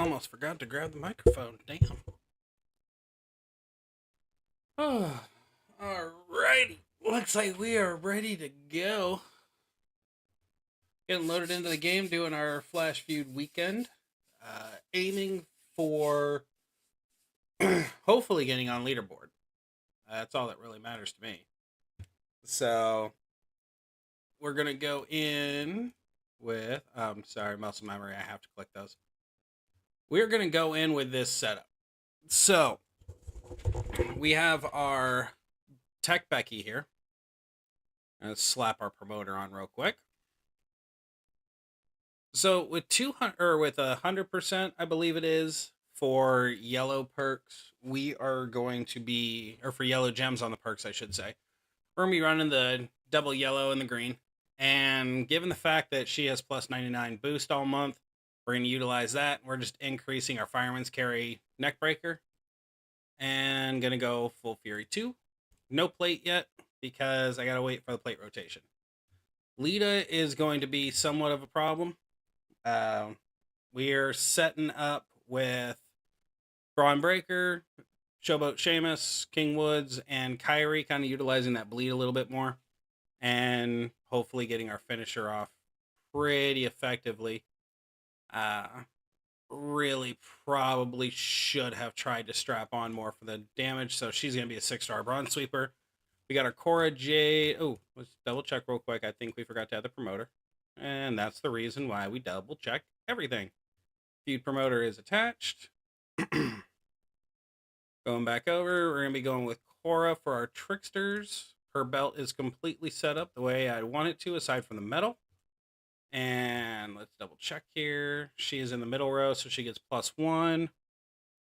Almost forgot to grab the microphone. Damn. Oh, alrighty. Looks like we are ready to go. Getting loaded into the game, doing our Flash Feud weekend. Aiming for hopefully getting on leaderboard. That's all that really matters to me. So we're gonna go in with. Sorry, muscle memory. I have to click those. We're gonna go in with this setup. So we have our Tech Becky here. Let's slap our promoter on real quick. So with 200 or with 100%, I believe it is for yellow perks, we are going to be, or for yellow gems on the perks, I should say, we're gonna be running the double yellow and the green. And given the fact that she has plus 99 boost all month, we're gonna utilize that. We're just increasing our fireman's carry neck breaker, and gonna go full fury 2. No plate yet because I gotta wait for the plate rotation. Lita is going to be somewhat of a problem. We are setting up with Braun Breaker, Showboat Sheamus, King Woods, and Kyrie, kind of utilizing that bleed a little bit more, and hopefully getting our finisher off pretty effectively. Really probably should have tried to strap on more for the damage, so she's going to be a 6-star bronze sweeper. We got our Cora Jade. Oh, let's double check real quick. I think we forgot to add the promoter. And that's the reason why we double check everything. Feud promoter is attached. Going back over, we're going to be going with Cora for our tricksters. Her belt is completely set up the way I want it to, aside from the metal. And let's double check here. She is in the middle row, so she gets +1.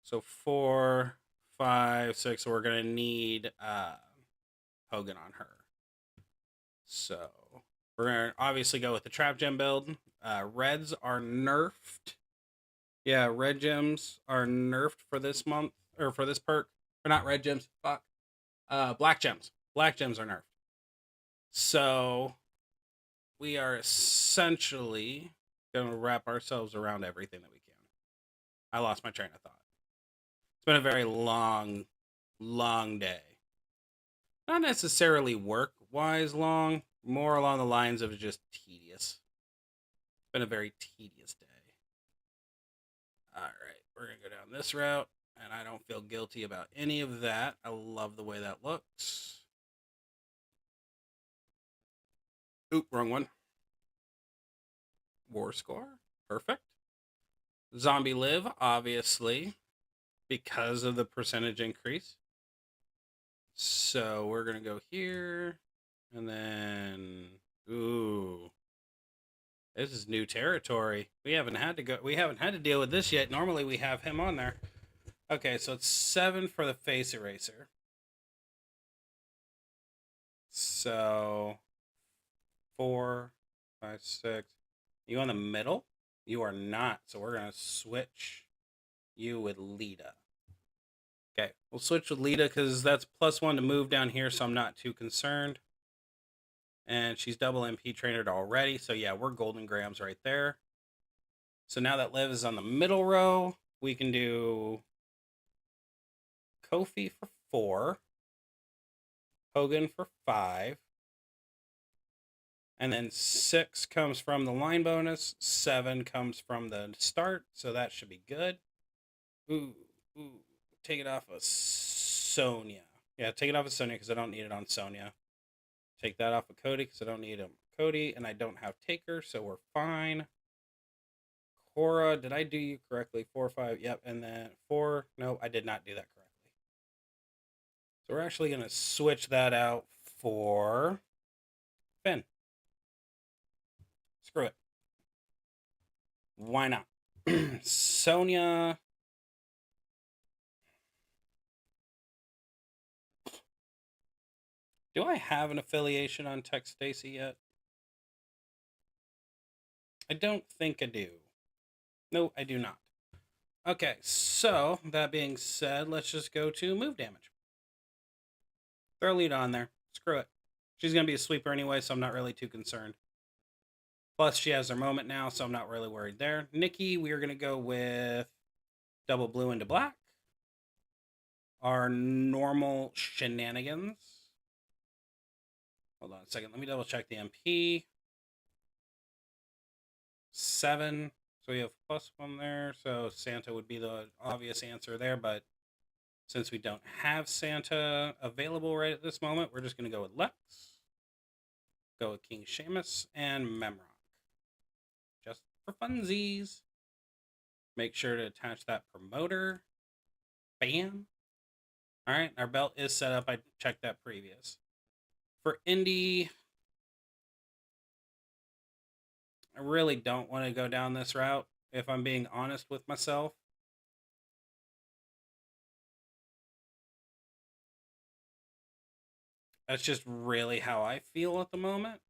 So 4, 5, 6. So we're going to need Hogan on her. So we're going to obviously go with the trap gem build. Reds are nerfed. Yeah, red gems are nerfed for this month, or for this perk. Or not red gems, fuck. Black gems. Black gems are nerfed. So we are essentially going to wrap ourselves around everything that we can. I lost my train of thought. It's been a very long, long day. Not necessarily work-wise long, more along the lines of just tedious. It's been a very tedious day. All right, we're going to go down this route, and I don't feel guilty about any of that. I love the way that looks. Oop, wrong one. War score, perfect. Zombie live, obviously, because of the percentage increase. So we're gonna go here, and then ooh, this is new territory. We haven't had to deal with this yet. Normally we have him on there. Okay, so it's 7 for the face eraser. So 4, 5, 6. You on the middle? You are not. So we're gonna switch you with Lita. Okay, we'll switch with Lita because that's +1 to move down here, so I'm not too concerned. And she's double MP trained already, so yeah, we're golden grams right there. So now that Liv is on the middle row, we can do Kofi for 4, Hogan for 5, and then 6 comes from the line bonus, 7 comes from the start, so that should be good. Ooh. Take it off of Sonya. Yeah, take it off of Sonya because I don't need it on Sonya. Take that off of Cody because I don't need him. Cody, and I don't have Taker, so we're fine. Cora, did I do you correctly? 4, 5, yep, and then 4. No, I did not do that correctly. So we're actually going to switch that out for Finn. Screw it. Why not? Sonya. Do I have an affiliation on Tech Stacy yet? I don't think I do. No, I do not. Okay, so that being said, let's just go to move damage. Throw Lita on there. Screw it. She's going to be a sweeper anyway, so I'm not really too concerned. Plus, she has her moment now, so I'm not really worried there. Nikki, we are going to go with double blue into black. Our normal shenanigans. Hold on a second. Let me double check the MP. 7. So we have +1 there. So Santa would be the obvious answer there. But since we don't have Santa available right at this moment, we're just going to go with Lex. Go with King Seamus and Memrock. Just for funsies. Make sure to attach that promoter. Bam. All right, our belt is set up. I checked that previous. For Indy, I really don't want to go down this route, if I'm being honest with myself. That's just really how I feel at the moment.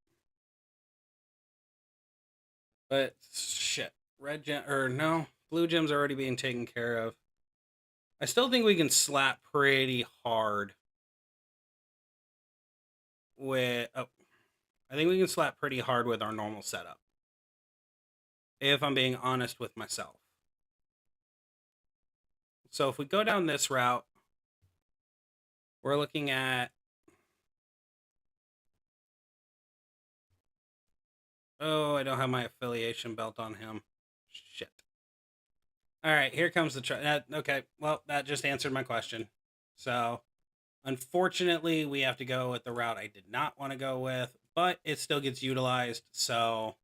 But shit, red gem or no, blue gem's already being taken care of. I still think we can slap pretty hard with. Oh, I think we can slap pretty hard with our normal setup. If I'm being honest with myself. So if we go down this route, we're looking at. Oh, I don't have my affiliation belt on him. Shit. All right, here comes the okay, well, that just answered my question. So, unfortunately, we have to go with the route I did not want to go with, but it still gets utilized, so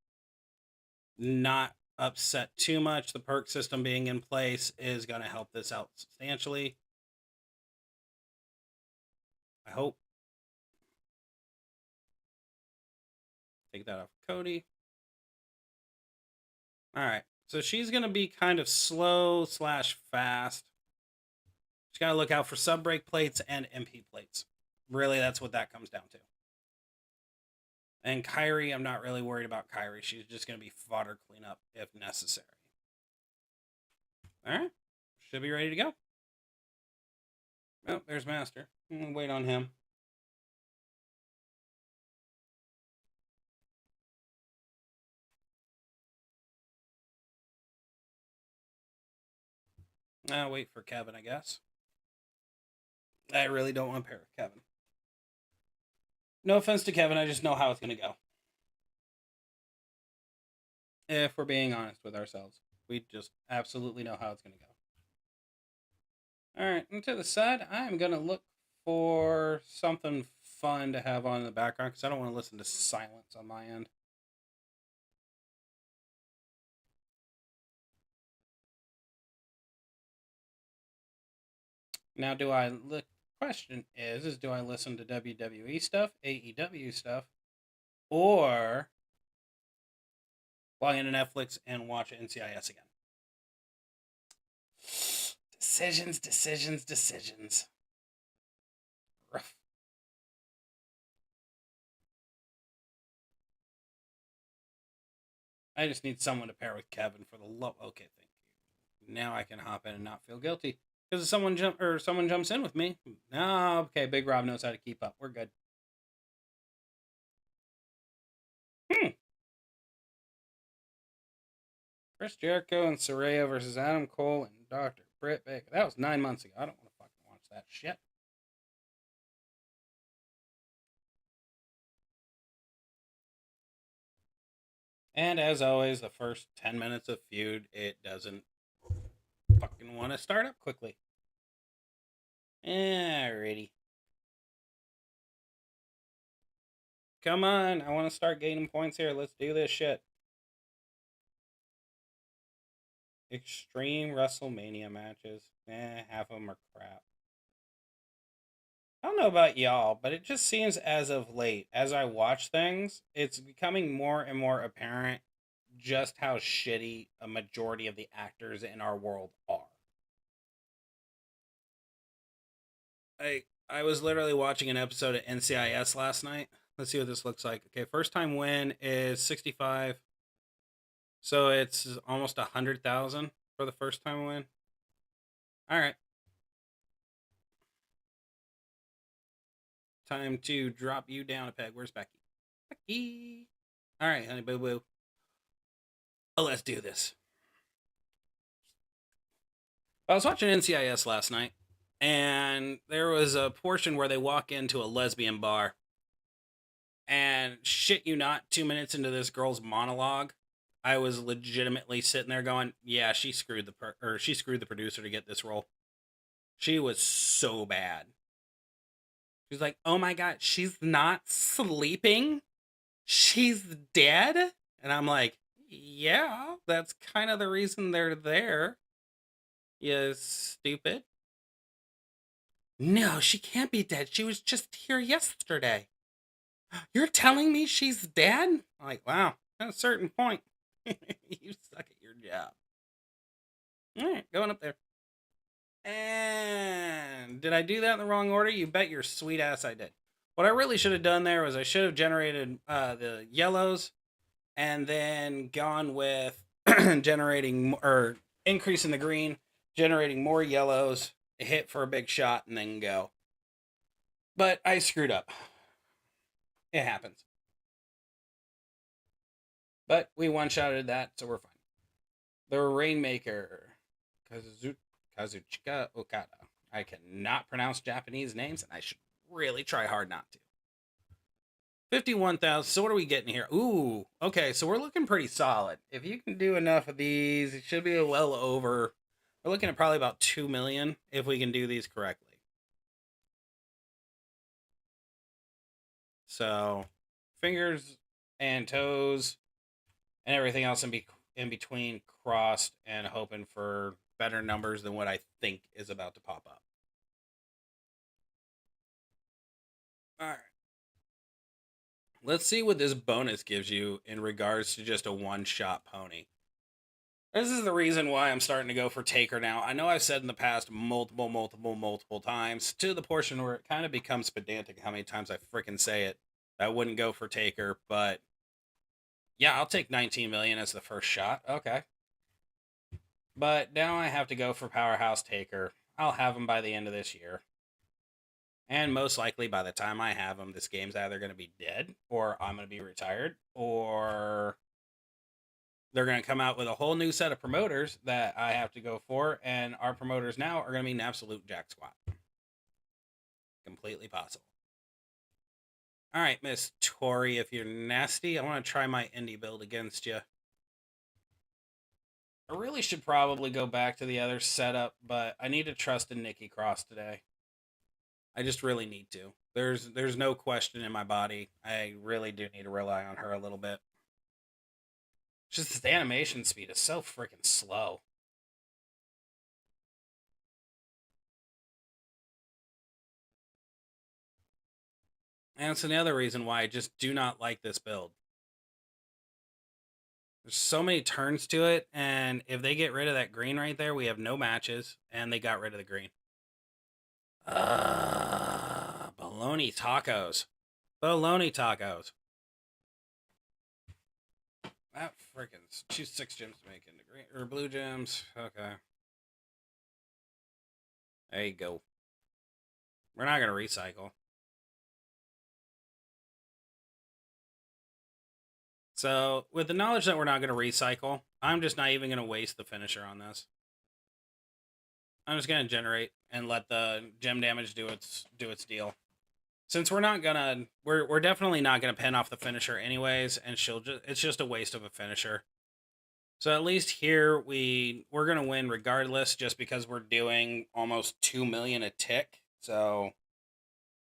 not upset too much. The perk system being in place is going to help this out substantially. I hope. Take that off Cody. All right. So she's going to be kind of slow / fast. She's got to look out for sub break plates and MP plates. Really, that's what that comes down to. And Kyrie, I'm not really worried about Kyrie. She's just going to be fodder cleanup if necessary. All right. Should be ready to go. Oh, there's Master. We'll wait on him. I'll wait for Kevin, I guess. I really don't want to pair with Kevin. No offense to Kevin, I just know how it's going to go. If we're being honest with ourselves, we just absolutely know how it's going to go. All right, and to the side, I'm going to look for something fun to have on in the background because I don't want to listen to silence on my end. Now, the question is do I listen to WWE stuff, AEW stuff, or log into Netflix and watch NCIS again? Decisions. Rough. I just need someone to pair with Kevin for the love. Okay, thank you. Now I can hop in and not feel guilty because someone jumps in with me. No, okay. Big Rob knows how to keep up. We're good. Chris Jericho and Saraya versus Adam Cole and Dr. Britt Baker. That was 9 months ago. I don't want to fucking watch that shit. And as always, the first 10 minutes of feud, it doesn't fucking want to start up quickly. Alrighty. Come on, I want to start gaining points here. Let's do this shit. Extreme WrestleMania matches. Half of them are crap. I don't know about y'all, but it just seems as of late, as I watch things, it's becoming more and more apparent just how shitty a majority of the actors in our world are. I was literally watching an episode of NCIS last night. Let's see what this looks like. Okay, first time win is 65. So it's almost 100,000 for the first time win. All right. Time to drop you down a peg. Where's Becky? Becky. All right, honey boo boo. Oh, let's do this. I was watching NCIS last night, and there was a portion where they walk into a lesbian bar, and shit you not, 2 minutes into this girl's monologue, I was legitimately sitting there going, "Yeah, she screwed she screwed the producer to get this role. She was so bad." She's like, "Oh my god, she's not sleeping. She's dead." And I'm like, "Yeah, that's kind of the reason they're there. You stupid." "No, she can't be dead. She was just here yesterday." "You're telling me she's dead?" I'm like, wow, at a certain point, you suck at your job. All right, going up there. And did I do that in the wrong order? You bet your sweet ass I did. What I really should have done there was I should have generated the yellows and then gone with generating or increasing the green, generating more yellows, hit for a big shot, and then go. But I screwed up. It happens. But we one-shotted that, so we're fine. The Rainmaker, Kazuchika Okada. I cannot pronounce Japanese names, and I should really try hard not to. 51,000. So what are we getting here? Ooh, okay, so we're looking pretty solid. If you can do enough of these, it should be well over. We're looking at probably about 2 million if we can do these correctly. So, fingers and toes and everything else in between crossed and hoping for better numbers than what I think is about to pop up. All right. Let's see what this bonus gives you in regards to just a one-shot pony. This is the reason why I'm starting to go for Taker now. I know I've said in the past multiple times to the portion where it kind of becomes pedantic how many times I freaking say it. I wouldn't go for Taker, but yeah, I'll take 19 million as the first shot. Okay. But now I have to go for Powerhouse Taker. I'll have him by the end of this year. And most likely by the time I have him, this game's either going to be dead, or I'm going to be retired, or they're going to come out with a whole new set of promoters that I have to go for, and our promoters now are going to be an absolute jack squat. Completely possible. All right, Miss Tori, if you're nasty, I want to try my indie build against you. I really should probably go back to the other setup, but I need to trust in Nikki Cross today. I just really need to. There's no question in my body. I really do need to rely on her a little bit. Just the animation speed is so freaking slow. And it's another reason why I just do not like this build. There's so many turns to it, and if they get rid of that green right there, we have no matches, and they got rid of the green. Bologna tacos. Bologna tacos. That freaking choose 6 gems to make into green or blue gems. Okay. There you go. We're not gonna recycle. So, with the knowledge that we're not going to recycle, I'm just not even going to waste the finisher on this. I'm just going to generate and let the gem damage do its deal. Since we're not gonna, we're definitely not gonna pen off the finisher anyways, and it's just a waste of a finisher. So at least here we're gonna win regardless, just because we're doing almost 2 million a tick. So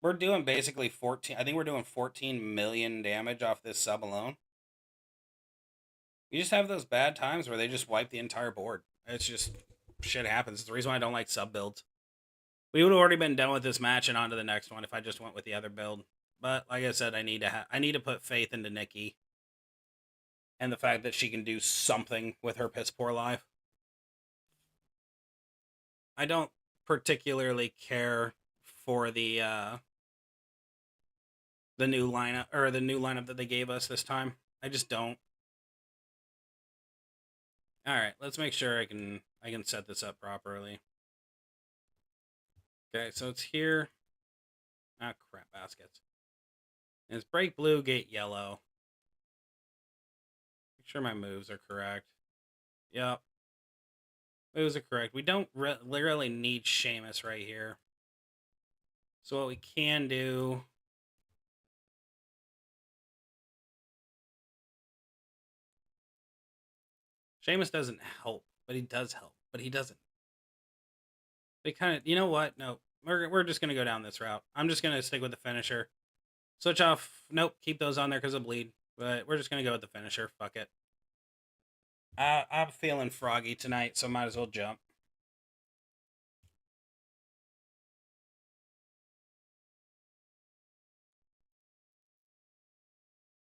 we're doing basically 14. I think we're doing 14 million damage off this sub alone. You just have those bad times where they just wipe the entire board. It's just shit happens. It's the reason why I don't like sub builds. We would have already been done with this match and on to the next one if I just went with the other build. But like I said, I need to put faith into Nikki and the fact that she can do something with her piss poor life. I don't particularly care for the new lineup or the new lineup that they gave us this time. I just don't. All right, let's make sure I can set this up properly. Okay, so it's here. Ah, crap, baskets. And it's break blue, gate yellow. sure my moves are correct. Yep. Moves are correct. We don't really need Seamus right here. So what we can do... Seamus doesn't help, but he does help. But he doesn't. They kind of... You know what? No. We're just going to go down this route. I'm just going to stick with the finisher. Switch off. Nope. Keep those on there because of bleed. But we're just going to go with the finisher. Fuck it. I'm feeling froggy tonight, so might as well jump.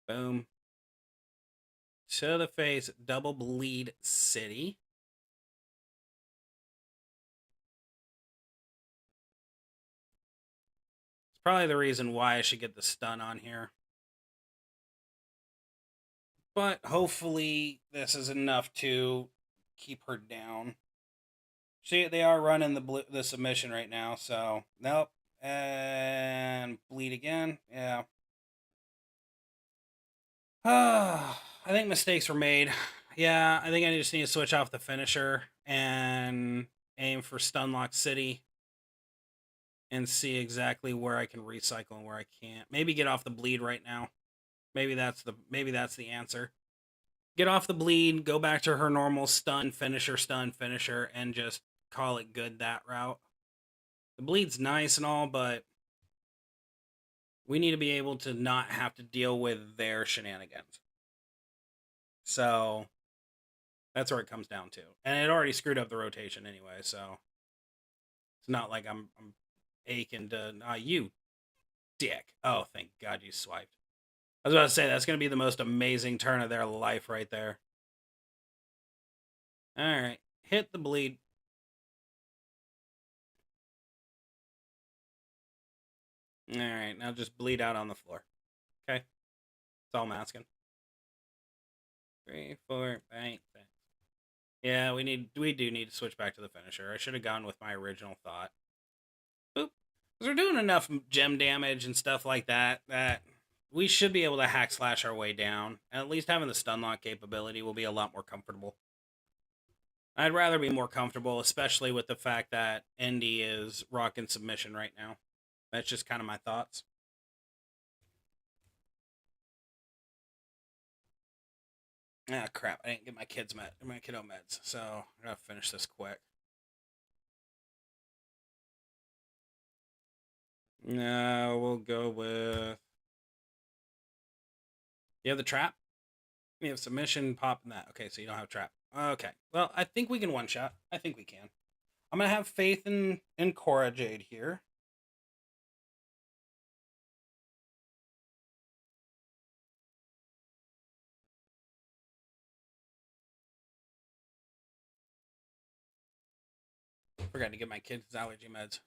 Boom. To the face. Double bleed city. It's probably the reason why I should get the stun on here. But hopefully this is enough to keep her down. See, they are running the submission right now, so nope. And bleed again. Yeah. I think mistakes were made. Yeah, I think I just need to switch off the finisher and aim for Stunlock City and see exactly where I can recycle and where I can't. Maybe get off the bleed right now. Maybe that's the answer. Get off the bleed, go back to her normal stun finisher, and just call it good that route. The bleed's nice and all, but we need to be able to not have to deal with their shenanigans. So that's where it comes down to. And it already screwed up the rotation anyway, so it's not like I'm aching to... you dick. Oh, thank God you swiped. I was about to say, that's going to be the most amazing turn of their life right there. Alright. Hit the bleed. Alright, now just bleed out on the floor. Okay? That's all I'm asking. 3, 4, bang, bang. Yeah, we do need to switch back to the finisher. I should have gone with my original thought. Boop. Because we're doing enough gem damage and stuff like that we should be able to hack slash our way down. And at least having the stun lock capability will be a lot more comfortable. I'd rather be more comfortable, especially with the fact that Indy is rocking submission right now. That's just kind of my thoughts. Ah, crap. I didn't get my kiddo meds, so I gotta finish this quick. No, we'll go with... You have the trap? You have submission, pop, and that. Okay, so you don't have trap. Okay. Well, I think we can one-shot. I think we can. I'm going to have faith in Cora Jade here. Forgot to get my kids allergy meds.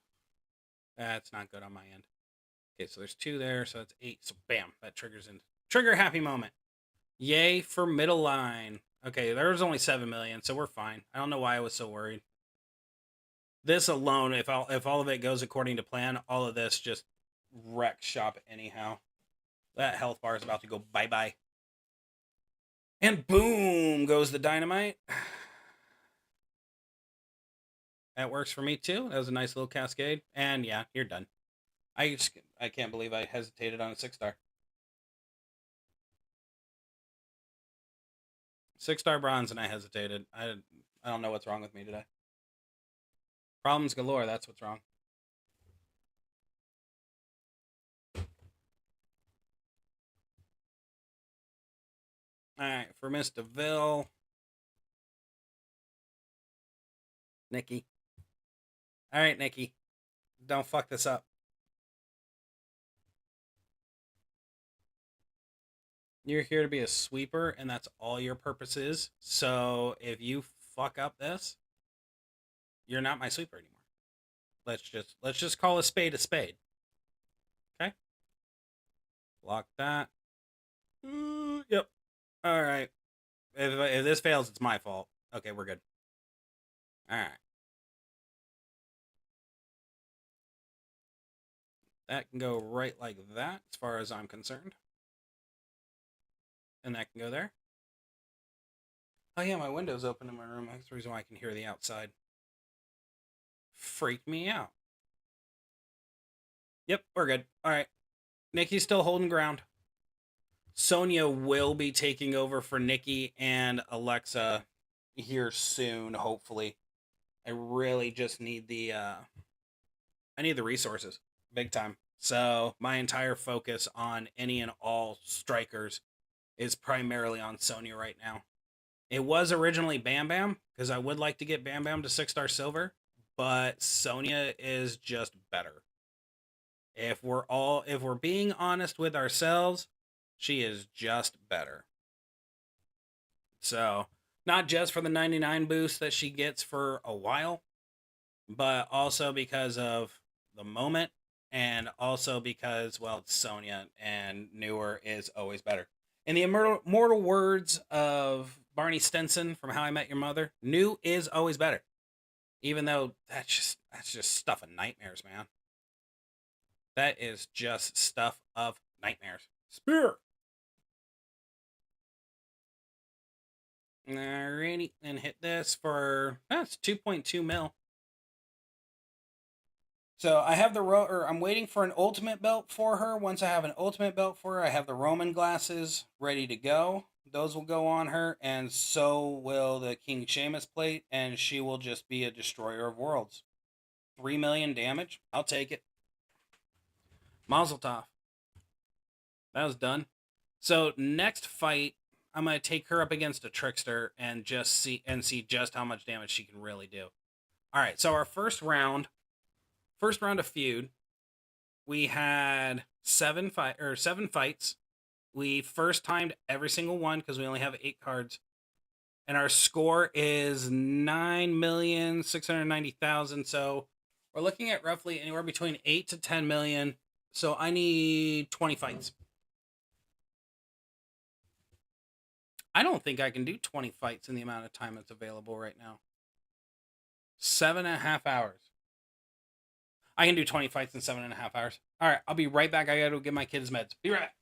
That's not good on my end. Okay, so there's 2 there, so that's 8. So bam, that triggers in. Trigger happy moment. Yay for middle line. Okay, there was only 7 million, so we're fine. I don't know why I was so worried. This alone, if all of it goes according to plan, all of this just wrecks shop anyhow. That health bar is about to go bye-bye. And boom goes the dynamite. That works for me too. That was a nice little cascade. And yeah, you're done. I can't believe I hesitated on a 6-star. 6-star bronze and I hesitated. I don't know what's wrong with me today. Problems galore, that's what's wrong. Alright, for Miss DeVille. Nikki. Alright, Nikki. Don't fuck this up. You're here to be a sweeper, and that's all your purpose is. So if you fuck up this, you're not my sweeper anymore. Let's just call a spade a spade. Okay? Block that. Yep. Alright. If this fails, it's my fault. Okay, we're good. Alright. That can go right like that, as far as I'm concerned. And that can go there. Oh yeah, my window's open in my room. That's the reason why I can hear the outside. Freaked me out. Yep, we're good. All right. Nikki's still holding ground. Sonya will be taking over for Nikki and Alexa here soon, hopefully. I really just need I need the resources. Big time. So my entire focus on any and all strikers is primarily on Sonya right now. It was originally Bam Bam, because I would like to get Bam Bam to 6-star silver, but Sonya is just better. If we're being honest with ourselves, she is just better. So, not just for the 99 boost that she gets for a while, but also because of the moment, and also because, well, Sonya, and newer is always better. In the immortal words of Barney Stinson from How I Met Your Mother, new is always better. Even though that's just stuff of nightmares, man. That is just stuff of nightmares. Spear. Alrighty, and hit this for that's 2.2 mil. So I have I'm waiting for an ultimate belt for her. Once I have an ultimate belt for her, I have the Roman glasses ready to go. Those will go on her, and so will the King Sheamus plate, and she will just be a destroyer of worlds. 3 million damage. I'll take it. Mazel tov. That was done. So next fight, I'm gonna take her up against a trickster and see just how much damage she can really do. All right. So our first round of feud, we had seven fights. We first timed every single one because we only have 8 cards, and our score is 9,690,000. So we're looking at roughly anywhere between 8 to 10 million. So I need 20 fights. I don't think I can do 20 fights in the amount of time that's available right now. 7.5 hours. I can do 20 fights in 7.5 hours. All right, I'll be right back. I gotta go get my kids meds. Be right back.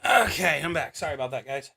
Okay, I'm back. Sorry about that, guys.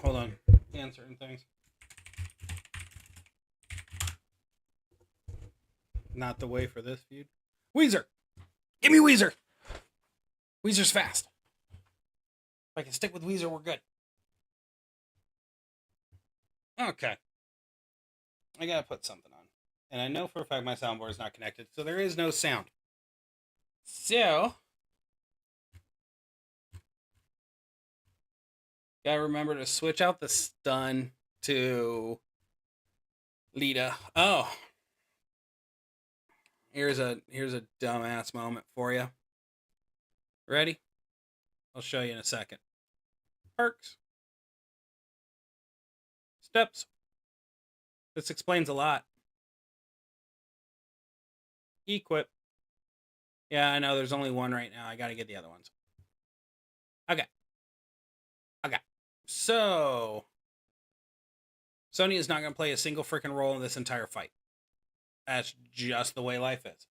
hold on. Answering things. Not the way for this feud. Weezer! Give me Weezer! Weezer's fast. If I can stick with Weezer, we're good. Okay. I gotta put something on. And I know for a fact my soundboard is not connected, so there is no sound. So, gotta remember to switch out the stun to Lita. Oh. Here's a dumbass moment for you. Ready? I'll show you in a second. Perks. Steps. This explains a lot. Equip. Yeah, I know there's only one right now. I gotta get the other ones. Okay. So, Sonya is not gonna play a single freaking role in this entire fight. That's just the way life is.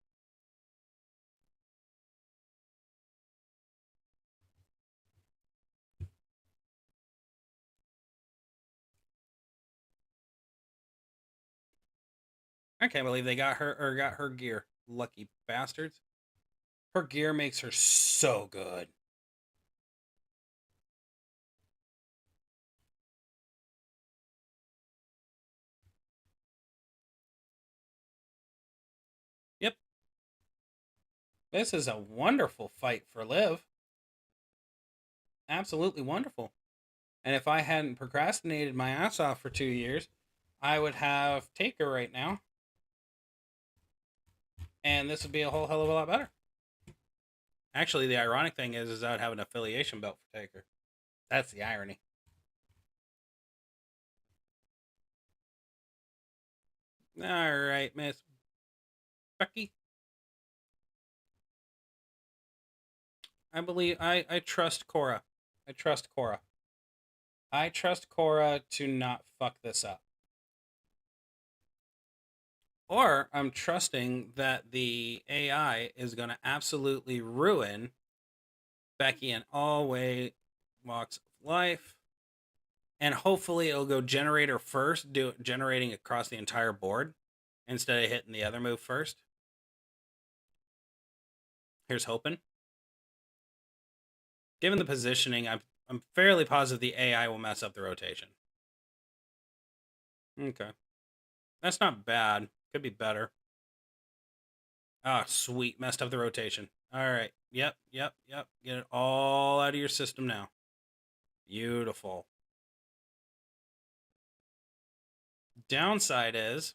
I can't believe they got her gear. Lucky bastards. Her gear makes her so good. Yep. This is a wonderful fight for Liv. Absolutely wonderful. And if I hadn't procrastinated my ass off for 2 years, I would have Taker right now. And this would be a whole hell of a lot better. Actually, the ironic thing is I would have an affiliation belt for Taker. That's the irony. All right, Miss Becky. I trust Cora. I trust Cora. I trust Cora to not fuck this up. Or I'm trusting that the AI is going to absolutely ruin Becky in all walks of life. And hopefully it'll go generator first, generating across the entire board instead of hitting the other move first. Here's hoping. Given the positioning, I'm fairly positive the AI will mess up the rotation. Okay. That's not bad. Could be better. Ah, sweet. Messed up the rotation. All right. Yep. Get it all out of your system now. Beautiful. Downside is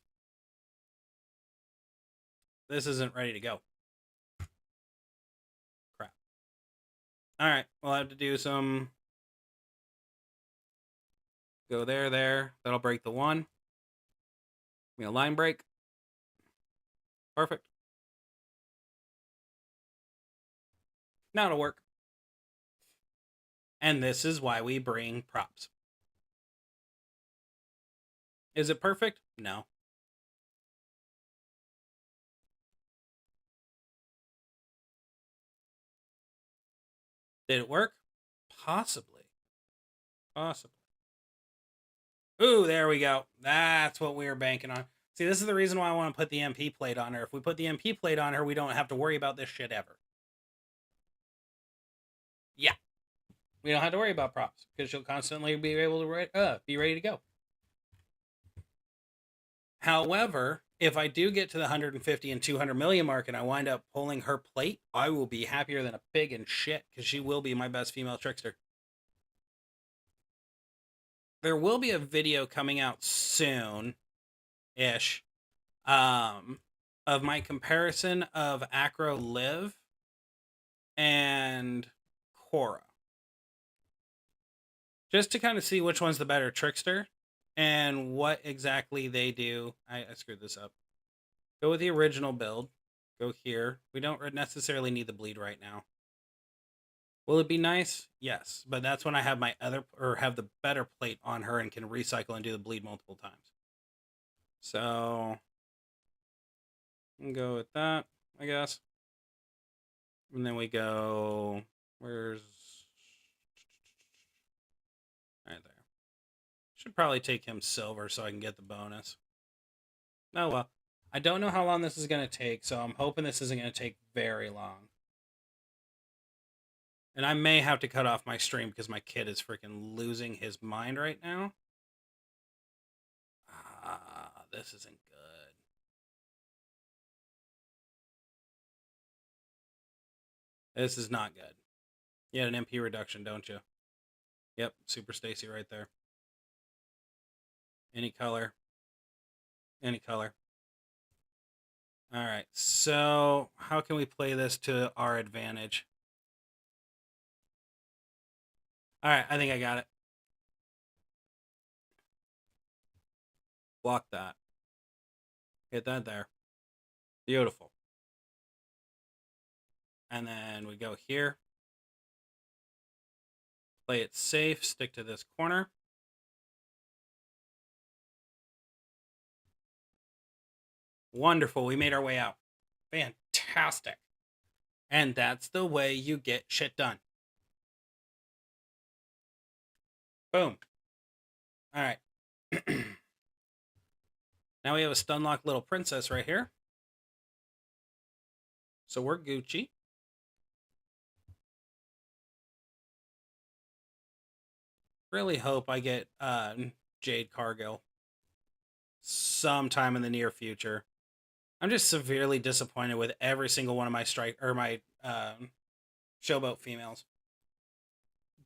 this isn't ready to go. Crap. All right. We'll have to do some. Go there. That'll break the one. Give me a line break. Perfect. Now it'll work. And this is why we bring props. Is it perfect? No. Did it work? Possibly. Ooh, there we go. That's what we were banking on. See, this is the reason why I want to put the MP plate on her. If we put the MP plate on her, we don't have to worry about this shit ever. Yeah. We don't have to worry about props because she'll constantly be able to be ready to go. However, if I do get to the 150 and 200 million mark and I wind up pulling her plate, I will be happier than a pig in shit because she will be my best female trickster. There will be a video coming out soon-ish of my comparison of Acro Liv and Cora. Just to kind of see which one's the better trickster and what exactly they do. I screwed this up. Go with the original build. Go here. We don't necessarily need the bleed right now. Will it be nice? Yes, but that's when I have my have the better plate on her and can recycle and do the bleed multiple times. So, we'll go with that, I guess. And then we go, where's, right there. Should probably take him silver so I can get the bonus. Oh well. I don't know how long this is going to take, so I'm hoping this isn't going to take very long. And I may have to cut off my stream because my kid is freaking losing his mind right now. This isn't good. This is not good. You had an MP reduction, don't you? Yep, Super Stacy right there. Any color. Any color. All right, so how can we play this to our advantage? All right, I think I got it. Block that. Hit that there. Beautiful. And then we go here. Play it safe. Stick to this corner. Wonderful. We made our way out. Fantastic. And that's the way you get shit done. Boom. All right. Now we have a stun-locked little princess right here. So we're Gucci. Really hope I get Jade Cargill sometime in the near future. I'm just severely disappointed with every single one of my showboat females.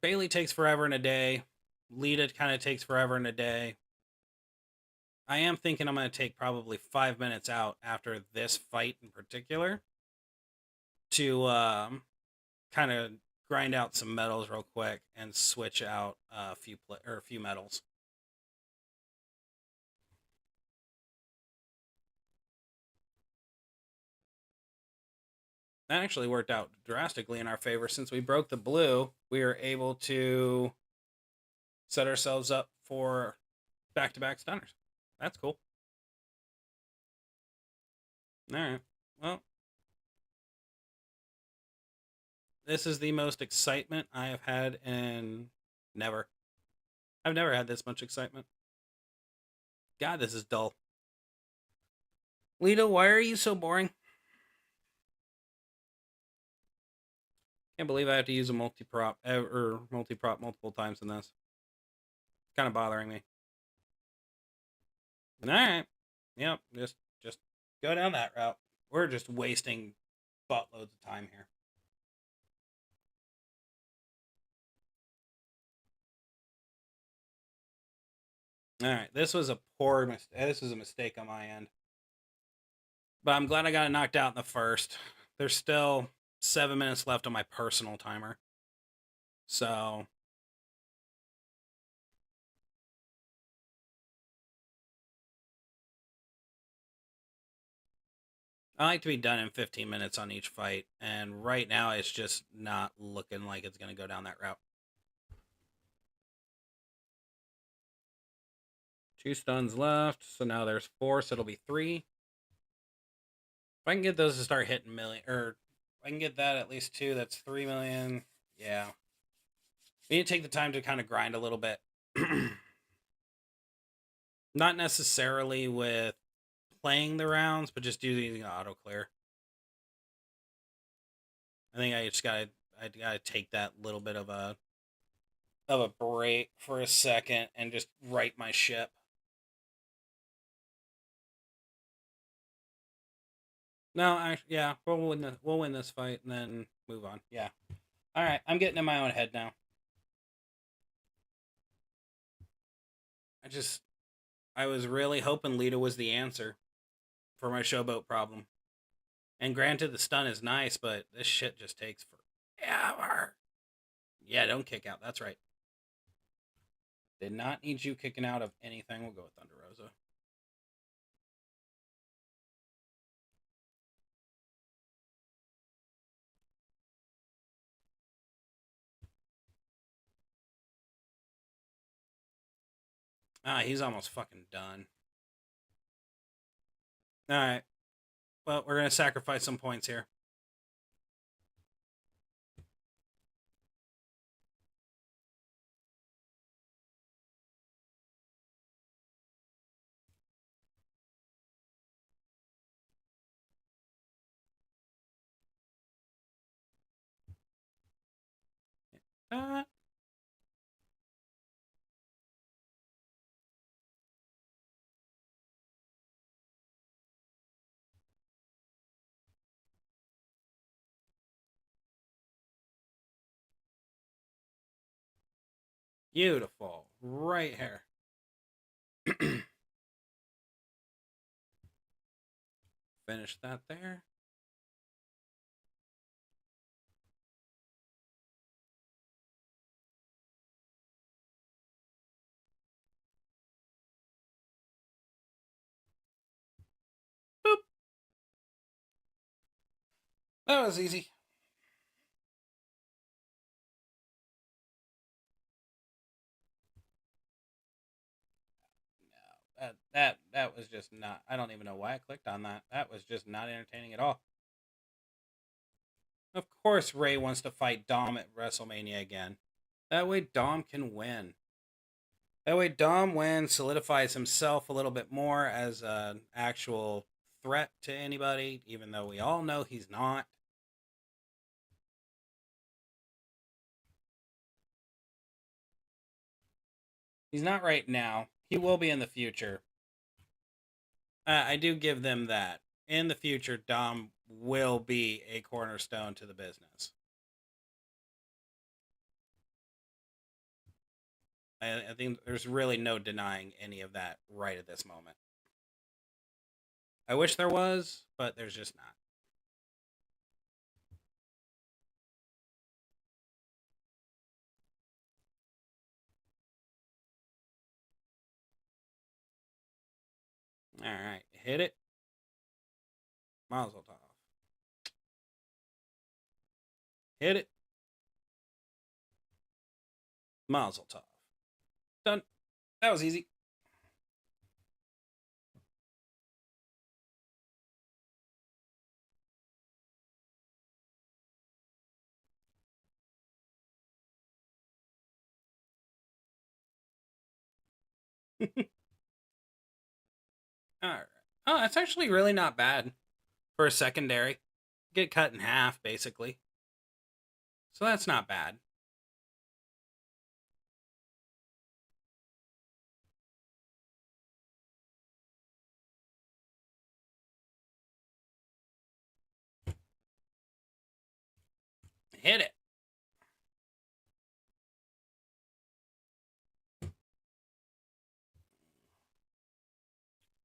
Bailey takes forever in a day. Lita kind of takes forever in a day. I am thinking I'm going to take probably 5 minutes out after this fight in particular to kind of grind out some medals real quick and switch out a few medals. That actually worked out drastically in our favor. Since we broke the blue, we were able to set ourselves up for back-to-back stunners. That's cool. All right. Well, this is the most excitement I have had in never. I've never had this much excitement. God, this is dull. Lita, why are you so boring? Can't believe I have to use a multi-prop multiple times in this. It's kind of bothering me. All right. Yep, just go down that route. We're just wasting buttloads of time here. All right, this was a poor mistake. This was a mistake on my end. But I'm glad I got it knocked out in the first. There's still 7 minutes left on my personal timer. So I like to be done in 15 minutes on each fight, and right now it's just not looking like it's going to go down that route. 2 stuns left, so now there's 4, so it'll be 3. If I can get those to start hitting million, or if I can get that at least 2, that's 3 million. Yeah. We need to take the time to kind of grind a little bit. Not necessarily with playing the rounds, but just using auto clear. I think I just gotta take that little bit of a break for a second and just right my ship. No, yeah, we'll win this fight and then move on. Yeah. All right, I'm getting in my own head now. I was really hoping Lita was the answer for my showboat problem. And granted, the stun is nice, but this shit just takes forever. Yeah, don't kick out. That's right. Did not need you kicking out of anything. We'll go with Thunder Rosa. He's almost fucking done. All right. Well, we're going to sacrifice some points here. that. Beautiful. Right here. Finish that there. Boop. That was easy. That was just not. I don't even know why I clicked on that. That was just not entertaining at all. Of course, Ray wants to fight Dom at WrestleMania again. That way, Dom can win. That way, Dom wins, solidifies himself a little bit more as an actual threat to anybody, even though we all know he's not. He's not right now. He will be in the future. I do give them that. In the future, Dom will be a cornerstone to the business. I think there's really no denying any of that right at this moment. I wish there was, but there's just not. All right, hit it. Mazel tov. Hit it. Mazel tov. Done. That was easy. All right. Oh, that's actually really not bad for a secondary. Get cut in half, basically. So that's not bad. Hit it.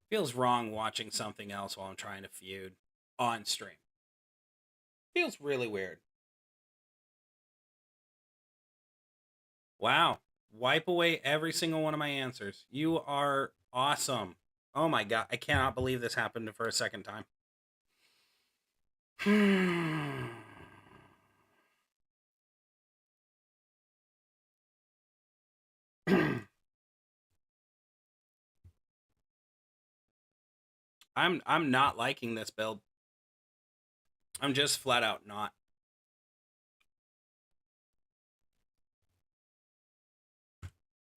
Feels wrong watching something else while I'm trying to feud on stream. Feels really weird. Wow. Wipe away every single one of my answers. You are awesome. Oh my god. I cannot believe this happened for a second time. I'm not liking this build. I'm just flat out not.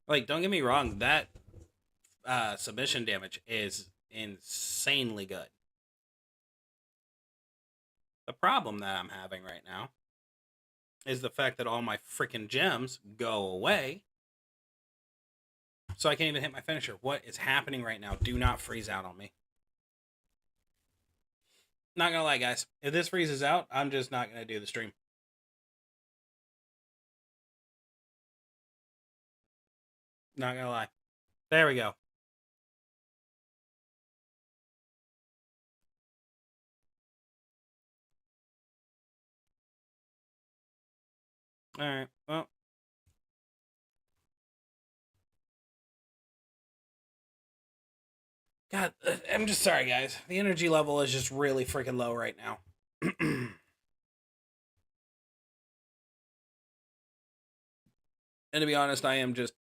Like, don't get me wrong, that submission damage is insanely good. The problem that I'm having right now is the fact that all my freaking gems go away. So I can't even hit my finisher. What is happening right now? Do not freeze out on me. Not gonna lie, guys. If this freezes out, I'm just not gonna do the stream. Not gonna lie. There we go. Alright, well. God, I'm just sorry, guys. The energy level is just really freaking low right now. And to be honest, I am just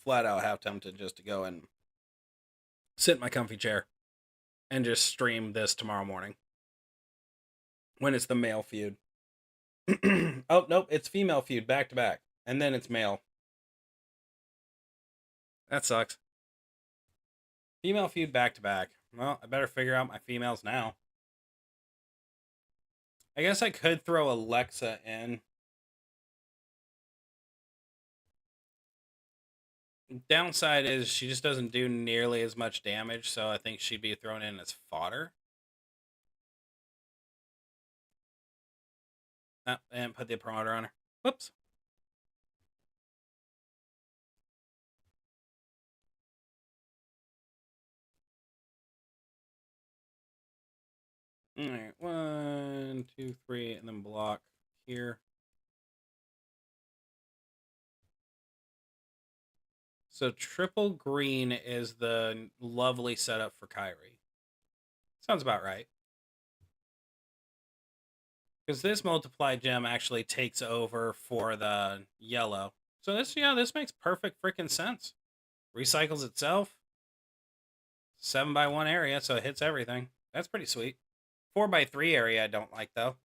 flat out half tempted just to go and sit in my comfy chair and just stream this tomorrow morning when it's the male feud. Oh, nope, it's female feud back to back. And then it's male. That sucks. Female feud back to back. Well, I better figure out my females now. I guess I could throw Alexa in. Downside is she just doesn't do nearly as much damage, so I think she'd be thrown in as fodder. Oh, and put the promoter on her. Whoops. All right, 1, 2, 3, and then block here. So triple green is the lovely setup for Kyrie. Sounds about right. Because this multiply gem actually takes over for the yellow. So this makes perfect freaking sense. Recycles itself. 7x1 area, so it hits everything. That's pretty sweet. 4x3 area I don't like though.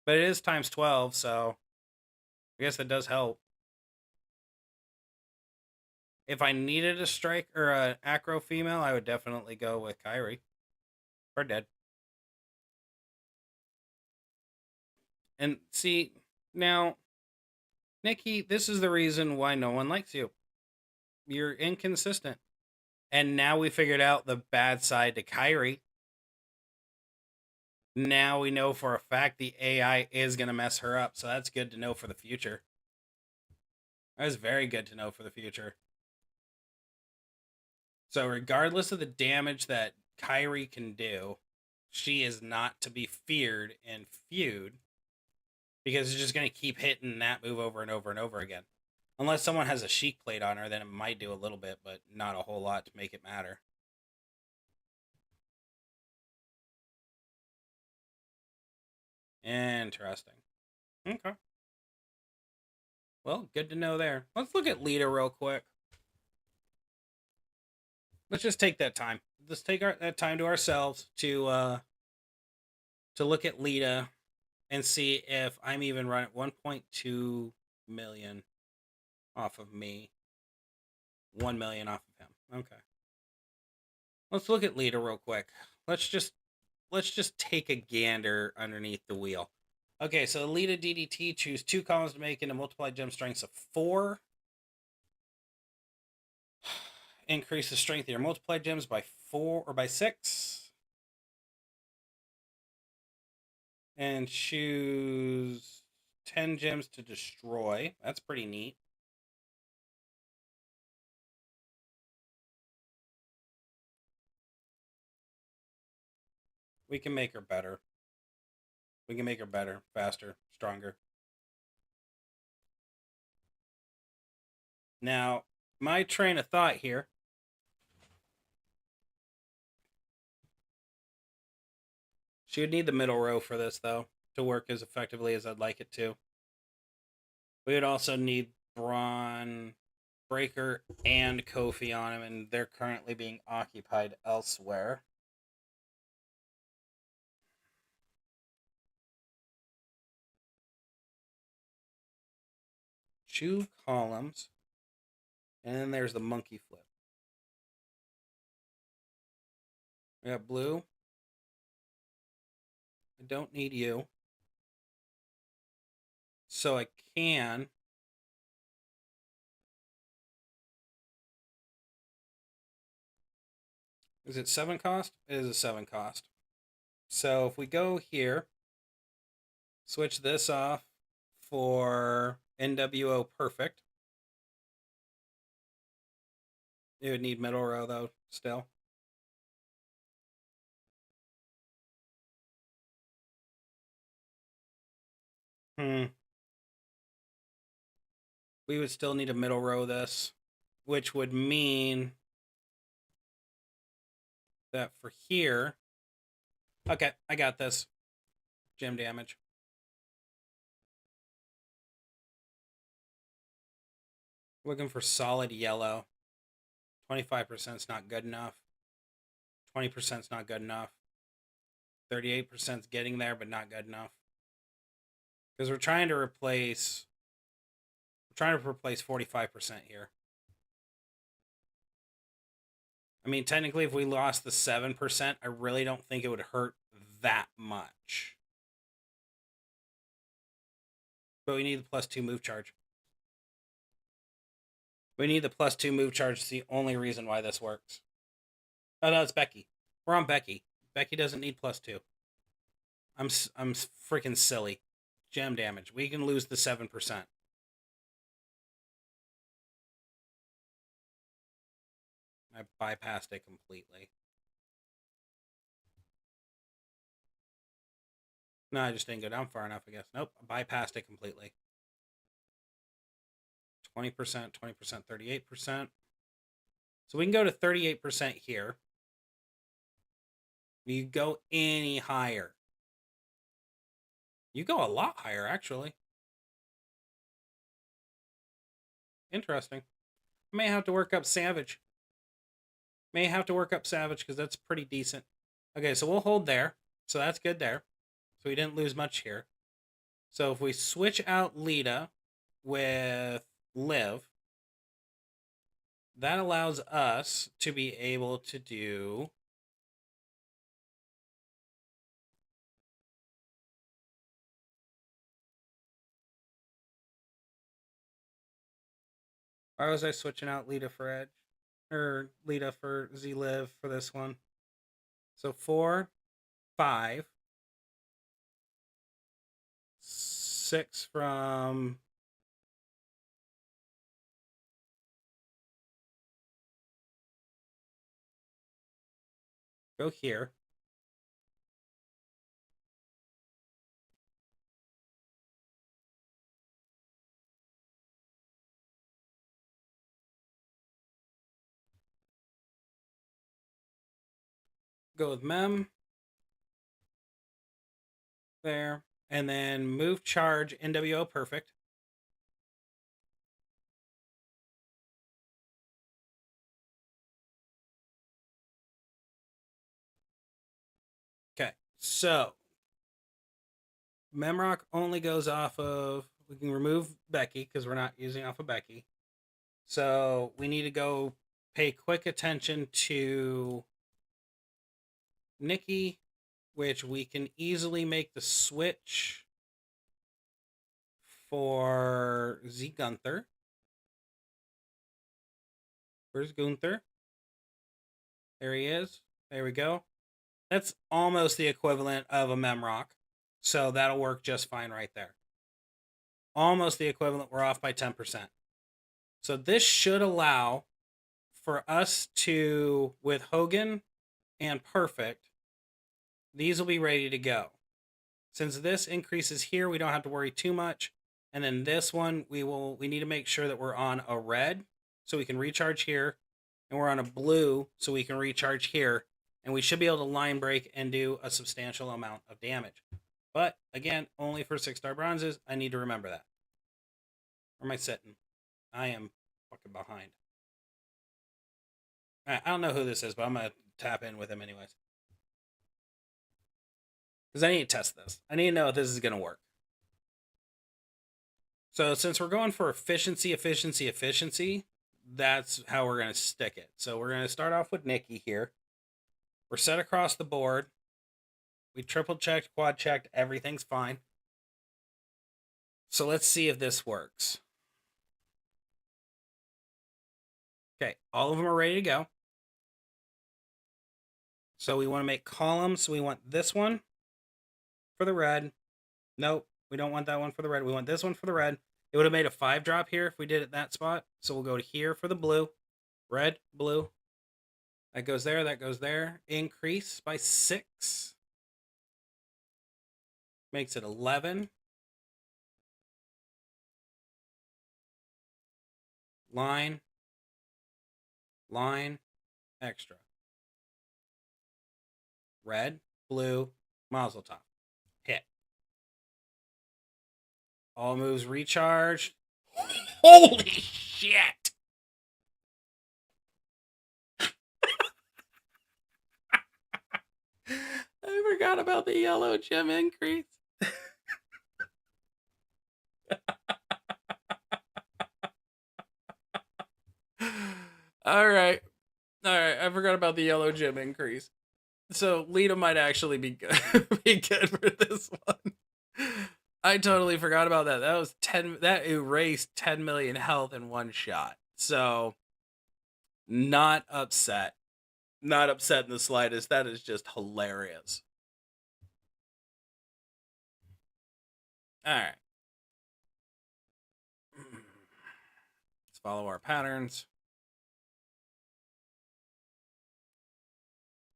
But it is times 12, so I guess that does help. If I needed a strike or an acro female, I would definitely go with Kyrie. Or dead. And see, now, Nikki, this is the reason why no one likes you. You're inconsistent. And now we figured out the bad side to Kyrie. Now we know for a fact the AI is going to mess her up. So that's good to know for the future. That is very good to know for the future. So regardless of the damage that Kyrie can do, she is not to be feared in Feud because it's just going to keep hitting that move over and over and over again. Unless someone has a Sheik plate on her, then it might do a little bit, but not a whole lot to make it matter. Interesting. Okay. Well, good to know there. Let's look at Lita real quick. Let's just take that time. Let's take that time to ourselves to look at Lita and see if I'm even running 1.2 million off of me, 1 million off of him. Okay. Let's look at Lita real quick. Let's just take a gander underneath the wheel. Okay, so Lita DDT, choose 2 columns to make into multiply gem strengths of 4. Increase the strength of your multiply gems by 4 or by 6. And choose 10 gems to destroy. That's pretty neat. We can make her better. We can make her better, faster, stronger. Now, my train of thought here. She would need the middle row for this, though, to work as effectively as I'd like it to. We would also need Braun, Breaker, and Kofi on him, and they're currently being occupied elsewhere. Two columns, and then there's the monkey flip. We got blue. I don't need you. So I can. Is it 7 cost? It is a 7 cost. So if we go here, switch this off for NWO Perfect. It would need middle row though, still. We would still need a middle row this, which would mean that for here. Okay, I got this. Gem damage. Looking for solid yellow. 25% is not good enough. 20% is not good enough. 38% is getting there, but not good enough. Because we're trying to replace 45% here. I mean, technically, if we lost the 7%, I really don't think it would hurt that much. But we need the +2 move charge. We need the +2 move charge. It's the only reason why this works. Oh, no, it's Becky. We're on Becky. Becky doesn't need +2. I'm freaking silly. Gem damage. We can lose the 7%. I bypassed it completely. No, I just didn't go down far enough, I guess. Nope, I bypassed it completely. 20%, 20%, 38%. So we can go to 38% here. You go any higher. You go a lot higher, actually. Interesting. May have to work up Savage. May have to work up Savage because that's pretty decent. Okay, so we'll hold there. So that's good there. So we didn't lose much here. So if we switch out Lita with Liv, that allows us to be able to do why was I switching out Lita for Edge? Or Lita for Z-Liv for this one? So 4, 5, 6 from go here. Go with Mem. There. And then move charge NWO perfect. Okay, so Memrock only goes off of, we can remove Becky because we're not using off of Becky. So we need to go pay quick attention to Nikki, which we can easily make the switch for Z Gunther. Where's Gunther? There he is. There we go. That's almost the equivalent of a Memrock. So that'll work just fine right there. Almost the equivalent. We're off by 10%. So this should allow for us to, with Hogan and Perfect, these will be ready to go. Since this increases here, we don't have to worry too much. And then this one, we need to make sure that we're on a red so we can recharge here. And we're on a blue so we can recharge here. And we should be able to line break and do a substantial amount of damage. But again, only for 6-star bronzes. I need to remember that. Where am I sitting? I am fucking behind. I don't know who this is, but I'm going to tap in with him anyways. Because I need to test this. I need to know if this is going to work. So since we're going for efficiency, that's how we're going to stick it. So we're going to start off with Nikki here. We're set across the board. We triple checked, quad checked, everything's fine. So let's see if this works. Okay, all of them are ready to go. So we want to make columns. So we want this one for the red. Nope, we don't want that one for the red. We want this one for the red. It would have made a 5-drop here if we did it that spot. So we'll go to here for the blue. Red, blue. That goes there, that goes there. Increase by 6. Makes it 11. Line. Line. Extra. Red, blue, Mazel tov. Hit. All moves recharged. Holy shit! I forgot about the yellow gem increase. All right. I forgot about the yellow gem increase. So Lita might actually be good, for this one. I totally forgot about that. That was 10. That erased 10 million health in one shot. So, not upset. Not upset in the slightest. That is just hilarious. All right. Let's follow our patterns.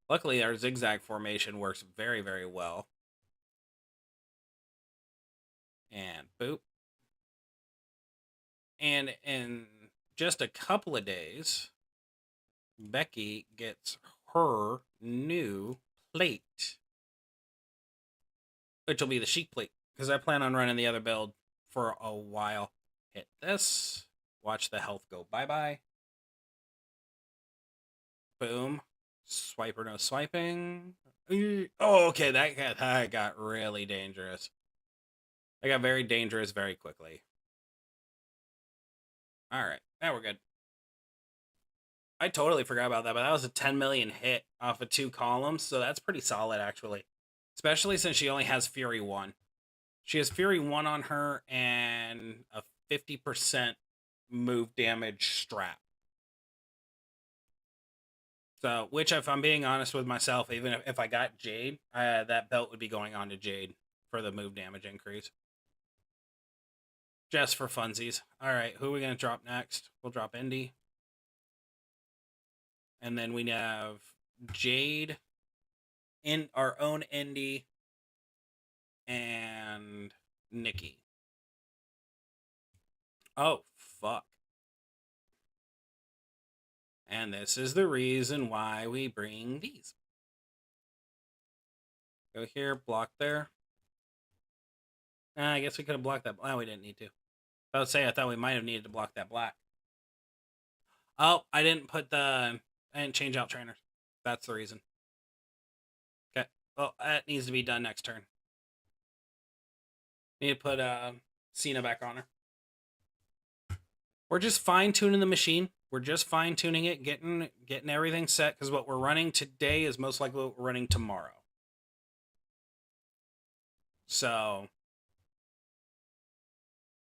Luckily, our zigzag formation works very, very well. And boop. And in just a couple of days, Becky gets her new plate, which will be the Chic plate, because I plan on running the other build for a while. Hit this. Watch the health go bye-bye. Boom. Swiper, no swiping. Oh, okay, that got really dangerous. That got very dangerous very quickly. All right, now we're good. I totally forgot about that, but that was a 10 million hit off of 2 columns, so that's pretty solid, actually. Especially since she only has Fury 1. She has Fury 1 on her and a 50% move damage strap. So, which, if I'm being honest with myself, even if I got Jade, that belt would be going on to Jade for the move damage increase. Just for funsies. All right, who are we going to drop next? We'll drop Indy. And then we have Jade, in our own Indy, and Nikki. Oh, fuck. And this is the reason why we bring these. Go here, block there. I guess we could have blocked that. Oh, we didn't need to. I would say I thought we might have needed to block that black. Oh, I didn't change out trainers. That's the reason. Okay. Well, that needs to be done next turn. Need to put Cena back on her. We're just fine-tuning the machine. We're just fine-tuning it, getting everything set, because what we're running today is most likely what we're running tomorrow. So,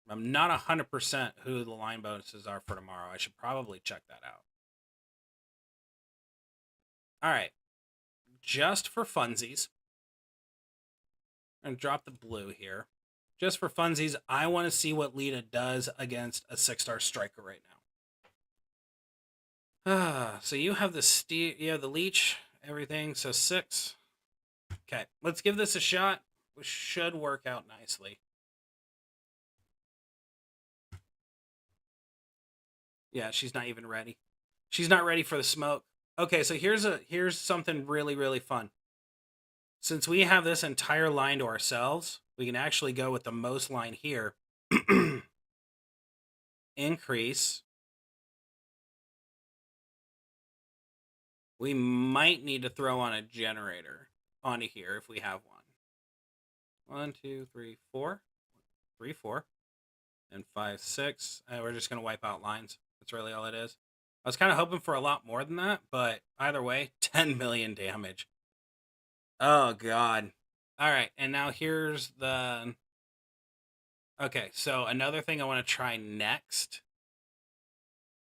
I'm not 100% who the line bonuses are for tomorrow. I should probably check that out. All right. Just for funsies, I'm going to drop the blue here. Just for funsies, I want to see what Lita does against a 6-star striker right now. So you have the leech, everything. So 6. Okay, let's give this a shot. It should work out nicely. Yeah, she's not even ready. She's not ready for the smoke. Okay, so here's something really, really fun. Since we have this entire line to ourselves, we can actually go with the most line here. Increase. We might need to throw on a generator onto here if we have one. 1, 2, 3, 4. 3, 4. And 5, 6. We're just going to wipe out lines. That's really all it is. I was kind of hoping for a lot more than that, but either way, 10 million damage. Oh, God. All right, and now here's the... Okay, so another thing I want to try next...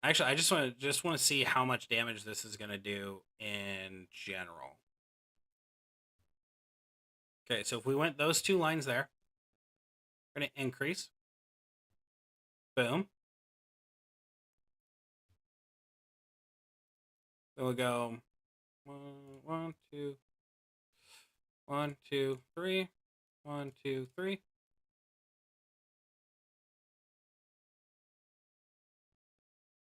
Actually, I just want to see how much damage this is going to do in general. Okay, so if we went those 2 lines there, we're going to increase. Boom. Then we'll go 1, 2, 1, 2, 3, 1, 2, 3.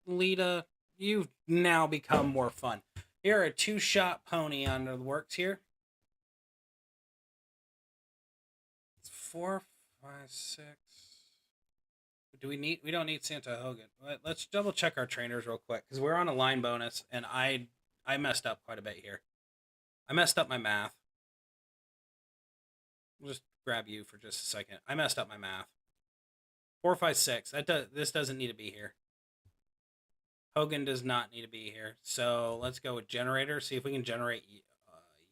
Lita, you've now become more fun. You're a 2-shot pony under the works here. It's 4, 5, 6. We don't need Santa Hogan. Let's double check our trainers real quick, because we're on a line bonus, and I messed up quite a bit here. I messed up my math. We'll just grab you for just a second. I messed up my math. 4, 5, 6. This doesn't need to be here. Hogan does not need to be here. So let's go with generator. See if we can generate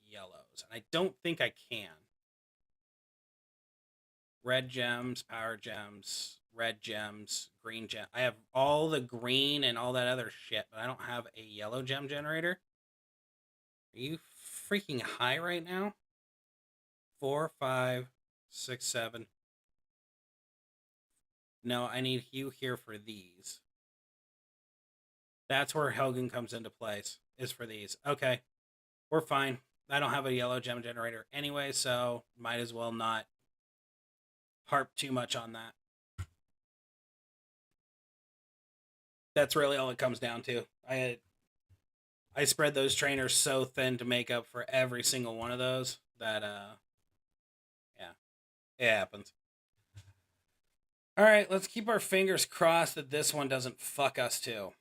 yellows. And I don't think I can. Red gems, power gems. red gems, green gem. I have all the green and all that other shit, but I don't have a yellow gem generator. Are you freaking high right now? 4, 5, 6, 7. No, I need you here for these. That's where Helgen comes into place, is for these. Okay, we're fine. I don't have a yellow gem generator anyway, so might as well not harp too much on that. That's really all it comes down to. I spread those trainers so thin to make up for every single one of those that yeah, it happens. All right, let's keep our fingers crossed that this one doesn't fuck us too.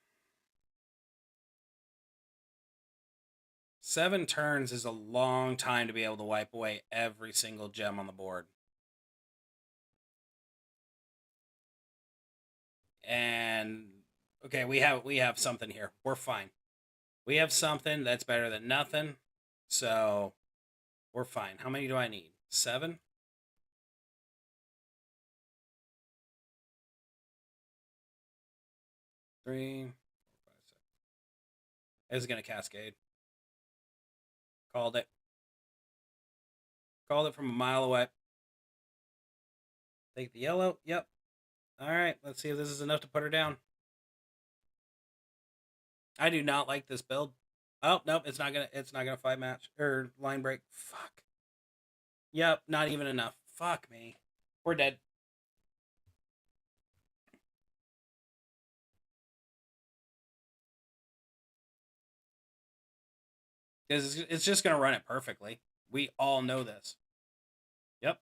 7 turns is a long time to be able to wipe away every single gem on the board. And okay, we have something here. We're fine. We have something that's better than nothing. So we're fine. How many do I need? 7? Three, 4, 5, 6. It's gonna cascade. Called it. Called it from a mile away. Take the yellow. Yep. All right. Let's see if this is enough to put her down. I do not like this build. Oh nope, it's not gonna fight match or line break. Fuck. Yep, not even enough. Fuck me. We're dead. Because it's just gonna run it perfectly. We all know this. Yep.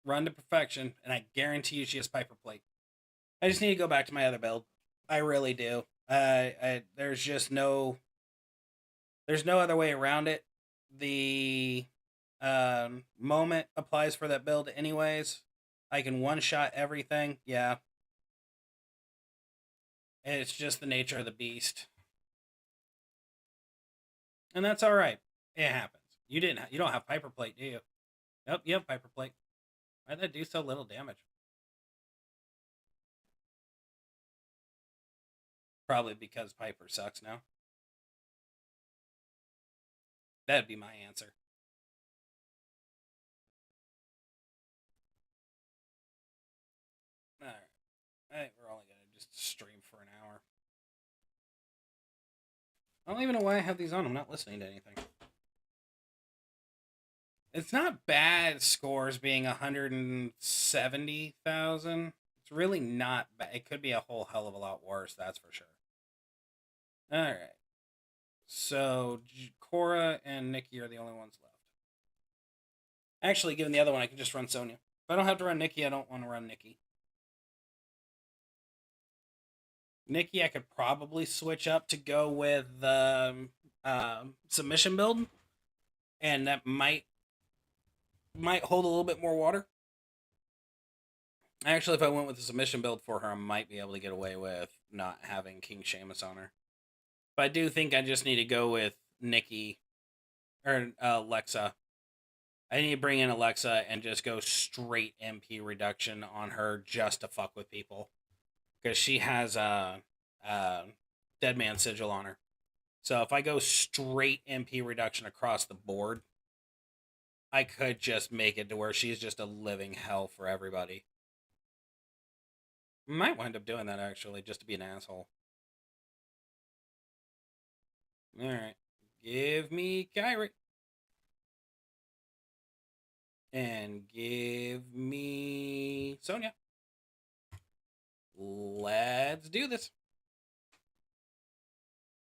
Run to perfection, and I guarantee you she has Piper Plate. I just need to go back to my other build. I really do. There's just no other way around it. The moment applies for that build anyways. I can one-shot everything. Yeah. And it's just the nature of the beast. And that's all right. It happens. You don't have Piper Plate, do you? Nope, you have Piper Plate. Why'd that do so little damage? Probably because Piper sucks now. That'd be my answer. Alright. We're only gonna just stream for an hour. I don't even know why I have these on. I'm not listening to anything. It's not bad scores being 170,000. It's really not bad. It could be a whole hell of a lot worse, that's for sure. Alright. So, Cora and Nikki are the only ones left. Actually, given the other one, I can just run Sonya. If I don't have to run Nikki, I don't want to run Nikki. Nikki, I could probably switch up to go with the submission build, and that might hold a little bit more water. Actually, if I went with the submission build for her, I might be able to get away with not having King Sheamus on her. But I do think I just need to go with Nikki or Alexa. I need to bring in Alexa and just go straight MP reduction on her just to fuck with people. Because she has a Dead Man Sigil on her. So if I go straight MP reduction across the board, I could just make it to where she's just a living hell for everybody. Might wind up doing that, actually, just to be an asshole. Alright. Give me Kyrie. And give me Sonya. Let's do this.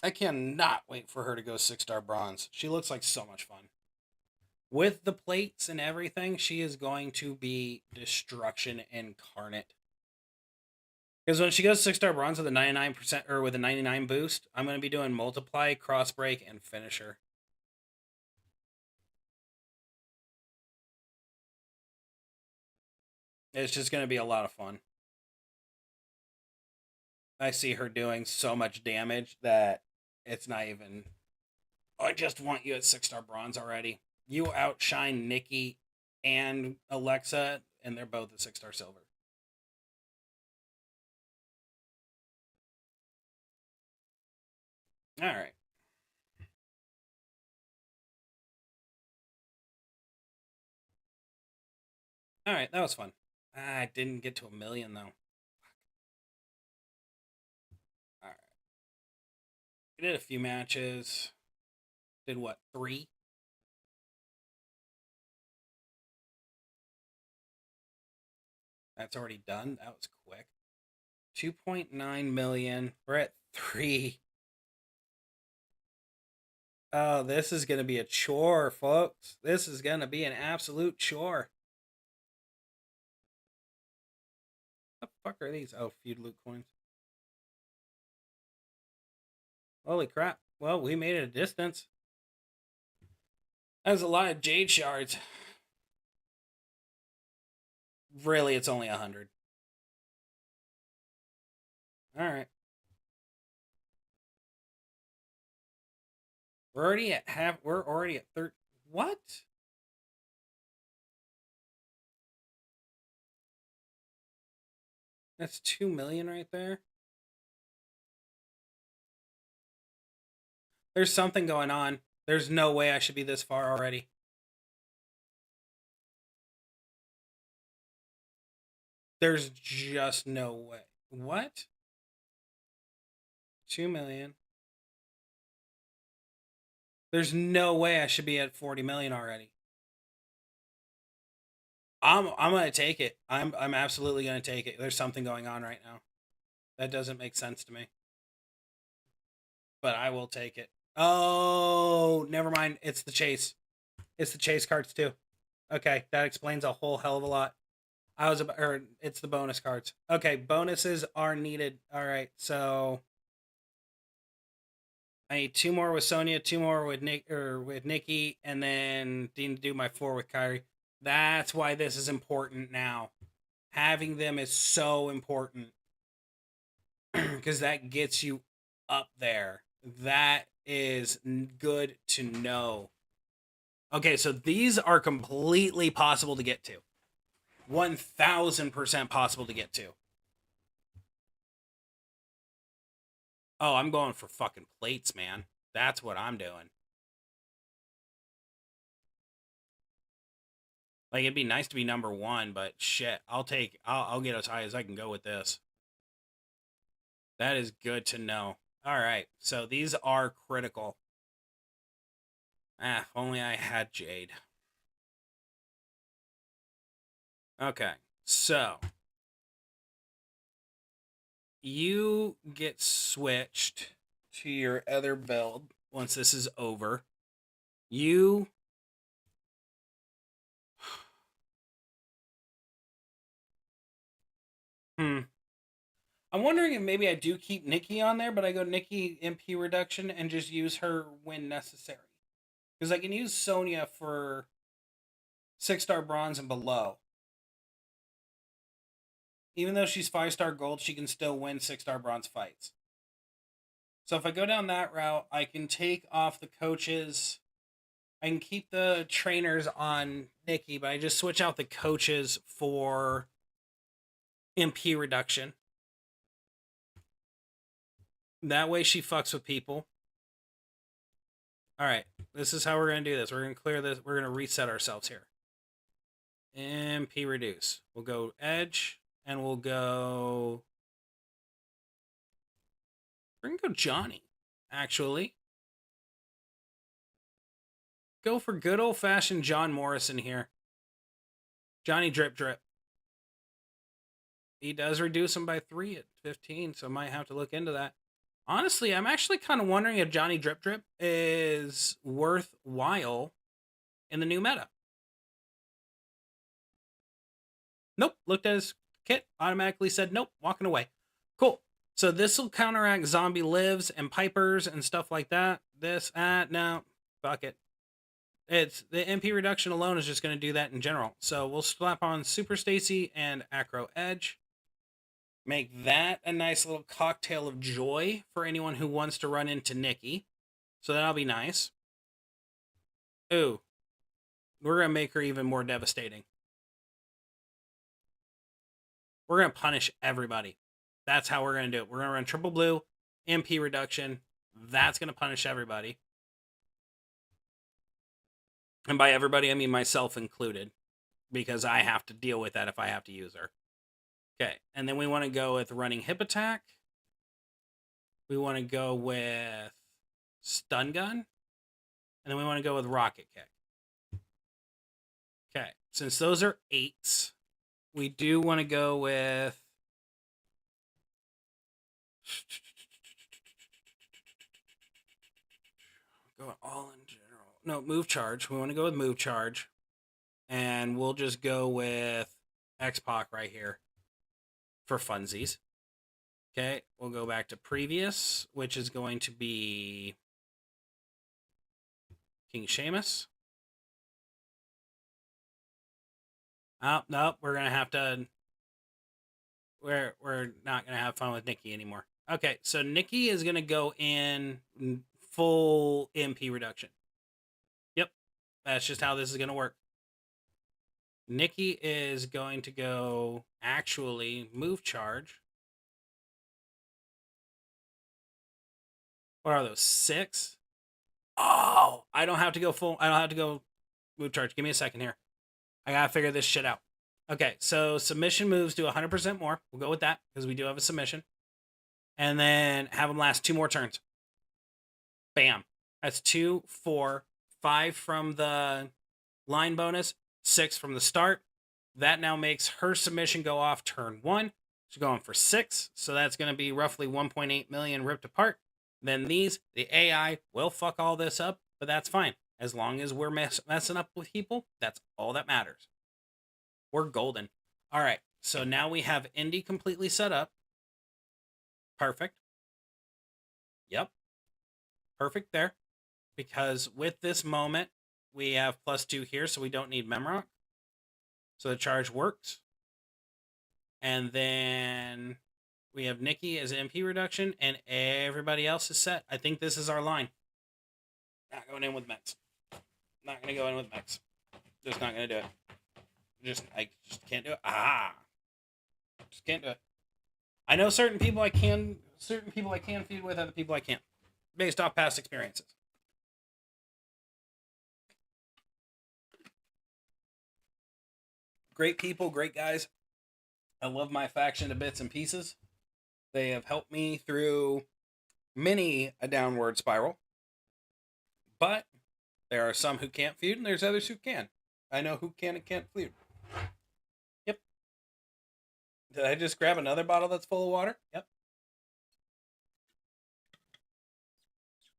I cannot wait for her to go 6-star bronze. She looks like so much fun. With the plates and everything, she is going to be destruction incarnate. Because when she goes 6-star bronze with a 99% or with a 99 boost, I'm going to be doing multiply, cross break, and finisher. It's just going to be a lot of fun. I see her doing so much damage that it's not even... I just want you at 6-star bronze already. You outshine Nikki and Alexa and they're both a 6-star silver. All right. All right, that was fun. I didn't get to 1 million, though. All right. We did a few matches. Did what, 3? That's already done. That was quick. 2.9 million. We're at 3. Oh, this is going to be a chore, folks. This is going to be an absolute chore. What the fuck are these? Oh, feud loot coins. Holy crap. Well, we made it a distance. That was a lot of Jade shards. Really, it's only 100. All right. We're already at 30. What? That's 2 million right there. There's something going on. There's no way I should be this far already. There's just no way. What? 2 million. There's no way I should be at 40 million already. I'm gonna take it. I'm absolutely gonna take it. There's something going on right now. That doesn't make sense to me. But I will take it. Oh, never mind. It's the chase. It's the chase cards too. Okay, that explains a whole hell of a lot. It's the bonus cards. Okay, bonuses are needed. All right, so I need 2 more with Sonya, 2 more with Nikki, and then do my 4 with Kyrie. That's why this is important now. Having them is so important because that gets you up there. That is good to know. Okay, so these are completely possible to get to. 1000% possible to get to. Oh, I'm going for fucking plates, man. That's what I'm doing. Like, it'd be nice to be number 1, but shit, I'll get as high as I can go with this. That is good to know. All right, so these are critical. If only I had Jade. Okay, so you get switched to your other build once this is over. I'm wondering if maybe I do keep Nikki on there, but I go Nikki MP reduction and just use her when necessary. Because I can use Sonya for 6-star bronze and below. Even though she's 5-star gold, she can still win 6-star bronze fights. So if I go down that route, I can take off the coaches. I can keep the trainers on Nikki, but I just switch out the coaches for MP reduction. That way she fucks with people. All right, this is how we're going to do this. We're going to clear this. We're going to reset ourselves here. MP reduce. We'll go edge, and we'll go... We're going to go Johnny, actually. Go for good old-fashioned John Morrison here. Johnny Drip Drip. He does reduce him by 3 at 15, so I might have to look into that. Honestly, I'm actually kind of wondering if Johnny Drip Drip is worthwhile in the new meta. Nope. Looked at his kit, automatically said nope, walking away. Cool. So this will counteract Zombie Lives and Pipers and stuff like that. No, fuck it. It's the MP reduction alone is just going to do that in general. So we'll slap on Super Stacy and Acro Edge. Make that a nice little cocktail of joy for anyone who wants to run into Nikki. So that'll be nice. Ooh. We're going to make her even more devastating. We're going to punish everybody. That's how we're going to do it. We're going to run triple blue, MP reduction. That's going to punish everybody. And by everybody, I mean myself included, because I have to deal with that if I have to use her. Okay, and then we want to go with running hip attack. We want to go with stun gun. And then we want to go with rocket kick. Okay, since those are 8s, we do want to go with... Go all in general. No, move charge. We want to go with move charge. And we'll just go with X-Pac right here for funsies. Okay, we'll go back to previous, which is going to be King Sheamus. Oh, nope, we're going to have to... We're not going to have fun with Nikki anymore. Okay, so Nikki is going to go in full MP reduction. Yep, that's just how this is going to work. Nikki is going to go actually move charge. What are those, 6? Oh, I don't have to go full. I don't have to go move charge. Give me a second here. I got to figure this shit out. Okay, so submission moves do 100% more. We'll go with that because we do have a submission. And then have them last 2 more turns. Bam. That's 2, 4, 5 from the line bonus, 6 from the start. That now makes her submission go off turn 1. She's going for 6. So that's going to be roughly 1.8 million ripped apart. Then the AI will fuck all this up, but that's fine. As long as we're messing up with people, that's all that matters. We're golden. All right, so now we have Indy completely set up. Perfect. Yep. Perfect there. Because with this moment, we have +2 here, so we don't need Memrock. So the charge works. And then we have Nikki as MP reduction, and everybody else is set. I think this is our line. Not going in with mechs. Not going to go in with mechs. Just not going to do it. I just can't do it. Just can't do it. I know certain people I can feud with, other people I can't, based off past experiences. Great people, great guys. I love my faction to bits and pieces. They have helped me through many a downward spiral. But there are some who can't feud, and there's others who can. I know who can and can't feud. Yep. Did I just grab another bottle that's full of water? Yep.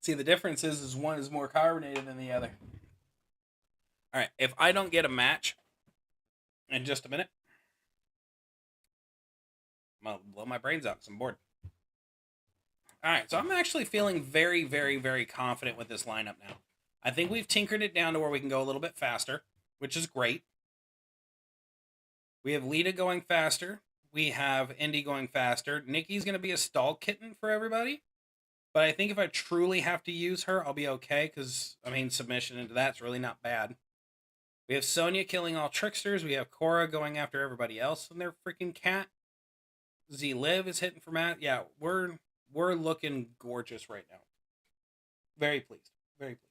See, the difference is one is more carbonated than the other. All right, if I don't get a match in just a minute, I'm going to blow my brains out because I'm bored. All right, so I'm actually feeling very, very, very confident with this lineup now. I think we've tinkered it down to where we can go a little bit faster, which is great. We have Lita going faster. We have Indy going faster. Nikki's going to be a stall kitten for everybody. But I think if I truly have to use her, I'll be okay, because, I mean, submission into that's really not bad. We have Sonya killing all tricksters. We have Cora going after everybody else and their freaking cat. Z-Liv is hitting for Matt. Yeah, we're looking gorgeous right now. Very pleased. Very pleased.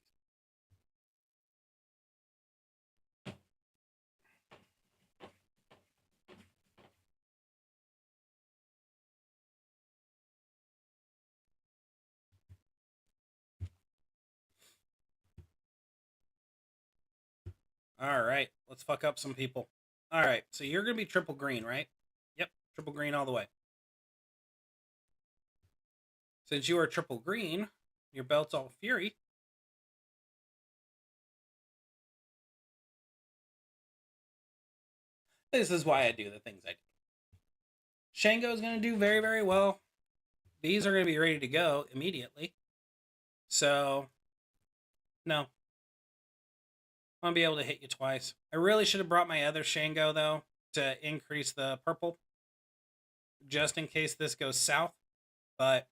All right, let's fuck up some people. All right, so you're going to be triple green, right? Yep, triple green all the way. Since you are triple green, your belt's all fury. This is why I do the things I do. Shango's going to do very, very well. These are going to be ready to go immediately. So, no. I'm going to be able to hit you twice. I really should have brought my other Shango, though, to increase the purple. Just in case this goes south. But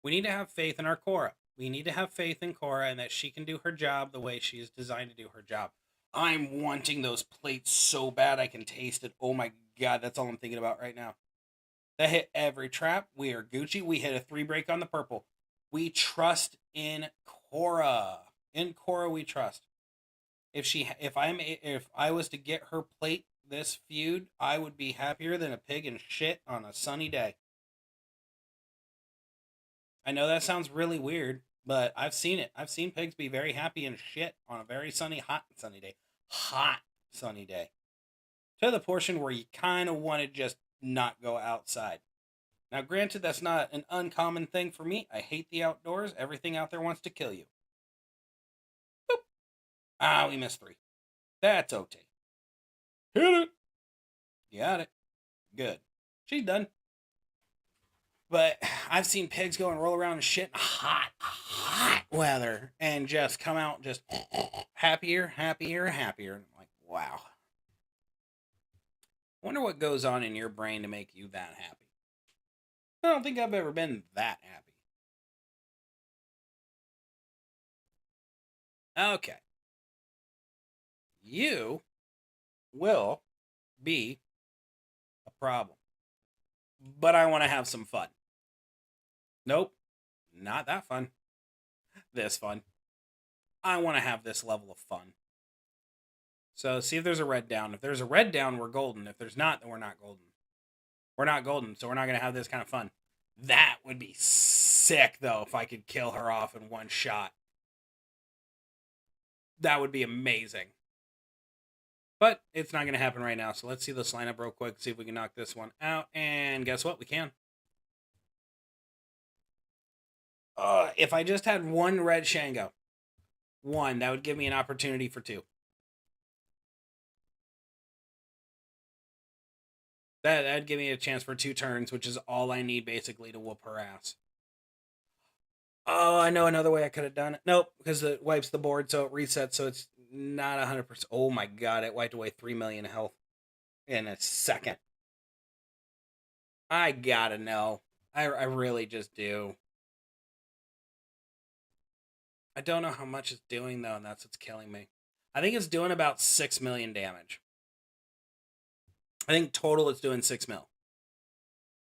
we need to have faith in our Cora. We need to have faith in Cora and that she can do her job the way she is designed to do her job. I'm wanting those plates so bad I can taste it. Oh my God, that's all I'm thinking about right now. That hit every trap. We are Gucci. We hit a 3 break on the purple. We trust in Cora. In Cora, we trust. If I was to get her plate this feud, I would be happier than a pig in shit on a sunny day. I know that sounds really weird, but I've seen it. I've seen pigs be very happy and shit on a very sunny, hot sunny day. Hot sunny day. To the portion where you kind of want to just not go outside. Now, granted, that's not an uncommon thing for me. I hate the outdoors. Everything out there wants to kill you. Boop. Ah, we missed 3. That's okay. Hit it. Got it. Good. She's done. But I've seen pigs go and roll around in shit in hot weather and just come out just happier. And I'm like, wow. I wonder what goes on in your brain to make you that happy. I don't think I've ever been that happy. Okay. You will be a problem. But I want to have some fun. Nope. Not that fun. This fun. I want to have this level of fun. So see if there's a red down. If there's a red down, we're golden. If there's not, then we're not golden. We're not golden, so we're not going to have this kind of fun. That would be sick, though, if I could kill her off in one shot. That would be amazing. But it's not going to happen right now, so let's see this lineup real quick, see if we can knock this one out. And guess what? We can. If I just had one red Shango, that would give me an opportunity for 2. That'd give me a chance for 2 turns, which is all I need, basically, to whoop her ass. Oh, I know another way I could have done it. Nope, because it wipes the board, so it resets, so it's not 100%. Oh my god, it wiped away 3 million health in a second. I gotta know. I really just do. I don't know how much it's doing, though, and that's what's killing me. I think it's doing about 6 million damage. I think total it's doing 6 mil.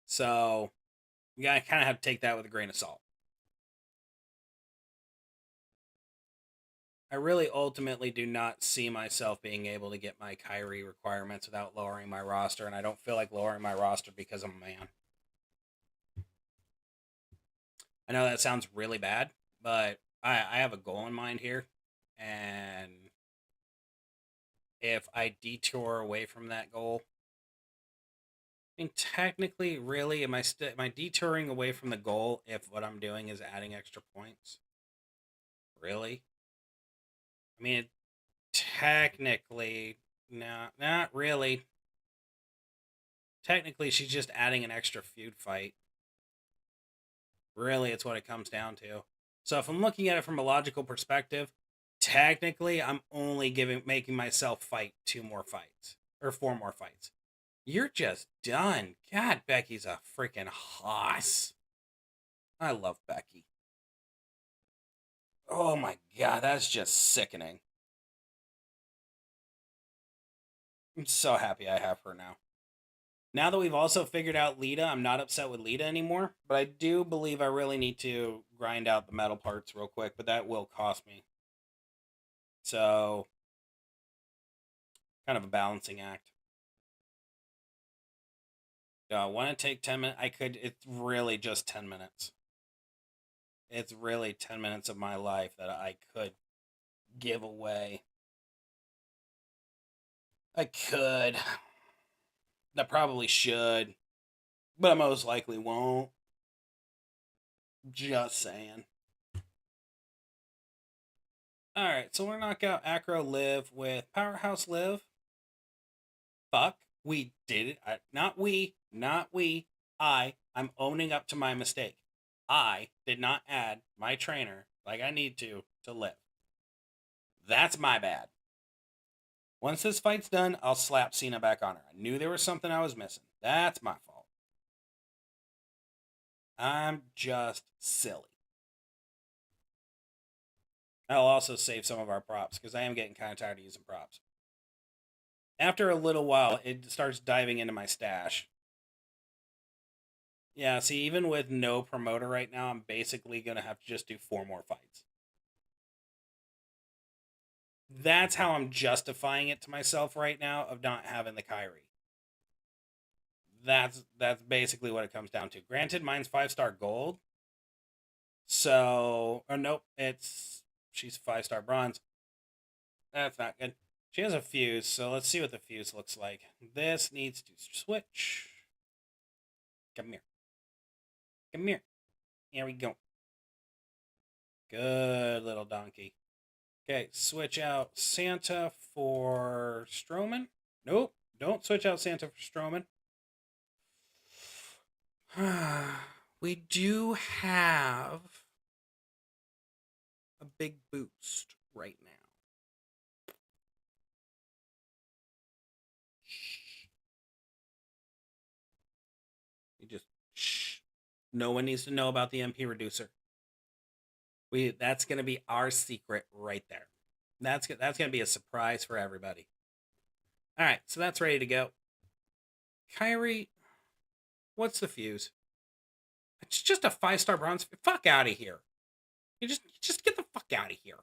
So, yeah, I kind of have to take that with a grain of salt. I really ultimately do not see myself being able to get my Kyrie requirements without lowering my roster, and I don't feel like lowering my roster because I'm a man. I know that sounds really bad, but I have a goal in mind here, and if I detour away from that goal, I mean, technically, really, am I detouring away from the goal if what I'm doing is adding extra points? Really? I mean, technically, no, not really. Technically, she's just adding an extra feud fight. Really, it's what it comes down to. So if I'm looking at it from a logical perspective, technically, I'm only making myself fight 2 more fights or 4 more fights. You're just done. God, Becky's a freaking hoss. I love Becky. Oh my god, that's just sickening. I'm so happy I have her now. Now that we've also figured out Lita, I'm not upset with Lita anymore. But I do believe I really need to grind out the metal parts real quick. But that will cost me. So, kind of a balancing act. Do I want to take 10 minutes? I could. It's really just 10 minutes. It's really 10 minutes of my life that I could give away. I could. I probably should. But I most likely won't. Just saying. Alright, so we're gonna knock out Acro Liv with Powerhouse Liv. Fuck. We did it. Not we. I'm owning up to my mistake. I did not add my trainer like I need to Liv. That's my bad. Once this fight's done, I'll slap Cena back on her. I knew there was something I was missing. That's my fault. I'm just silly. I'll also save some of our props because I am getting kind of tired of using props. After a little while, it starts diving into my stash. Yeah, see, even with no promoter right now, I'm basically going to have to just do 4 more fights. That's how I'm justifying it to myself right now of not having the Kyrie. That's basically what it comes down to. Granted, mine's 5-star gold. So, or nope, she's 5-star bronze. That's not good. She has a fuse, so let's see what the fuse looks like. This needs to switch. Come here. Come here. Here we go. Good little donkey. Okay, switch out Santa for Strowman. Nope, don't switch out Santa for Strowman. We do have a big boost right now. You just shh. No one needs to know about the MP reducer. That's going to be our secret right there. That's going to be a surprise for everybody. All right, so that's ready to go. Kyrie, what's the fuse? It's just a 5-star bronze. Fuck out of here. You just get the fuck out of here.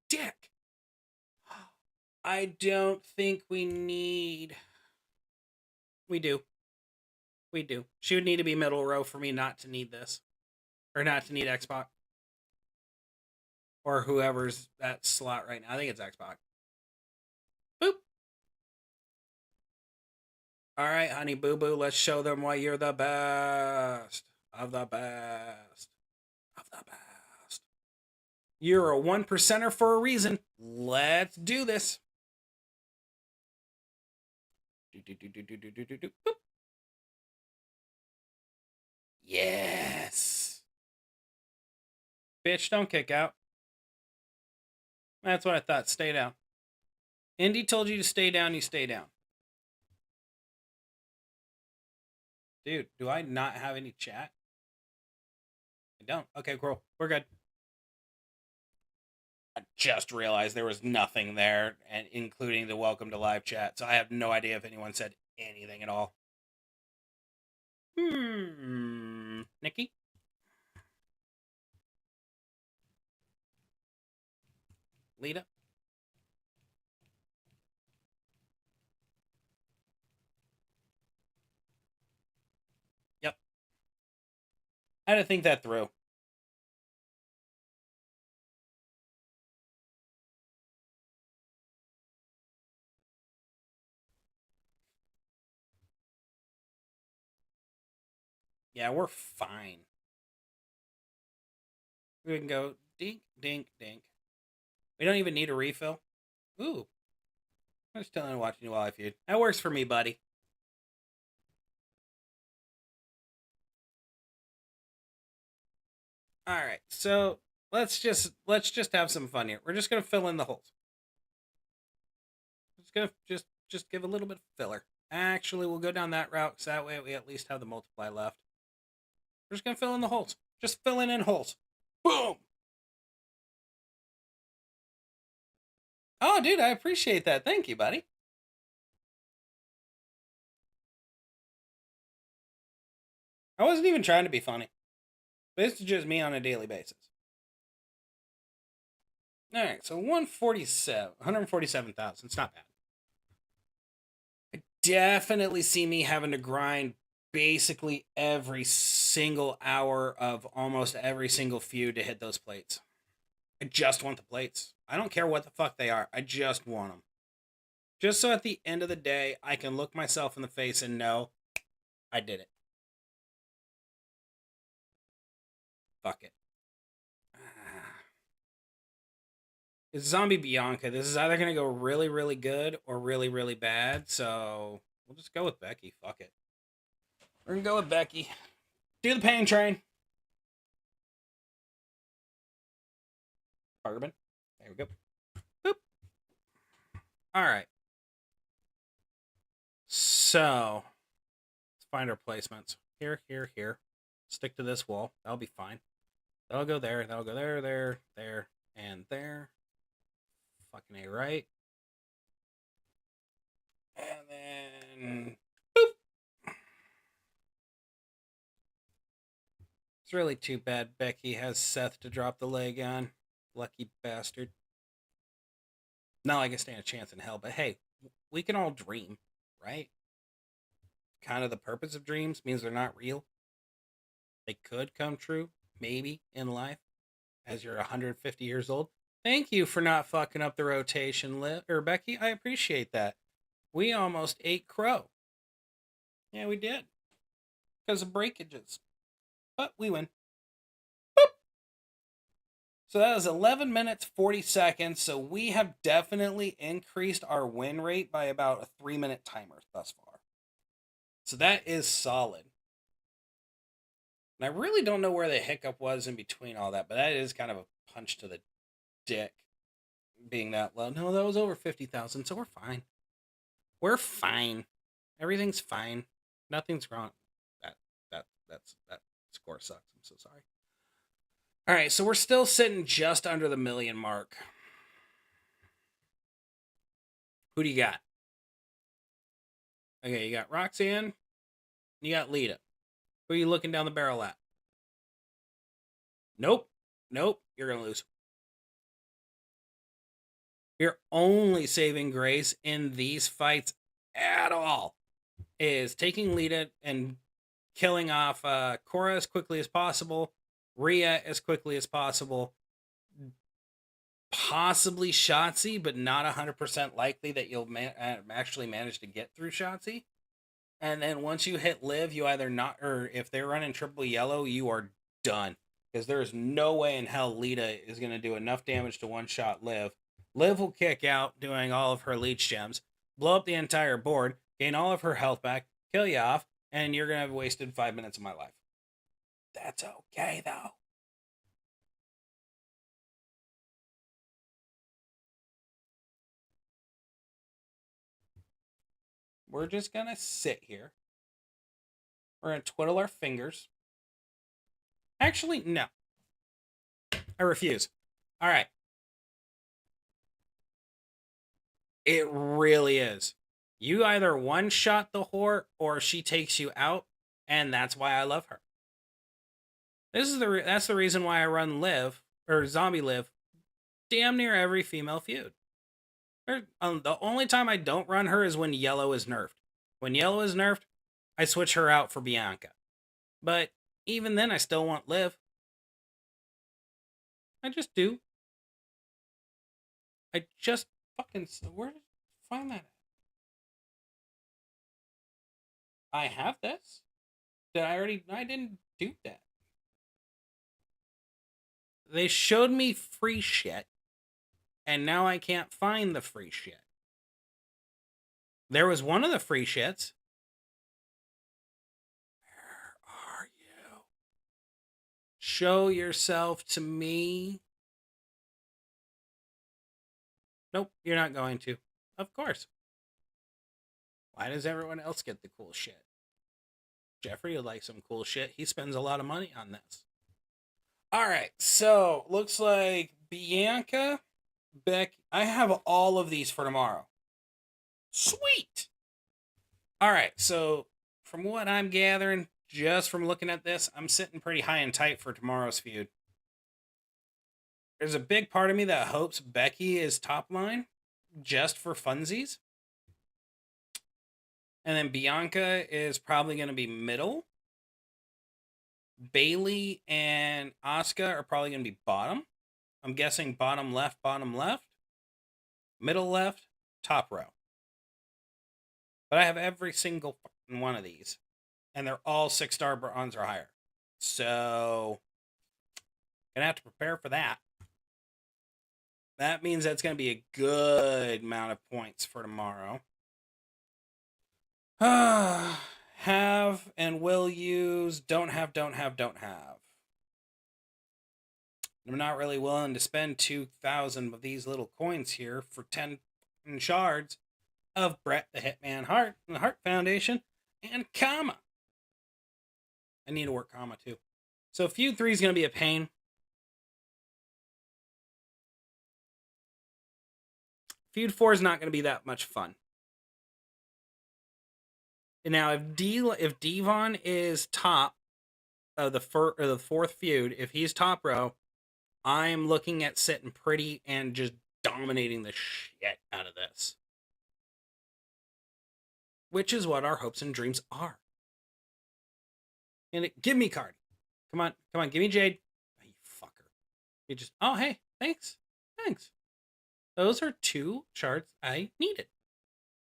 Dick. I don't think we need. We do. We do. She would need to be middle row for me not to need this. Or not to need Xbox. Or whoever's that slot right now. I think it's Xbox. Boop. All right, honey boo boo. Let's show them why you're the best. Of the best. Of the best. You're a 1%er for a reason. Let's do this. Boop. Yes. Bitch, don't kick out. That's what I thought. Stay down. Indy told you to stay down, you stay down. Dude, do I not have any chat? I don't. Okay, cool. We're good. I just realized there was nothing there, and including the welcome to live chat, so I have no idea if anyone said anything at all. Nikki? Lita? Yep. I had to think that through. Yeah, we're fine. We can go dink, dink, dink. We don't even need a refill. Ooh. I'm just telling you, watching you while I feud. That works for me, buddy. All right, so let's just have some fun here. We're just gonna fill in the holes. Just gonna just give a little bit of filler. Actually, we'll go down that route because that way we at least have the multiply left. We're just gonna fill in the holes. Just filling in holes. Boom. Oh, dude, I appreciate that. Thank you, buddy. I wasn't even trying to be funny. This is just me on a daily basis. All right, so 147,000. It's not bad. I definitely see me having to grind basically every single hour of almost every single feud to hit those plates. I just want the plates. I don't care what the fuck they are. I just want them. Just so at the end of the day, I can look myself in the face and know I did it. Fuck it. It's Zombie Bianca. This is either going to go really, really good or really, really bad. So we'll just go with Becky. Fuck it. We're going to go with Becky. Do the pain train. Carbon. There we go. Boop. All right. So let's find our placements. Here, here, here. Stick to this wall. That'll be fine. That'll go there. That'll go there, there, there, and there. Fucking A, right? And then, boop. It's really too bad Becky has Seth to drop the leg on. Lucky bastard. Not like I stand a chance in hell, but hey, we can all dream, right? Kind of the purpose of dreams means they're not real. They could come true, maybe, in life, as you're 150 years old. Thank you for not fucking up the rotation, Becky. I appreciate that. We almost ate crow. Yeah, we did. Because of breakages. But we win. Boop. So that was 11 minutes, 40 seconds. So we have definitely increased our win rate by about a 3-minute timer thus far. So that is solid. And I really don't know where the hiccup was in between all that, but that is kind of a punch to the dick being that low. No, that was over 50,000, so we're fine. We're fine. Everything's fine. Nothing's wrong. That score sucks. I'm so sorry. All right, so we're still sitting just under the million mark. Who do you got? Okay, you got Roxanne. You got Lita. Who are you looking down the barrel at? Nope. You're going to lose. Your only saving grace in these fights at all is taking Lita and killing off Cora as quickly as possible, Rhea as quickly as possible, possibly Shotzi, but not 100% likely that you'll actually manage to get through Shotzi. And then once you hit Liv, you either not, or if they're running triple yellow, you are done. Because there is no way in hell Lita is going to do enough damage to one-shot Liv. Liv will kick out, doing all of her leech gems, blow up the entire board, gain all of her health back, kill you off, and you're going to have wasted 5 minutes of my life. That's okay, though. We're just going to sit here. We're going to twiddle our fingers. Actually, no. I refuse. All right. It really is. You either one-shot the whore or she takes you out, and that's why I love her. That's the reason why I run Liv, or Zombie Liv, damn near every female feud. The only time I don't run her is when Yellow is nerfed. When Yellow is nerfed, I switch her out for Bianca. But even then, I still want Liv. I just do. I just fucking... Where did I find that at? I have this? I didn't do that. They showed me free shit, and now I can't find the free shit. There was one of the free shits. Where are you? Show yourself to me. Nope, you're not going to. Of course. Why does everyone else get the cool shit? Jeffrey would like some cool shit. He spends a lot of money on this. All right, so looks like Bianca, Beck. I have all of these for tomorrow. Sweet. All right, so from what I'm gathering, just from looking at this, I'm sitting pretty high and tight for tomorrow's feud. There's a big part of me that hopes Becky is top line just for funsies. And then Bianca is probably going to be middle. Bailey and Asuka are probably going to be bottom. I'm guessing bottom left, middle left, top row. But I have every single one of these. And they're all 6-star bronze or higher. So, going to have to prepare for that. That means that's going to be a good amount of points for tomorrow. Have and will use, don't have. I'm not really willing to spend 2,000 of these little coins here for 10 shards of Bret the Hitman Hart and the Hart Foundation and Kama. I need to work Kama too. So feud 3 is going to be a pain. Feud 4 is not going to be that much fun. And now, if Devon is top of the fourth feud, if he's top row, I'm looking at sitting pretty and just dominating the shit out of this. Which is what our hopes and dreams are. And give me card. Come on, give me Jade. Oh, you fucker. You just, oh, hey, thanks. Those are 2 charts I needed.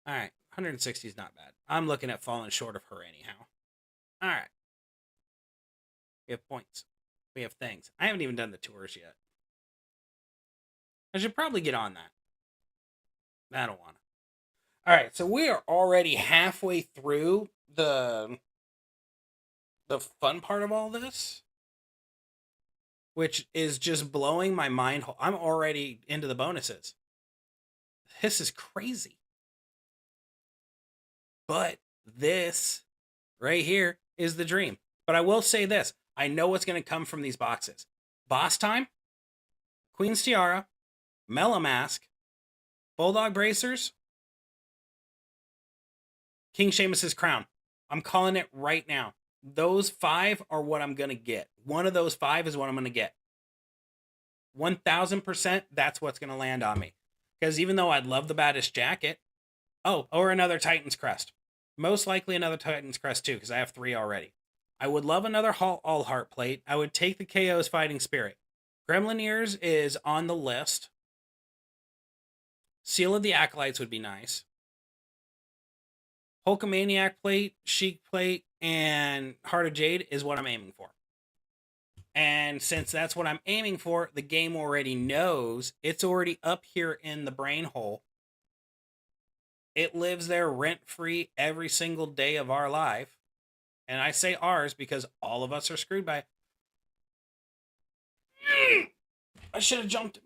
All right, 160 is not bad. I'm looking at falling short of her anyhow. All right. We have points. We have things. I haven't even done the tours yet. I should probably get on that. I don't want to. All right, so we are already halfway through the fun part of all this, which is just blowing my mind. I'm already into the bonuses. This is crazy. But this right here is the dream. But I will say this. I know what's going to come from these boxes. Boss Time, Queen's Tiara, Mellow Mask, Bulldog Bracers, King Sheamus's Crown. I'm calling it right now. Those 5 are what I'm going to get. One of those 5 is what I'm going to get. 1,000%, that's what's going to land on me. Because even though I'd love the Baddest Jacket, or another Titan's Crest. Most likely another Titan's Crest too, because I have 3 already. I would love another All Heart Plate. I would take the KO's Fighting Spirit. Gremlin Ears is on the list. Seal of the Acolytes would be nice. Hulkamaniac Plate, Sheik Plate, and Heart of Jade is what I'm aiming for. And since that's what I'm aiming for, the game already knows. It's already up here in the brain hole. It lives there rent-free every single day of our life. And I say ours because all of us are screwed by it. I should have jumped.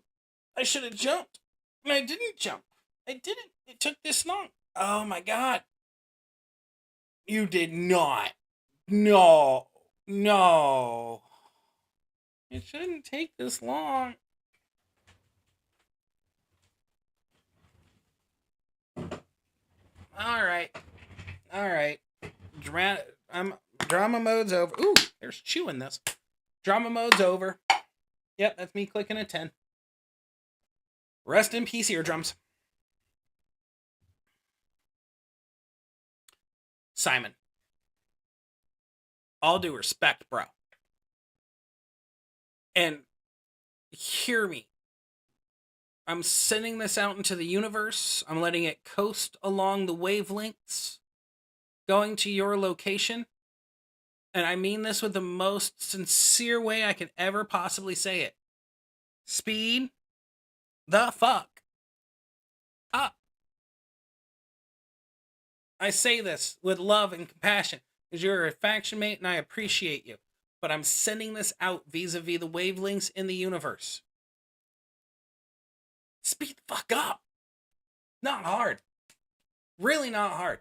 And I didn't jump. I didn't. It took this long. Oh my God. You did not. No. It shouldn't take this long. All right. Drama mode's over. Ooh, there's chewing this. Drama mode's over. Yep, that's me clicking a 10. Rest in peace, eardrums. Simon. All due respect, bro. And hear me. I'm sending this out into the universe. I'm letting it coast along the wavelengths, going to your location. And I mean this with the most sincere way I could ever possibly say it. Speed the fuck up. I say this with love and compassion because you're a faction mate and I appreciate you. But I'm sending this out vis-a-vis the wavelengths in the universe. Speed the fuck up. Not hard. Really not hard.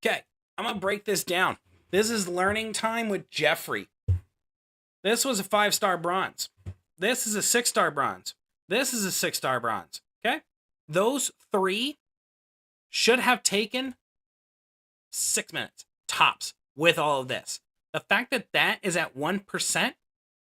Okay, I'm going to break this down. This is learning time with Jeffrey. This was a 5-star bronze. This is a 6-star bronze. This is a 6-star bronze. Okay? Those 3 should have taken 6 minutes, tops, with all of this. The fact that that is at 1%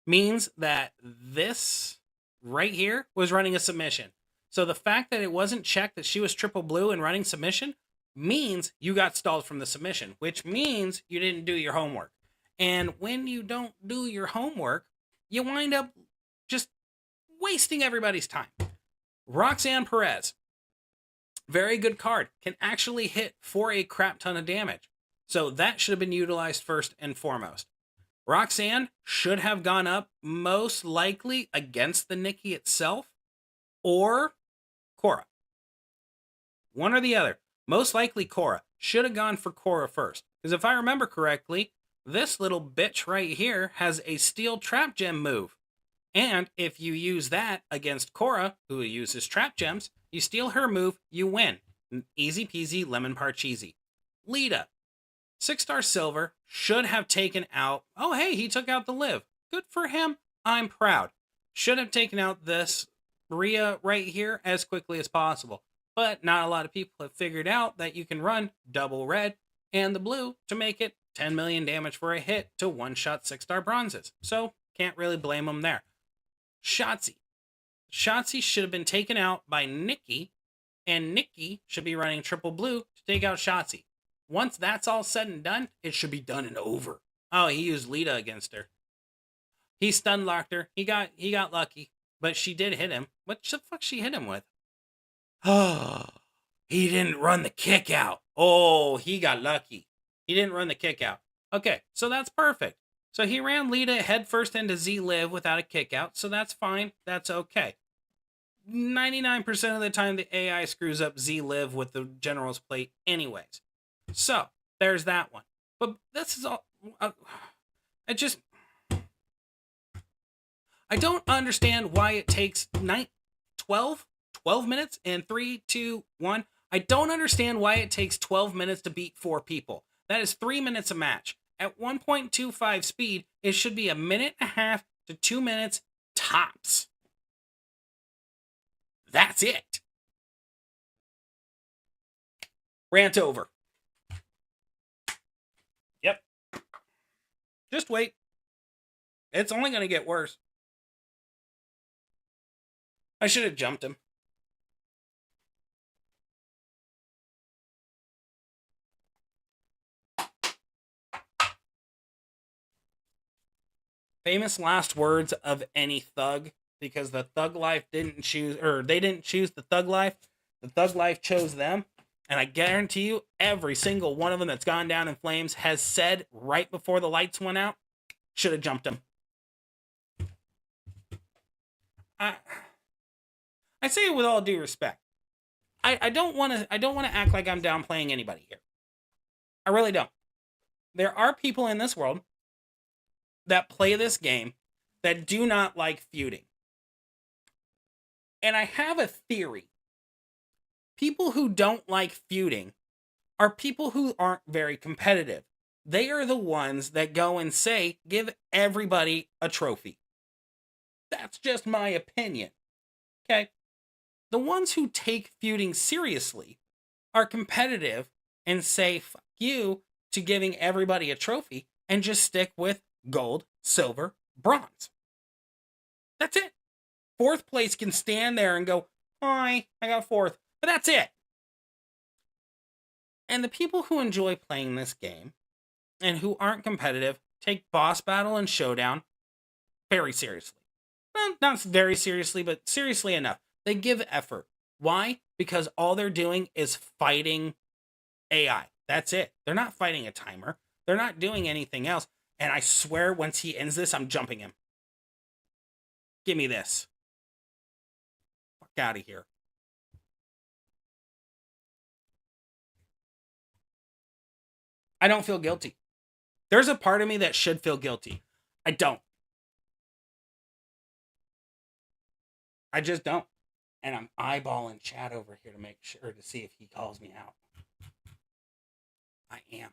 means that this right here was running a submission. So the fact that it wasn't checked that she was triple blue and running submission means you got stalled from the submission, which means you didn't do your homework. And when you don't do your homework, you wind up just wasting everybody's time. Roxanne Perez, very good card, can actually hit for a crap ton of damage. So that should have been utilized first and foremost. Roxanne should have gone up most likely against the Nikki itself or Cora. One or the other. Most likely Cora. Should have gone for Cora first. Because if I remember correctly, this little bitch right here has a steel trap gem move. And if you use that against Cora, who uses trap gems, you steal her move, you win. Easy peasy, lemon parcheesi. Lita. 6-star silver, should have taken out... Oh, hey, he took out the Liv. Good for him. I'm proud. Should have taken out this Rhea right here as quickly as possible. But not a lot of people have figured out that you can run double red and the blue to make it 10 million damage for a hit to one-shot 6-star bronzes. So, can't really blame them there. Shotzi. Shotzi should have been taken out by Nikki, and Nikki should be running triple blue to take out Shotzi. Once that's all said and done, it should be done and over. Oh, he used Lita against her. He stun locked her. He got lucky, but she did hit him. What the fuck she hit him with? Oh, he didn't run the kick out. Oh, he got lucky. He didn't run the kick out. Okay, so that's perfect. So he ran Lita headfirst into Z-Liv without a kick out, so that's fine. That's okay. 99% of the time, the AI screws up Z-Liv with the General's Plate anyways. So, there's that one. But this is all... I don't understand why it takes 12 minutes and 3, 2, 1. I don't understand why it takes 12 minutes to beat 4 people. That is 3 minutes a match. At 1.25 speed, it should be 1.5 to 2 minutes tops. That's it. Rant over. Yep. Just wait. It's only going to get worse. I should have jumped him. Famous last words of any thug, because the thug life didn't choose, or they didn't choose the thug life. The thug life chose them. And I guarantee you, every single one of them that's gone down in flames has said right before the lights went out, should have jumped him. I say it with all due respect. I don't want to act like I'm downplaying anybody here. I really don't. There are people in this world that play this game that do not like feuding. And I have a theory. People who don't like feuding are people who aren't very competitive. They are the ones that go and say, give everybody a trophy. That's just my opinion. Okay? The ones who take feuding seriously are competitive and say, fuck you to giving everybody a trophy and just stick with gold, silver, bronze. That's it. 4th place can stand there and go, hi, I got 4th. But that's it. And the people who enjoy playing this game and who aren't competitive take boss battle and showdown very seriously. Well, not very seriously, but seriously enough. They give effort. Why? Because all they're doing is fighting AI. That's it. They're not fighting a timer. They're not doing anything else. And I swear once he ends this, I'm jumping him. Give me this. Fuck out of here. I don't feel guilty. There's a part of me that should feel guilty. I don't. I just don't. And I'm eyeballing chat over here to make sure to see if he calls me out. I am.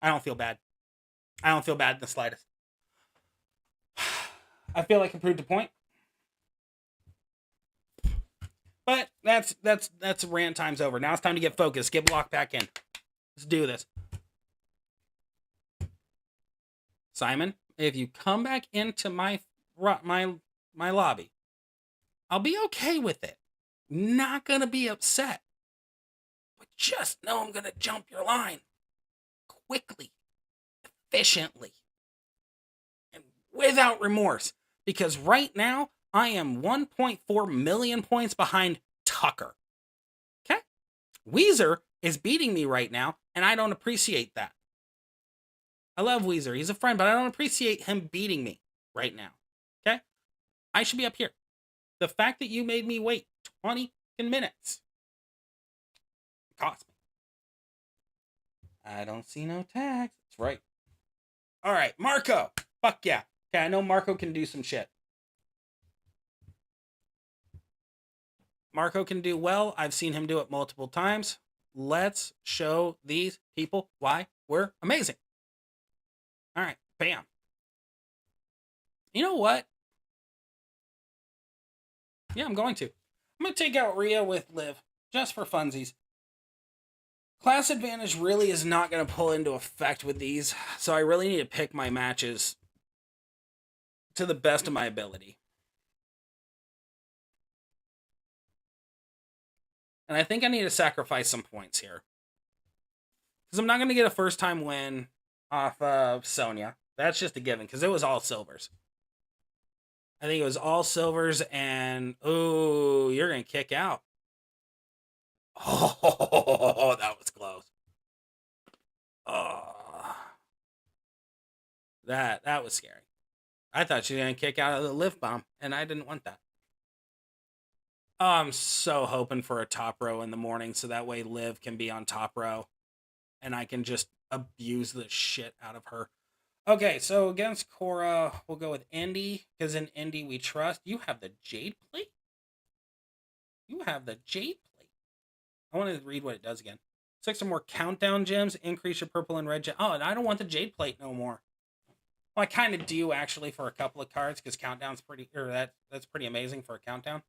I don't feel bad. I don't feel bad in the slightest. I feel like I proved a point. But that's rant time's over. Now it's time to get focused. Get blocked back in. Let's do this. Simon, if you come back into my lobby, I'll be okay with it. Not gonna be upset. But just know I'm gonna jump your line. Quickly. Efficiently. And without remorse. Because right now, I am 1.4 million points behind Tucker. Okay? Weezer is beating me right now, and I don't appreciate that. I love Weezer. He's a friend, but I don't appreciate him beating me right now. Okay? I should be up here. The fact that you made me wait 20 minutes cost me. I don't see no tags. That's right. All right, Marco. Fuck yeah. Okay, I know Marco can do some shit. Marco can do well. I've seen him do it multiple times. Let's show these people why we're amazing. All right, bam. You know what? Yeah, I'm going to. I'm going to take out Rhea with Liv, just for funsies. Class advantage really is not going to pull into effect with these, so I really need to pick my matches to the best of my ability. And I think I need to sacrifice some points here. Because I'm not going to get a first-time win off of Sonya. That's just a given, because it was all silvers. I think it was all silvers, and... ooh, you're going to kick out. Oh, that was close. Oh. That was scary. I thought she was going to kick out of the lift bomb, and I didn't want that. Oh, I'm so hoping for a top row in the morning, so that way Liv can be on top row, and I can just abuse the shit out of her. Okay, so against Cora, we'll go with Indy, because in Indy we trust. You have the Jade plate? You have the Jade plate. I want to read what it does again. 6 or more countdown gems, increase your purple and red gem. Oh, and I don't want the Jade plate no more. Well, I kind of do, actually, for a couple of cards, because countdown's pretty, or that's pretty amazing for a countdown.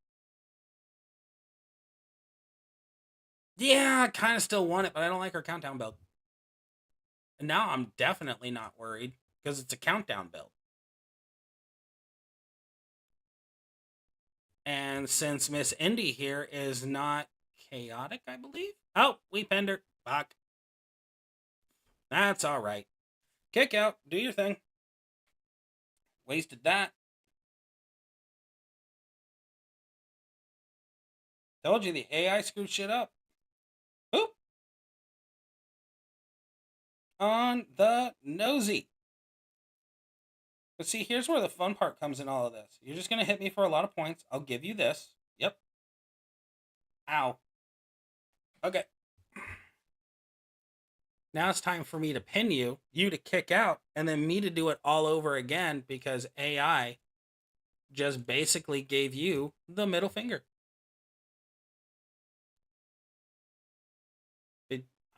Yeah, I kind of still want it, but I don't like her countdown build. And now I'm definitely not worried, because it's a countdown build. And since Miss Indy here is not chaotic, I believe. Oh, we pinned her. Fuck. That's all right. Kick out. Do your thing. Wasted that. Told you the AI screwed shit up. Oop. On the nosy. But see, here's where the fun part comes in all of this. You're just going to hit me for a lot of points. I'll give you this. Yep. Ow. Okay. Now it's time for me to pin you to kick out, and then me to do it all over again because AI just basically gave you the middle finger.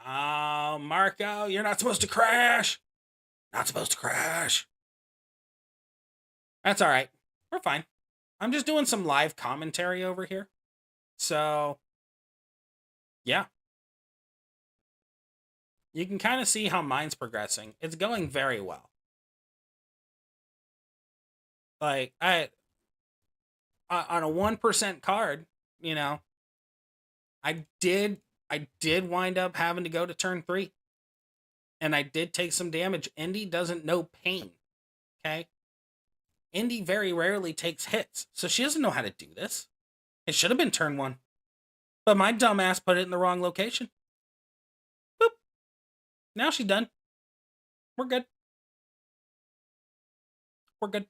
Oh, Marco, you're not supposed to crash. Not supposed to crash. That's all right. We're fine. I'm just doing some live commentary over here. So, yeah. You can kind of see how mine's progressing. It's going very well. Like, on a 1% card, you know, I did wind up having to go to turn 3. And I did take some damage. Indy doesn't know pain. Okay? Indy very rarely takes hits. So she doesn't know how to do this. It should have been turn 1. But my dumbass put it in the wrong location. Boop. Now she's done. We're good. We're good.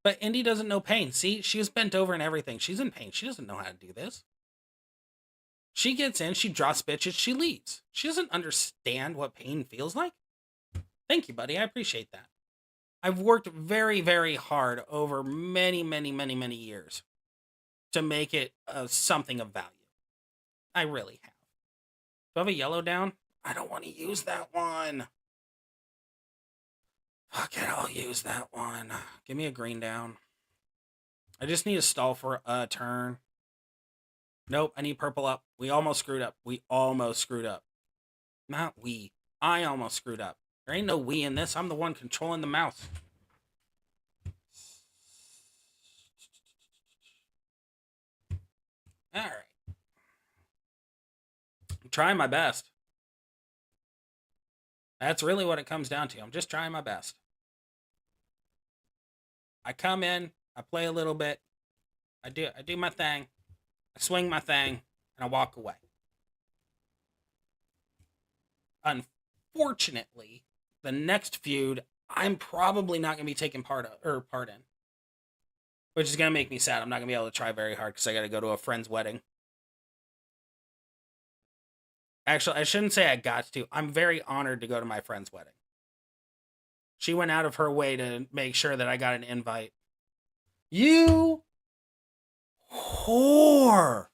But Indy doesn't know pain. See, she was bent over and everything. She's in pain. She doesn't know how to do this. She gets in, she drops bitches, she leaves. She doesn't understand what pain feels like. Thank you, buddy. I appreciate that. I've worked very, very hard over many, many, many, many years to make it something of value. I really have. Do I have a yellow down? I don't want to use that one. Fuck it, I'll use that one. Give me a green down. I just need to stall for a turn. Nope, I need purple up. We almost screwed up. Not we. I almost screwed up. There ain't no we in this. I'm the one controlling the mouse. All right. I'm trying my best. That's really what it comes down to. I'm just trying my best. I come in, I play a little bit, I do my thing, I swing my thing, and I walk away. Unfortunately, the next feud, I'm probably not going to be taking part in. Which is going to make me sad. I'm not going to be able to try very hard because I got to go to a friend's wedding. Actually, I shouldn't say I got to. I'm very honored to go to my friend's wedding. She went out of her way to make sure that I got an invite. You whore!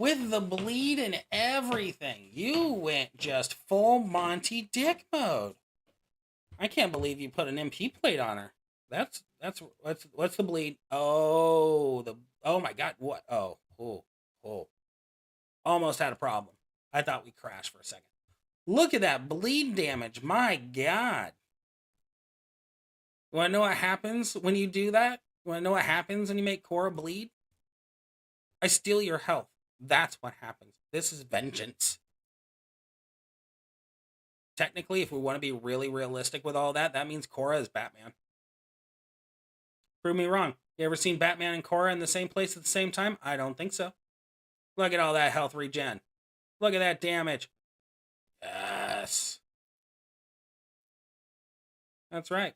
With the bleed and everything. You went just full Monty Dick mode. I can't believe you put an MP plate on her. What's the bleed? Oh, oh my god, what? Oh. Almost had a problem. I thought we crashed for a second. Look at that bleed damage. My god. You want to know what happens when you do that? You want to know what happens when you make Cora bleed? I steal your health. That's what happens. This is vengeance. Technically, if we want to be really realistic with all that, that means Cora is Batman. Prove me wrong. You ever seen Batman and Cora in the same place at the same time? I don't think so. Look at all that health regen. Look at that damage. Yes. That's right.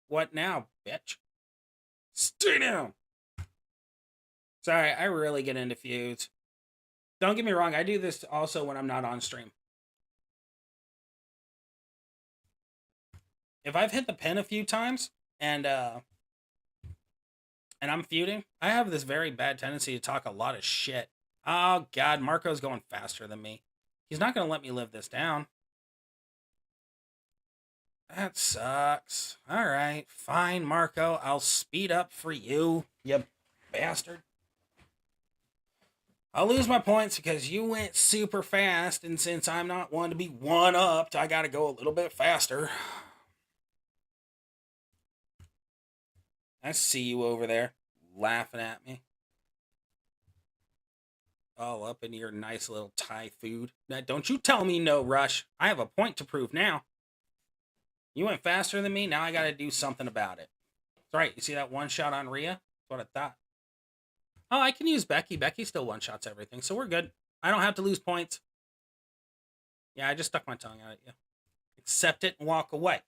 What now, bitch? Stay down. Sorry, I really get into feuds. Don't get me wrong, I do this also when I'm not on stream. If I've hit the pin a few times and I'm feuding, I have this very bad tendency to talk a lot of shit. Oh god, Marco's going faster than me. He's not going to let me live this down. That sucks. Alright, fine, Marco. I'll speed up for you, you bastard. I'll lose my points because you went super fast, and since I'm not one to be one-upped, I gotta go a little bit faster. I see you over there, laughing at me. All up in your nice little Thai food. Now, don't you tell me no rush. I have a point to prove now. You went faster than me, now I gotta do something about it. That's right, you see that one shot on Rhea? That's what I thought. Oh, I can use Becky. Becky still one-shots everything, so we're good. I don't have to lose points. Yeah, I just stuck my tongue out at you. Accept it and walk away.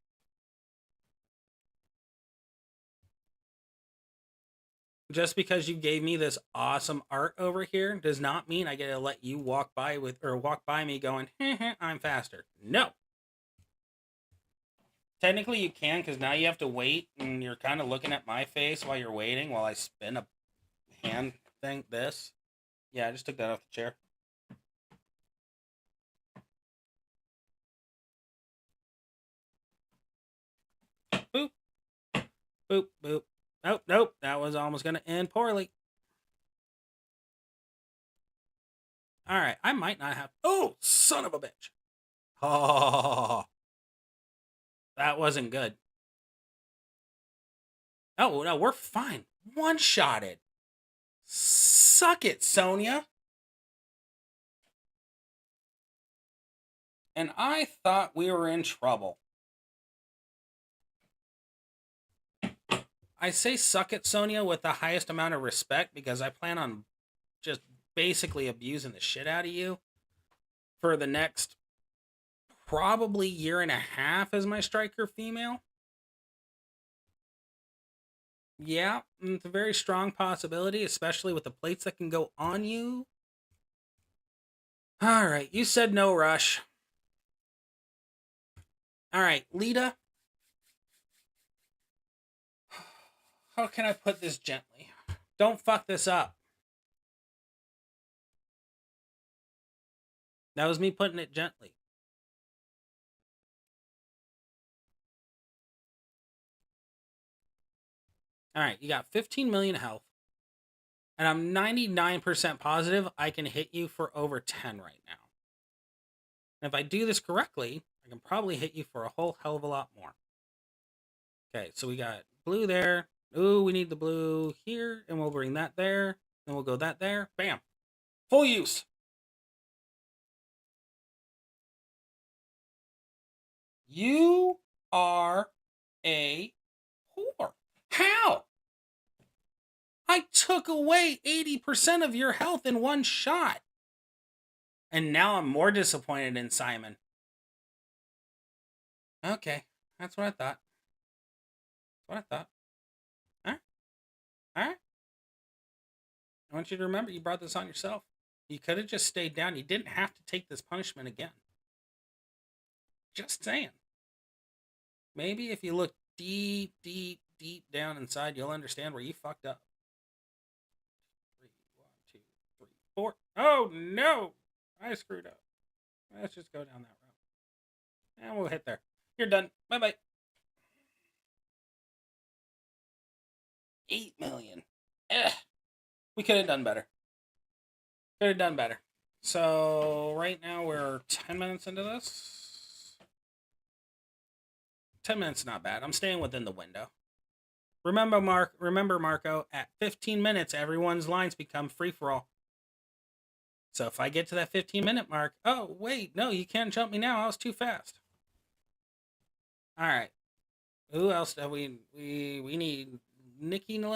Just because you gave me this awesome art over here does not mean I get to let you walk by me going, I'm faster. No. Technically you can, because now you have to wait and you're kind of looking at my face while you're waiting while I spin a hand thing. This. Yeah, I just took that off the chair. Boop. Boop, boop. Nope. That was almost going to end poorly. Alright, I might not have... Oh, son of a bitch. Oh. That wasn't good. Oh, no, we're fine. One-shotted. Suck it, Sonya. And I thought we were in trouble. I say suck it, Sonya, with the highest amount of respect because I plan on just basically abusing the shit out of you for the next probably year and a half as my striker female. Yeah, it's a very strong possibility, especially with the plates that can go on you. Alright, you said no rush. Alright, Lita. How can I put this gently? Don't fuck this up. That was me putting it gently. Alright, you got 15 million health. And I'm 99% positive I can hit you for over 10 right now. And if I do this correctly, I can probably hit you for a whole hell of a lot more. Okay, so we got blue there. Ooh, we need the blue here, and we'll bring that there. Then we'll go that there. Bam. Full use. You are a whore. How? I took away 80% of your health in one shot. And now I'm more disappointed in Simon. Okay, that's what I thought. That's what I thought. Alright. I want you to remember you brought this on yourself. You could have just stayed down. You didn't have to take this punishment again. Just saying. Maybe if you look deep down inside, you'll understand where you fucked up. 3, 1, 2, Oh, no. I screwed up. Let's just go down that road. And we'll hit there. You're done. Bye-bye. 8 million. Ugh. We could have done better. Could have done better. So, right now we're 10 minutes into this. 10 minutes not bad. I'm staying within the window. Remember, Marco, at 15 minutes, everyone's lines become free-for-all. So if I get to that 15-minute mark, oh, wait, no, you can't jump me now. I was too fast. All right. Who else do we need? Nikki, just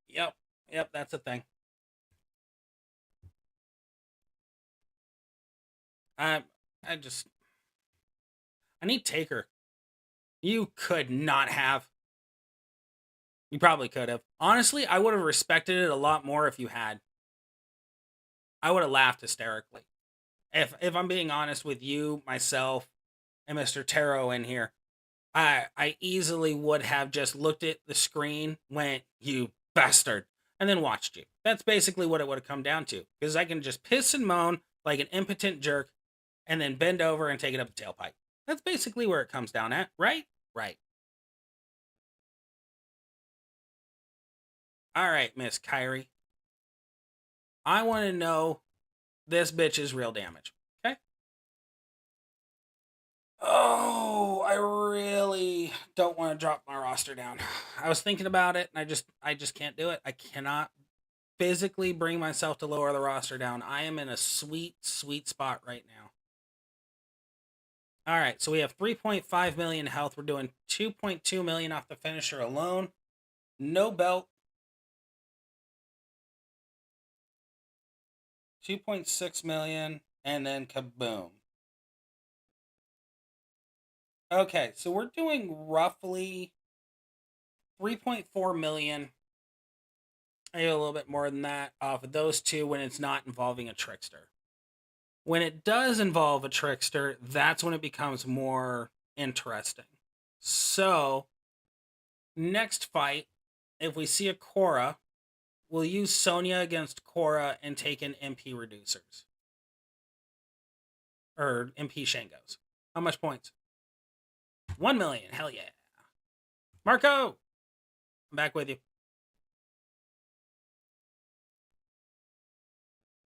yep, yep. That's a thing. I I just I need Taker. You could not have. You probably could have. Honestly, I would have respected it a lot more if you had. I would have laughed hysterically. If I'm being honest with you, myself, and Mr. Taro in here, I easily would have just looked at the screen, went, "You bastard," and then watched you. That's basically what it would have come down to. Because I can just piss and moan like an impotent jerk and then bend over and take it up the tailpipe. That's basically where it comes down at, right? Right. All right, Miss Kyrie. I want to know this bitch is real damage. Okay? Oh, I really don't want to drop my roster down. I was thinking about it and I just can't do it. I cannot physically bring myself to lower the roster down. I am in a sweet spot right now. All right, so we have 3.5 million health. We're doing 2.2 million off the finisher alone. No belt. 2.6 million and then kaboom. Okay, so we're doing roughly 3.4 million. Maybe a little bit more than that off of those two when it's not involving a trickster. When it does involve a trickster, that's when it becomes more interesting. So, next fight, if we see a Korra, we'll use Sonya against Korra and take in MP reducers. Or MP Shangos. How much points? 1 million. Hell yeah. Marco! I'm back with you.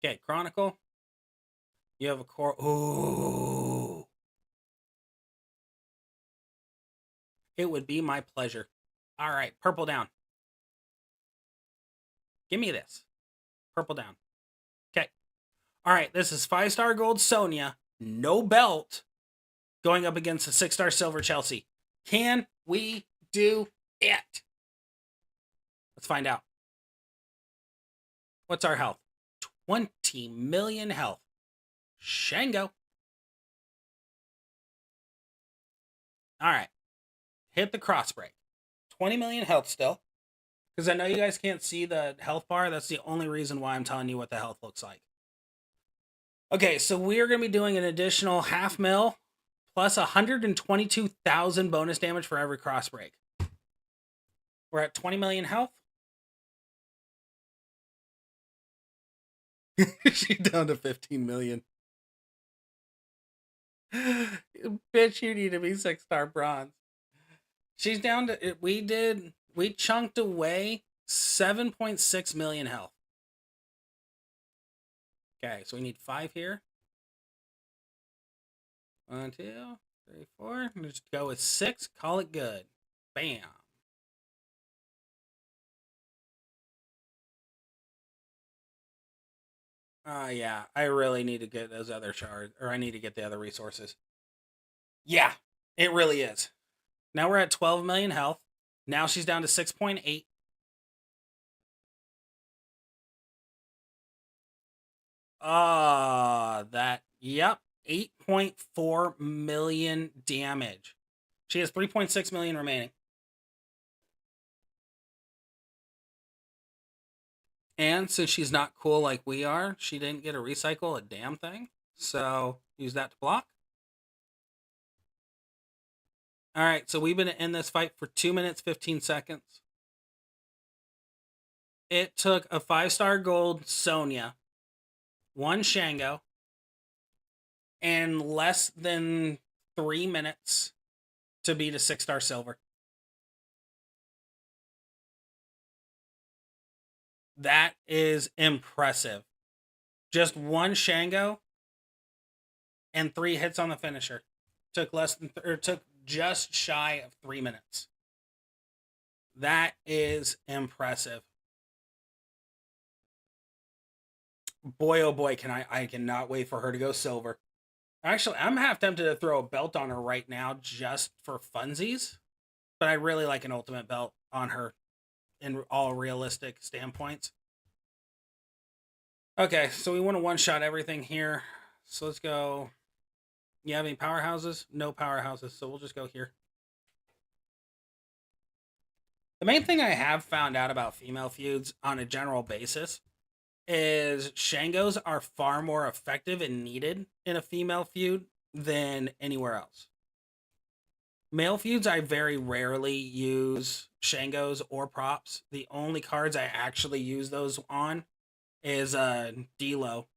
Okay, Chronicle. You have a core. Ooh. It would be my pleasure. All right, purple down. Give me this. Purple down. Okay. All right, this is 5-star gold Sonya, no belt, going up against a 6-star silver Chelsea. Can we do it? Let's find out. What's our health? 20 million health. Shango. All right. Hit the cross break. 20 million health still. Because I know you guys can't see the health bar. That's the only reason why I'm telling you what the health looks like. Okay, so we're going to be doing an additional half mil plus 122,000 bonus damage for every cross break. We're at 20 million health. She's down to 15 million. Bitch, you need to be 6-star bronze. She's down to, we chunked away 7.6 million health. Okay, so we need 5 here. 1, 2, 3, 4. Let's go with 6. Call it good. Bam. Yeah, I really need to get those other shards, or I need to get the other resources. Yeah, it really is. Now we're at 12 million health. Now she's down to 6.8. Yep, 8.4 million damage. She has 3.6 million remaining. And since she's not cool like we are, she didn't get to recycle a damn thing. So use that to block. All right, so we've been in this fight for 2 minutes, 15 seconds. It took a 5-star gold Sonya, one Shango, and less than 3 minutes to beat a 6-star silver. That is impressive. Just one Shango and 3 hits on the finisher. Took just shy of 3 minutes. That is impressive. Boy, oh boy, I cannot wait for her to go silver. Actually, I'm half tempted to throw a belt on her right now just for funsies, but I really like an ultimate belt on her in all realistic standpoints. Okay, so we want to one-shot everything here. So let's go. You have any powerhouses? No powerhouses, so we'll just go here. The main thing I have found out about female feuds on a general basis is Shangos are far more effective and needed in a female feud than anywhere else. Male feuds, I very rarely use Shangos or props. The only cards I actually use those on is D-Lo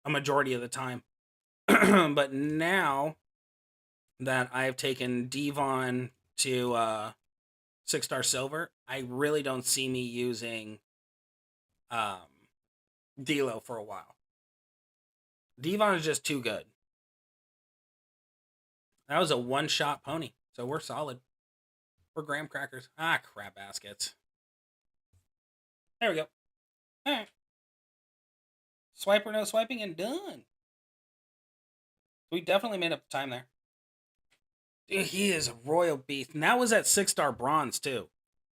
a majority of the time. But now that I've taken Devon to 6-star silver, I really don't see me using D-Lo for a while. Devon is just too good. That was a one-shot pony, so we're solid. We're graham crackers. Ah, crap baskets. There we go. All right. Swipe or no swiping and done. We definitely made up the time there. Dude, he is a royal beast. And that was at 6-star bronze, too.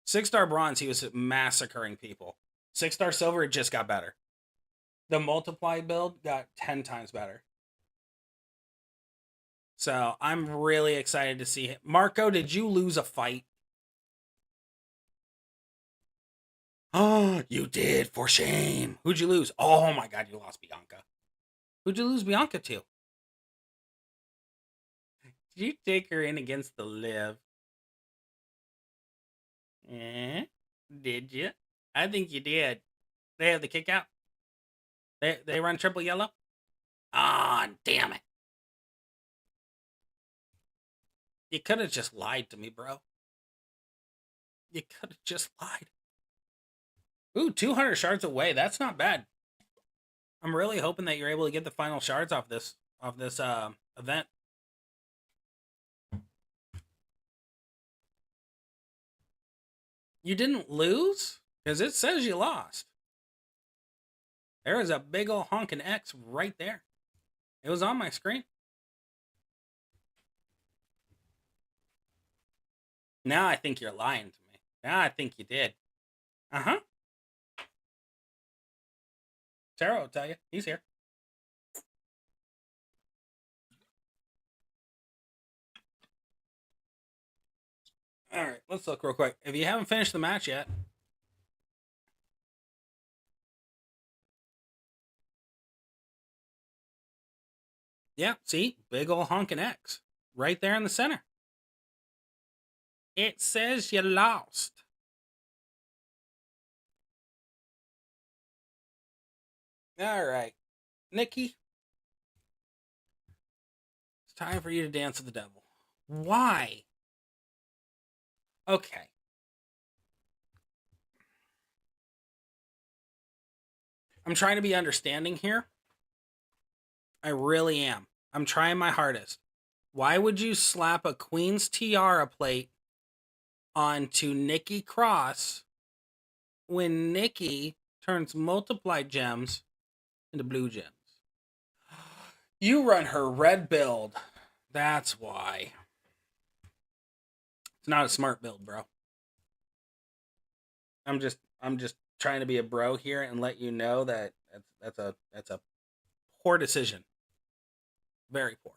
6-star bronze, he was massacring people. 6-star silver, it just got better. The multiply build got 10 times better. So I'm really excited to see him. Marco, did you lose a fight? Oh, you did, for shame. Who'd you lose? Oh my god, you lost Bianca. Who'd you lose Bianca to? Did you take her in against the Liv? Did you? I think you did. They have the kick out. They run triple yellow. Ah, damn it. You could have just lied to me, bro. You could have just lied. Ooh, 200 shards away. That's not bad. I'm really hoping that you're able to get the final shards off this event. You didn't lose? Because it says you lost. There is a big ol' honking X right there. It was on my screen. Now I think you're lying to me. Now I think you did. Uh-huh. Taro will tell you. He's here. All right, let's look real quick. If you haven't finished the match yet, yeah, see? Big ol' honking X right there in the center. It says you lost. All right, Nikki. It's time for you to dance with the devil. Why? Okay. I'm trying to be understanding here. I really am. I'm trying my hardest. Why would you slap a Queen's Tiara plate onto Nikki Cross when Nikki turns multiplied gems into blue gems? You run her red build. That's why. It's not a smart build, bro. I'm just trying to be a bro here and let you know that that's a poor decision. Very poor.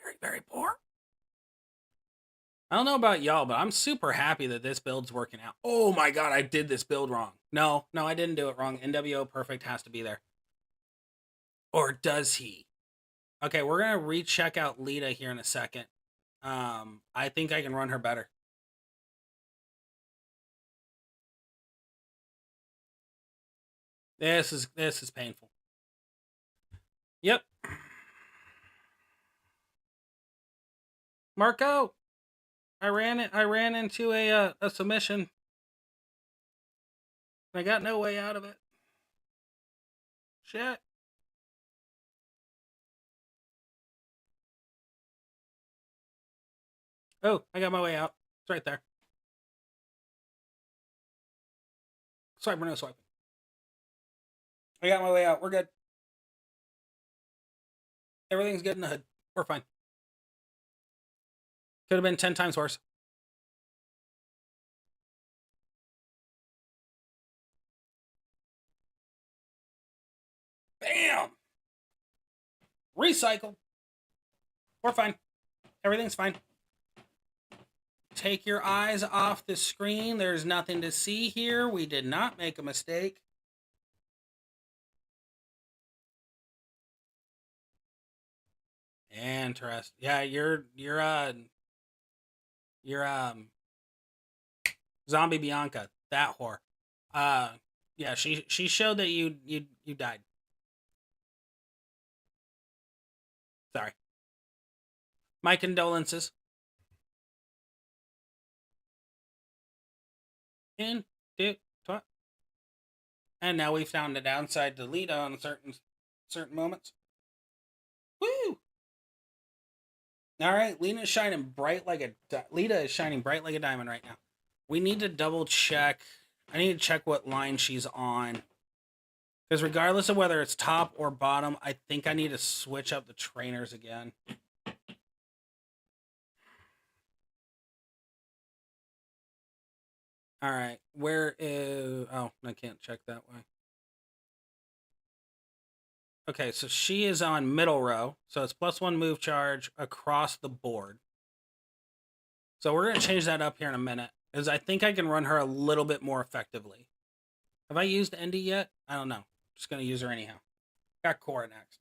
Very, very poor. I don't know about y'all, but I'm super happy that this build's working out. Oh my god, I did this build wrong. No, I didn't do it wrong. NWO Perfect has to be there. Or does he? Okay, we're going to recheck out Lita here in a second. I think I can run her better. This is painful. Yep. Marco, I ran into a submission. I got no way out of it. Shit. Oh, I got my way out. It's right there. Swipe or no swiping. I got my way out. We're good. Everything's good in the hood. We're fine. Could have been 10 times worse. Bam! Recycle. We're fine. Everything's fine. Take your eyes off the screen. There's nothing to see here. We did not make a mistake. Interesting. Yeah, you're Zombie Bianca, that whore. Yeah, she showed that you died. Sorry. My condolences. In, two, twat. And now we found a downside to Lita on certain moments. Woo! All right, Lita is shining bright like a diamond right now. We need to double check. I need to check what line she's on. Because regardless of whether it's top or bottom, I think I need to switch up the trainers again. All right, where is... Oh, I can't check that way. Okay, so she is on middle row. So it's +1 move charge across the board. So we're going to change that up here in a minute. Because I think I can run her a little bit more effectively. Have I used Indy yet? I don't know. Just going to use her anyhow. Got Cora next.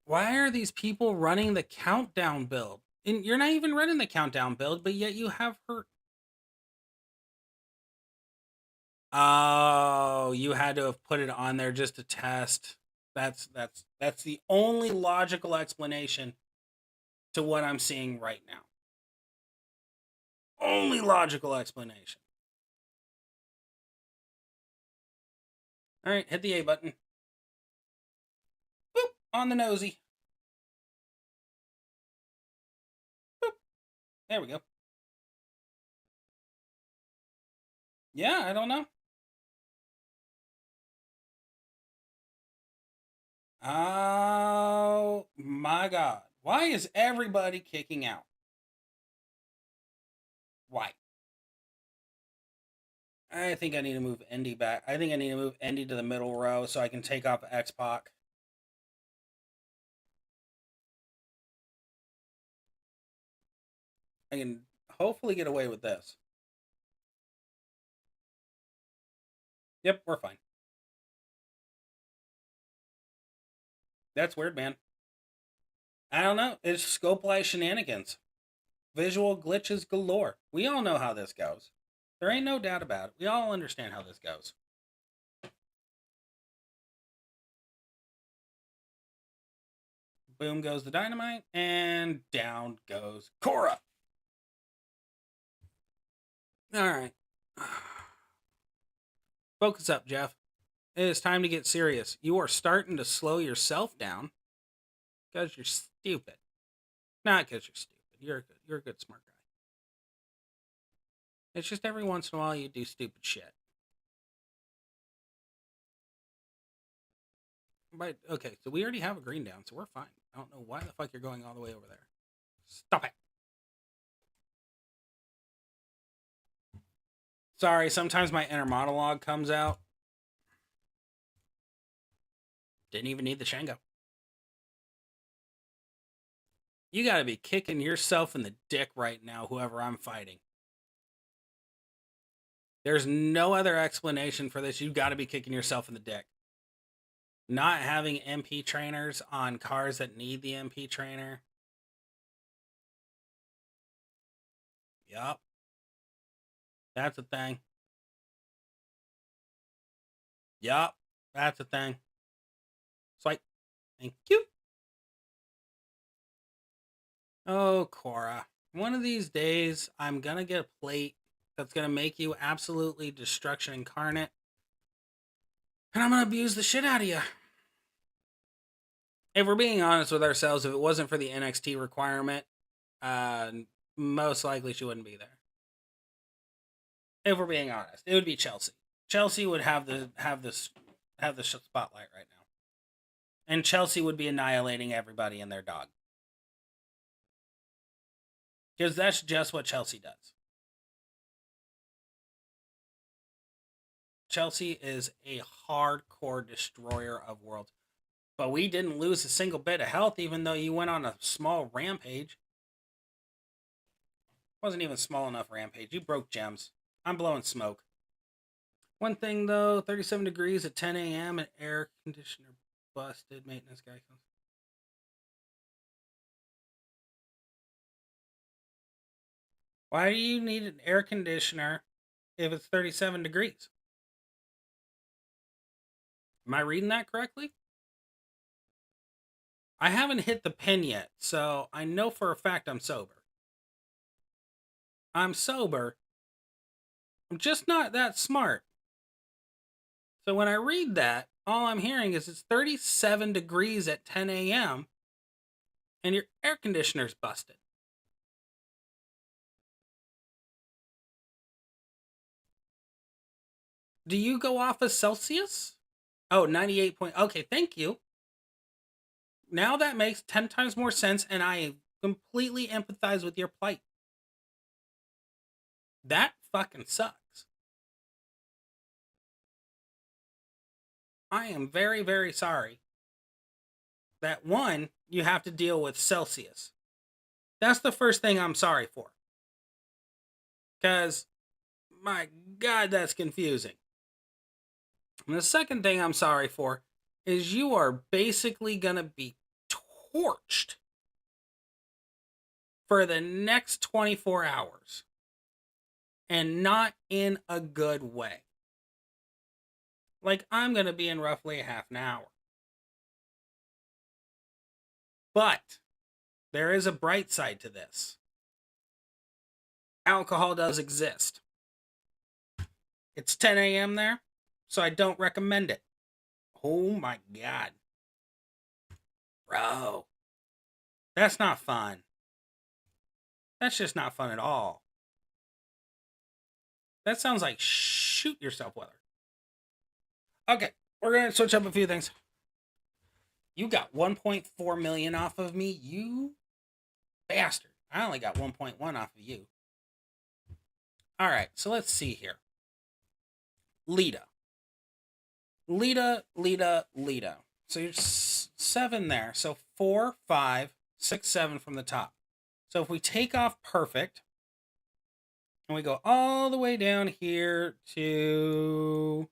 Why are these people running the countdown build? And you're not even running the countdown build, but yet you have her... Oh, you had to have put it on there just to test. That's the only logical explanation to what I'm seeing right now. Only logical explanation. All right, hit the A button. Boop, on the nosy. Boop. There we go. Yeah, I don't know. Oh my god. Why is everybody kicking out? Why? I think I need to move Indy back. I think I need to move Indy to the middle row so I can take off X-Pac. I can hopefully get away with this. Yep, we're fine. That's weird, man. I don't know. It's scope light shenanigans. Visual glitches galore. We all know how this goes. There ain't no doubt about it. We all understand how this goes. Boom goes the dynamite, and down goes Cora. All right. Focus up, Jeff. It is time to get serious. You are starting to slow yourself down because you're stupid. Not because you're stupid. You're a good, smart guy. It's just every once in a while you do stupid shit. But, okay, so we already have a green down, so we're fine. I don't know why the fuck you're going all the way over there. Stop it. Sorry, sometimes my inner monologue comes out. Didn't even need the Shango. You gotta be kicking yourself in the dick right now, whoever I'm fighting. There's no other explanation for this. You gotta be kicking yourself in the dick. Not having MP trainers on cars that need the MP trainer. Yup. That's a thing. Yup. That's a thing. Swipe. Thank you. Oh, Cora. One of these days, I'm going to get a plate that's going to make you absolutely destruction incarnate. And I'm going to abuse the shit out of you. If we're being honest with ourselves, if it wasn't for the NXT requirement, most likely she wouldn't be there. If we're being honest, it would be Chelsea. Chelsea would have the spotlight right now, and Chelsea would be annihilating everybody and their dog, because that's just what Chelsea does. Chelsea is a hardcore destroyer of worlds. But we didn't lose a single bit of health, even though you went on a small rampage. Wasn't even small enough rampage. You broke gems. I'm blowing smoke. One thing though, 37 degrees at 10 a.m. and air conditioner busted. Maintenance guy comes. Why do you need an air conditioner if it's 37 degrees? Am I reading that correctly? I haven't hit the pin yet, so I know for a fact I'm sober. I'm sober. I'm just not that smart. So when I read that, all I'm hearing is it's 37 degrees at 10 a.m. and your air conditioner's busted. Do you go off of Celsius? Oh, 98 point. Okay, thank you. Now that makes 10 times more sense, and I completely empathize with your plight. That fucking sucks. I am very, very sorry that one, you have to deal with Celsius. That's the first thing I'm sorry for. Because, my God, that's confusing. And the second thing I'm sorry for is you are basically going to be torched for the next 24 hours. And not in a good way. Like, I'm going to be in roughly a half an hour. But there is a bright side to this. Alcohol does exist. It's 10 a.m. there, so I don't recommend it. Oh my God. Bro. That's not fun. That's just not fun at all. That sounds like shoot yourself weather. Okay, we're going to switch up a few things. You got 1.4 million off of me, you bastard. I only got 1.1 off of you. All right, so let's see here. Lita. So you're 7 there. So 4, 5, 6, 7 from the top. So if we take off perfect, and we go all the way down here to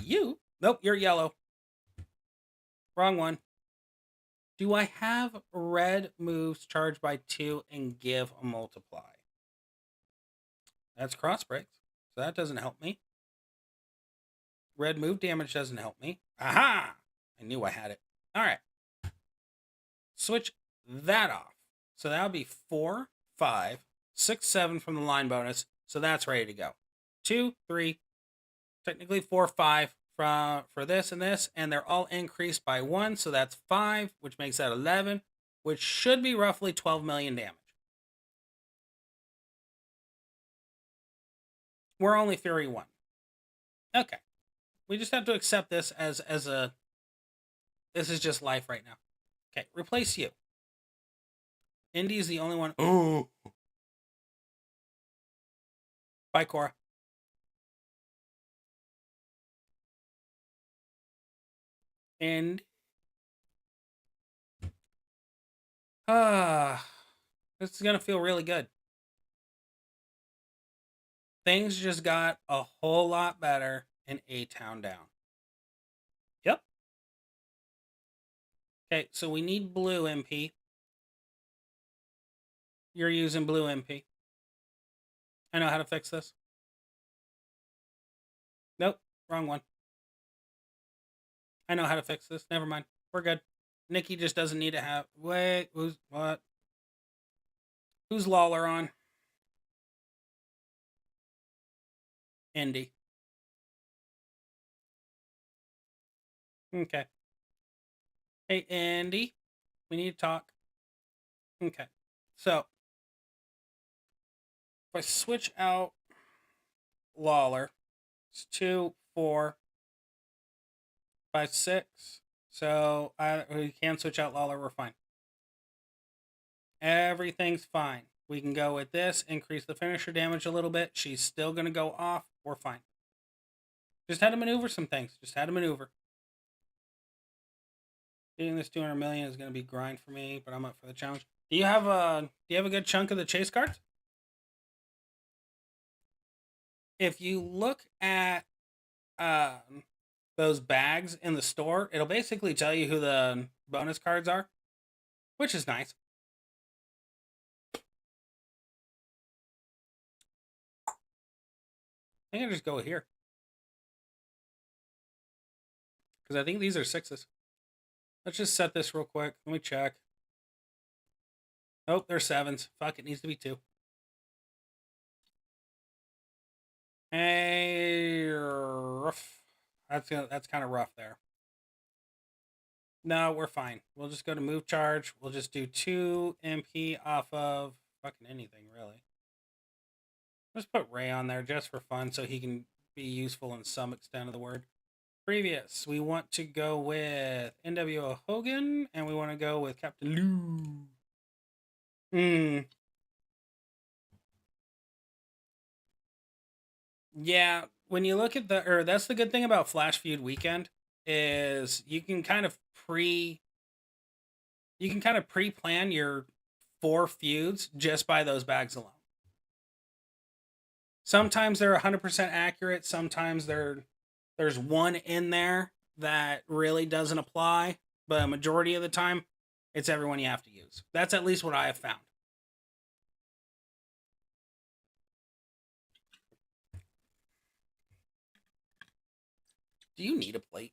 you. Nope, you're yellow. Wrong one. Do I have red moves charged by 2 and give a multiply? That's cross breaks, so that doesn't help me. Red move damage doesn't help me. Aha! I knew I had it. All right. Switch that off. So that'll be 4, 5, 6, 7 from the line bonus. So that's ready to go. 2, 3, technically 4, 5 for this and this, and they're all increased by 1. So that's 5, which makes that 11, which should be roughly 12 million damage. We're only Fury 1. Okay. We just have to accept this as a... This is just life right now. Okay, replace you. Indy is the only one... Oh! Bye, Cora. And... this is going to feel really good. Things just got a whole lot better in A-Town Down. Yep. Okay, so we need blue MP. You're using blue MP. I know how to fix this. Nope, wrong one. I know how to fix this. Never mind. We're good. Nikki just doesn't need to have... Wait, who's... What? Who's Lawler on? Indy. Okay. Hey, Andy. We need to talk. Okay. So, if I switch out Lawler, it's 2, 4, 5, 6. So, we can switch out Lawler. We're fine. Everything's fine. We can go with this, increase the finisher damage a little bit. She's still going to go off. We're fine. Just had to maneuver some things. Just had to maneuver. Getting this 200 million is going to be grind for me, but I'm up for the challenge. Do you have a good chunk of the chase cards? If you look at those bags in the store, it'll basically tell you who the bonus cards are, which is nice. I think I'll just go here. Because I think these are 6s. Let's just set this real quick. Let me check. Oh, they're 7s. Fuck, it needs to be 2. Hey, rough. That's kind of rough there. No, we're fine. We'll just go to move charge. We'll just do 2 MP off of fucking anything, really. Let's put Ray on there just for fun so he can be useful in some extent of the word. Previous, we want to go with NWO Hogan, and we want to go with Captain Lou. Yeah, when you look at that's the good thing about Flash Feud weekend, is you can kind of pre-plan your 4 feuds just by those bags alone. Sometimes they're 100% accurate. Sometimes there's one in there that really doesn't apply, but a majority of the time, it's everyone you have to use. That's at least what I have found. Do you need a plate?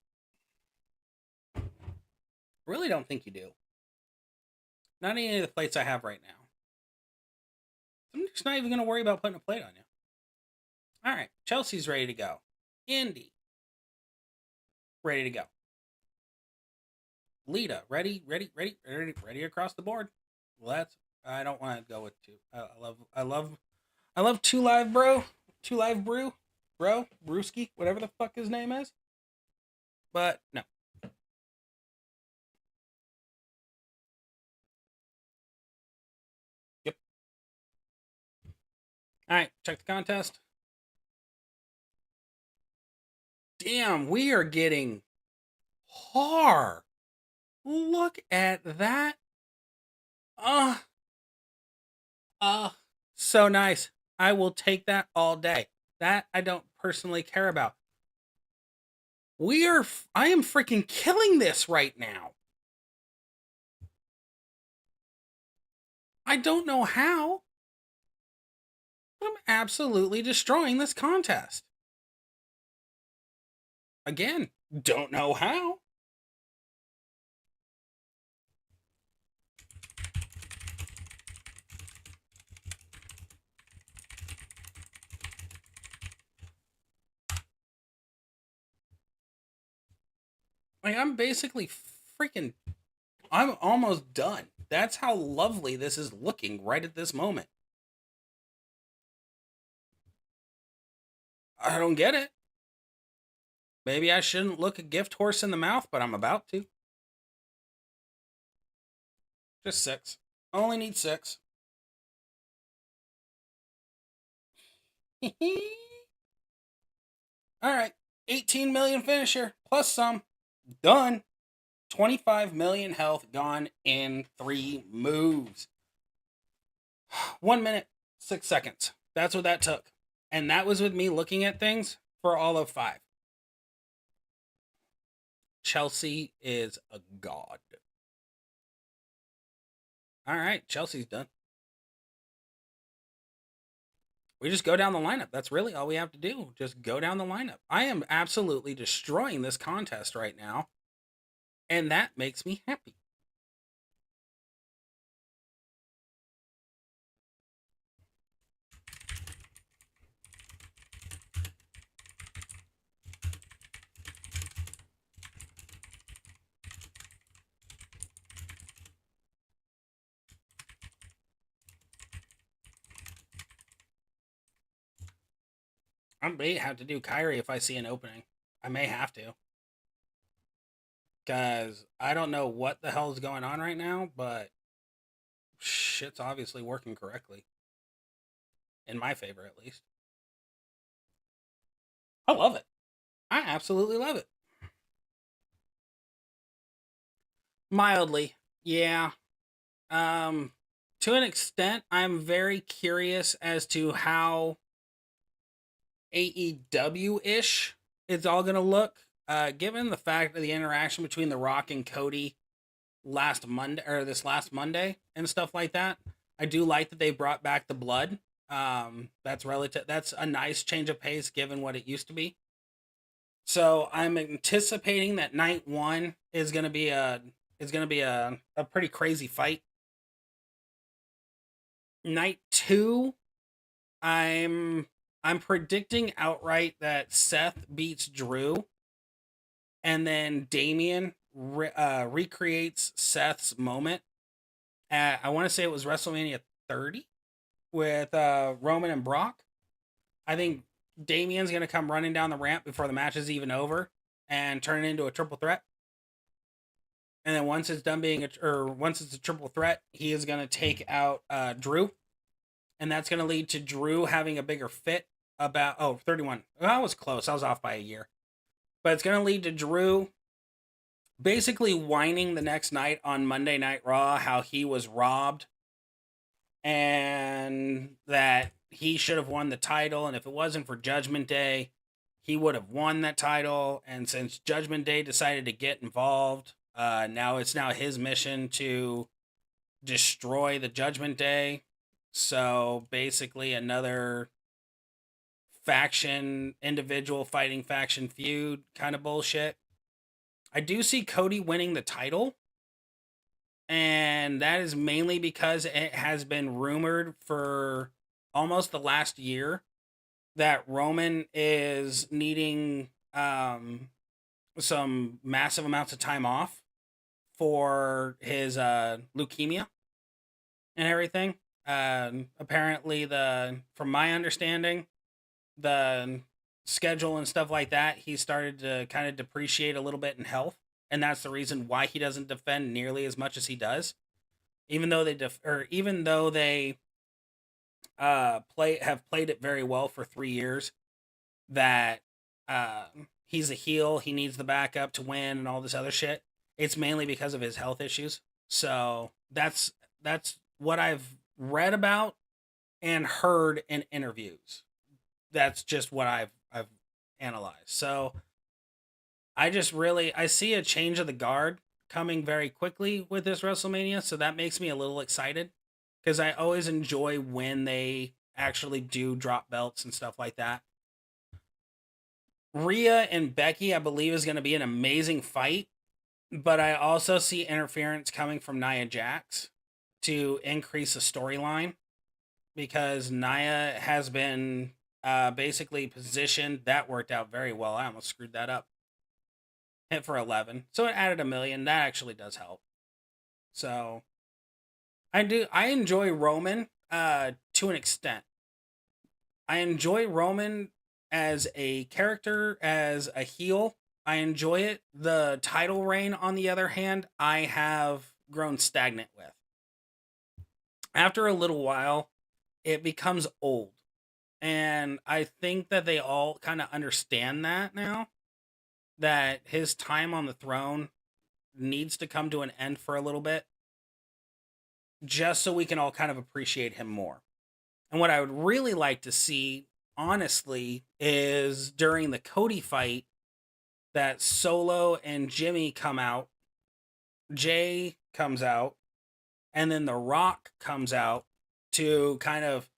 I really don't think you do. Not any of the plates I have right now. I'm just not even going to worry about putting a plate on you. All right, Chelsea's ready to go. Indy, ready to go. Lita, ready across the board. Well, I don't want to go with 2. I love 2 Live Bro, 2 Live Brew, Bro, Brewski, whatever the fuck his name is. But no. Yep. All right, check the contest. Damn, we are getting hard. Look at that. So nice. I will take that all day. That I don't personally care about. I am freaking killing this right now. I don't know how. I'm absolutely destroying this contest. Again, don't know how. Like, I'm basically freaking... I'm almost done. That's how lovely this is looking right at this moment. I don't get it. Maybe I shouldn't look a gift horse in the mouth, but I'm about to. Just 6. Only need 6. Alright. 18 million finisher. Plus some. Done. 25 million health gone in 3 moves. 1 minute, 6 seconds. That's what that took. And that was with me looking at things for all of 5. Chelsea is a god. All right, Chelsea's done. We just go down the lineup. That's really all we have to do. Just go down the lineup. I am absolutely destroying this contest right now, and that makes me happy. I may have to do Kyrie if I see an opening. I may have to. Because I don't know what the hell is going on right now, but shit's obviously working correctly. In my favor, at least. I love it. I absolutely love it. Mildly. Yeah. Um, to an extent, I'm very curious as to how AEW ish it's all going to look. Given the fact of the interaction between The Rock and Cody this last Monday and stuff like that, I do like that they brought back the blood. That's relative. That's a nice change of pace given what it used to be. So I'm anticipating that night one is going to be a pretty crazy fight. Night two, I'm predicting outright that Seth beats Drew, and then Damian recreates Seth's moment. I want to say it was WrestleMania 30 with Roman and Brock. I think Damian's going to come running down the ramp before the match is even over and turn it into a triple threat. And then once it's done once it's a triple threat, he is going to take out Drew. And that's going to lead to Drew having a bigger fit about 31. Well, I was close. I was off by a year. But it's going to lead to Drew basically whining the next night on Monday Night Raw how he was robbed and that he should have won the title. And if it wasn't for Judgment Day, he would have won that title. And since Judgment Day decided to get involved, now it's his mission to destroy the Judgment Day. So basically another individual fighting faction feud kind of bullshit. I do see Cody winning the title. And that is mainly because it has been rumored for almost the last year that Roman is needing some massive amounts of time off for his leukemia and everything. Apparently, from my understanding, the schedule and stuff like that, he started to kind of depreciate a little bit in health, and that's the reason why he doesn't defend nearly as much as he does. Even though they have played it very well for 3 years, that he's a heel, he needs the backup to win, and all this other shit. It's mainly because of his health issues. So that's what I've read about and heard in interviews. That's just what I've analyzed. So I see a change of the guard coming very quickly with this WrestleMania, so that makes me a little excited because I always enjoy when they actually do drop belts and stuff like that. Rhea and Becky, I believe, is going to be an amazing fight, but I also see interference coming from Nia Jax to increase the storyline because Nia has been basically positioned. That worked out very well. I almost screwed that up. Hit for 11. So it added $1 million. That actually does help. So I enjoy Roman to an extent. I enjoy Roman as a character, as a heel. I enjoy it. The title reign, on the other hand, I have grown stagnant with. After a little while, it becomes old. And I think that they all kind of understand that now. That his time on the throne needs to come to an end for a little bit. Just so we can all kind of appreciate him more. And what I would really like to see, honestly, is during the Cody fight, that Solo and Jimmy come out. Jay comes out. and then The Rock comes out to kind of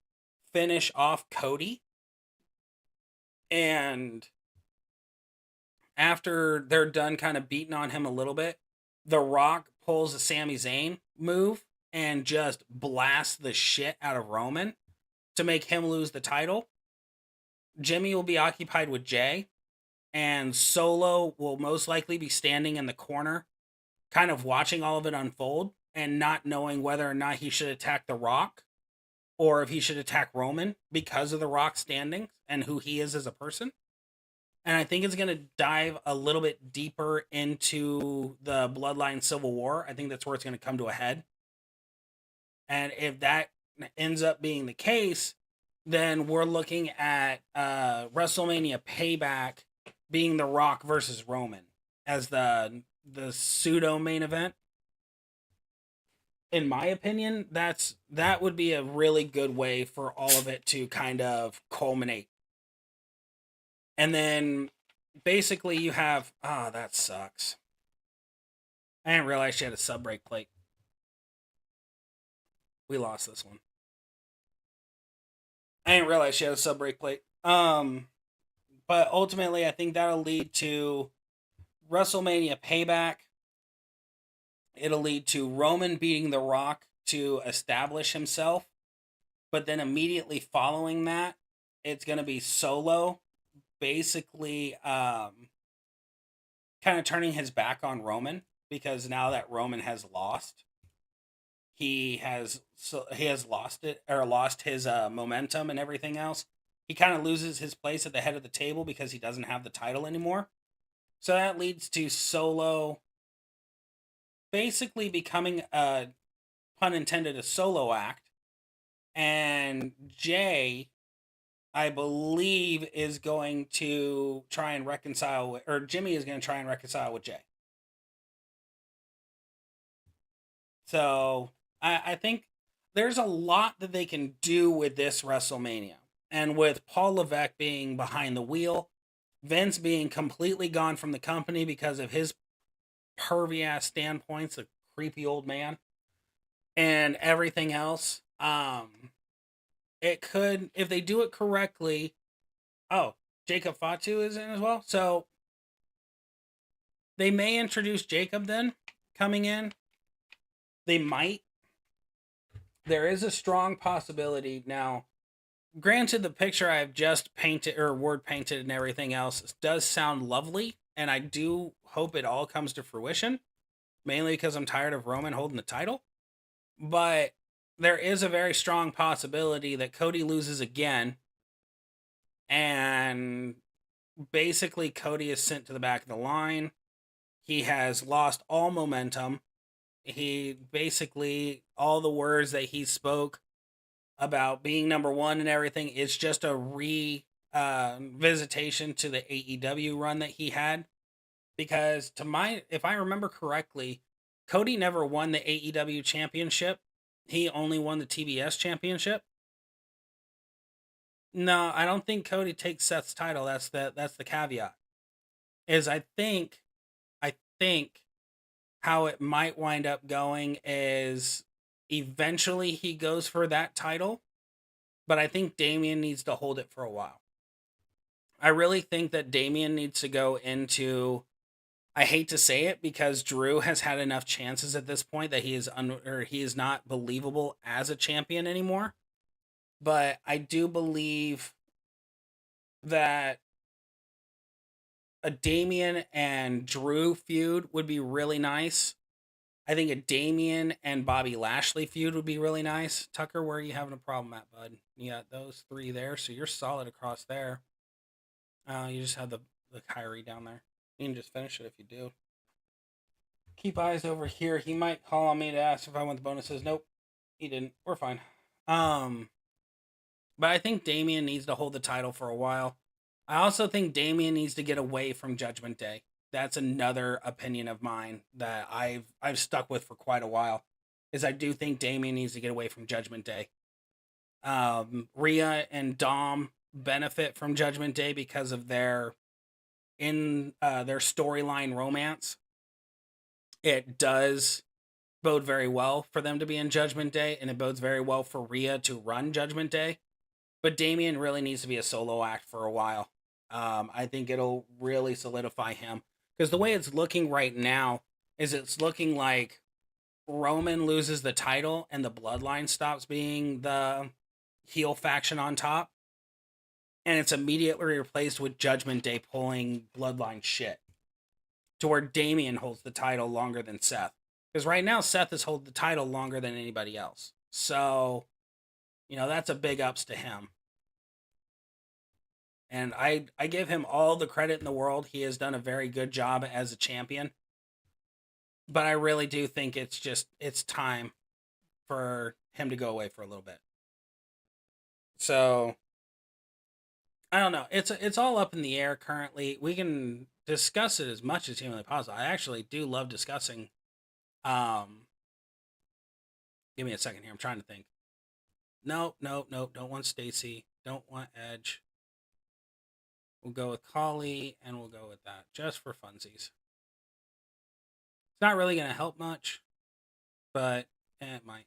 finish off Cody. And after they're done kind of beating on him a little bit, The Rock pulls a Sami Zayn move and just blasts the shit out of Roman to make him lose the title. Jimmy will be occupied with Jay, and Solo will most likely be standing in the corner, kind of watching all of it unfold and not knowing whether or not he should attack The Rock or if he should attack Roman because of The Rock's standing and who he is as a person. And I think it's going to dive a little bit deeper into the Bloodline Civil War. I think that's where it's going to come to a head. And if that ends up being the case, then we're looking at WrestleMania Payback being The Rock versus Roman as the pseudo main event. In my opinion, that would be a really good way for all of it to kind of culminate. And then basically you have, that sucks. I didn't realize she had a sub break plate. We lost this one. I didn't realize she had a sub break plate. But ultimately I think that'll lead to WrestleMania Payback. It'll lead to Roman beating The Rock to establish himself. But then immediately following that, it's going to be Solo basically kind of turning his back on Roman, because now that Roman has lost, he has lost it, or lost his momentum and everything else. He kind of loses his place at the head of the table because he doesn't have the title anymore. So that leads to Solo basically becoming a, pun intended, a solo act, and Jay, I believe, is going to try and reconcile with, or Jimmy is going to try and reconcile with Jay. So I think there's a lot that they can do with this WrestleMania. And with Paul Levesque being behind the wheel, Vince being completely gone from the company because of his pervy ass standpoints, a creepy old man, and everything else, it could, if they do it correctly. Oh, Jacob Fatu is in as well. So they may introduce Jacob then coming in. They might. There is a strong possibility. Now, granted, the picture I've just painted or word painted and everything else does sound lovely, and I do hope it all comes to fruition, mainly because I'm tired of Roman holding the title. But there is a very strong possibility that Cody loses again, and basically Cody is sent to the back of the line. He has lost all momentum. He basically, all the words that he spoke about being number one and everything, it's just a visitation to the AEW run that he had. Because if I remember correctly, Cody never won the AEW championship. He only won the TBS championship. No, I don't think Cody takes Seth's title. That's the caveat. Is I think how it might wind up going is eventually he goes for that title, but I think Damian needs to hold it for a while. I really think that Damian needs to go into, I hate to say it because Drew has had enough chances at this point that he is not believable as a champion anymore. But I do believe that a Damian and Drew feud would be really nice. I think a Damian and Bobby Lashley feud would be really nice. Tucker, where are you having a problem at, bud? You got those three there, so you're solid across there. You just have the Kyrie down there. You can just finish it if you do. Keep eyes over here. He might call on me to ask if I want the bonuses. Nope, he didn't. We're fine. But I think Damian needs to hold the title for a while. I also think Damian needs to get away from Judgment Day. That's another opinion of mine that I've stuck with for quite a while. Is I do think Damian needs to get away from Judgment Day. Rhea and Dom benefit from Judgment Day because of their storyline romance. It does bode very well for them to be in Judgment Day, and it bodes very well for Rhea to run Judgment Day. But Damian really needs to be a solo act for a while. I think it'll really solidify him, because the way it's looking right now is it's looking like Roman loses the title and the Bloodline stops being the heel faction on top, and it's immediately replaced with Judgment Day pulling Bloodline shit, to where Damian holds the title longer than Seth. Because right now, Seth has held the title longer than anybody else. So, that's a big ups to him. And I give him all the credit in the world. He has done a very good job as a champion. But I really do think it's time for him to go away for a little bit. So, I don't know. It's all up in the air currently. We can discuss it as much as humanly possible. I actually do love discussing. Give me a second here. I'm trying to think. No. Don't want Stacy. Don't want Edge. We'll go with Kali, and we'll go with that just for funsies. It's not really going to help much, but it might.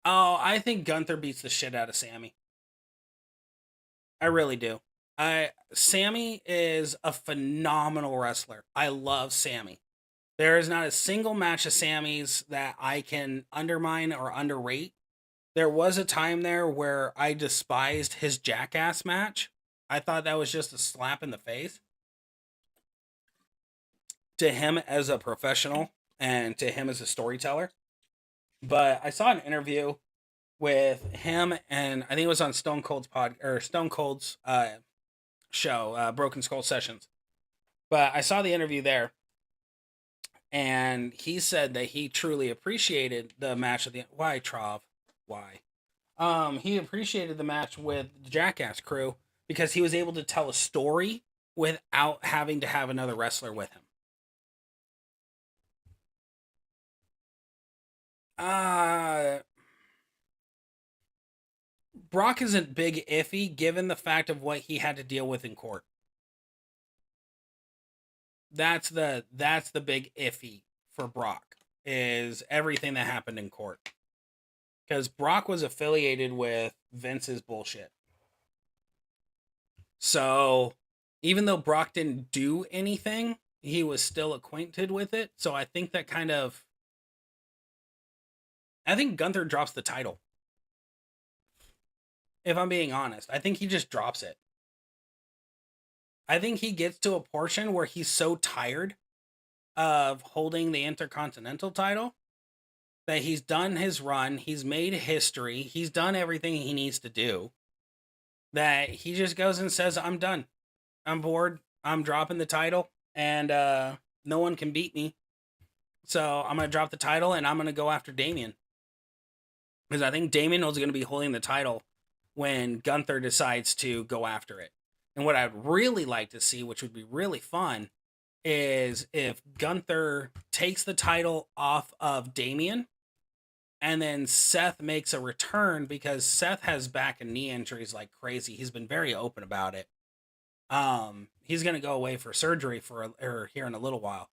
Oh, I think Gunther beats the shit out of Sammy. I really do. Sammy is a phenomenal wrestler. I love Sammy. There is not a single match of Sammy's that I can undermine or underrate. There was a time there where I despised his Jackass match. I thought that was just a slap in the face to him as a professional and to him as a storyteller. But I saw an interview with him, and I think it was on Stone Cold's show, Broken Skull Sessions. But I saw the interview there, and he said that he truly appreciated the match of the why Trav. Why? He appreciated the match with the Jackass crew because he was able to tell a story without having to have another wrestler with him. Brock isn't big iffy given the fact of what he had to deal with in court. That's the big iffy for Brock, is everything that happened in court. Because Brock was affiliated with Vince's bullshit. So, even though Brock didn't do anything, he was still acquainted with it. So I think that I think Gunther drops the title. If I'm being honest, I think he just drops it. I think he gets to a portion where he's so tired of holding the Intercontinental title that he's done his run, he's made history, he's done everything he needs to do, that he just goes and says, I'm done. I'm bored. I'm dropping the title, and no one can beat me. So I'm going to drop the title, and I'm going to go after Damian. Because I think Damian is going to be holding the title when Gunther decides to go after it. And what I'd really like to see, which would be really fun, is if Gunther takes the title off of Damian, and then Seth makes a return, because Seth has back and knee injuries like crazy. He's been very open about it. He's going to go away for surgery or here in a little while.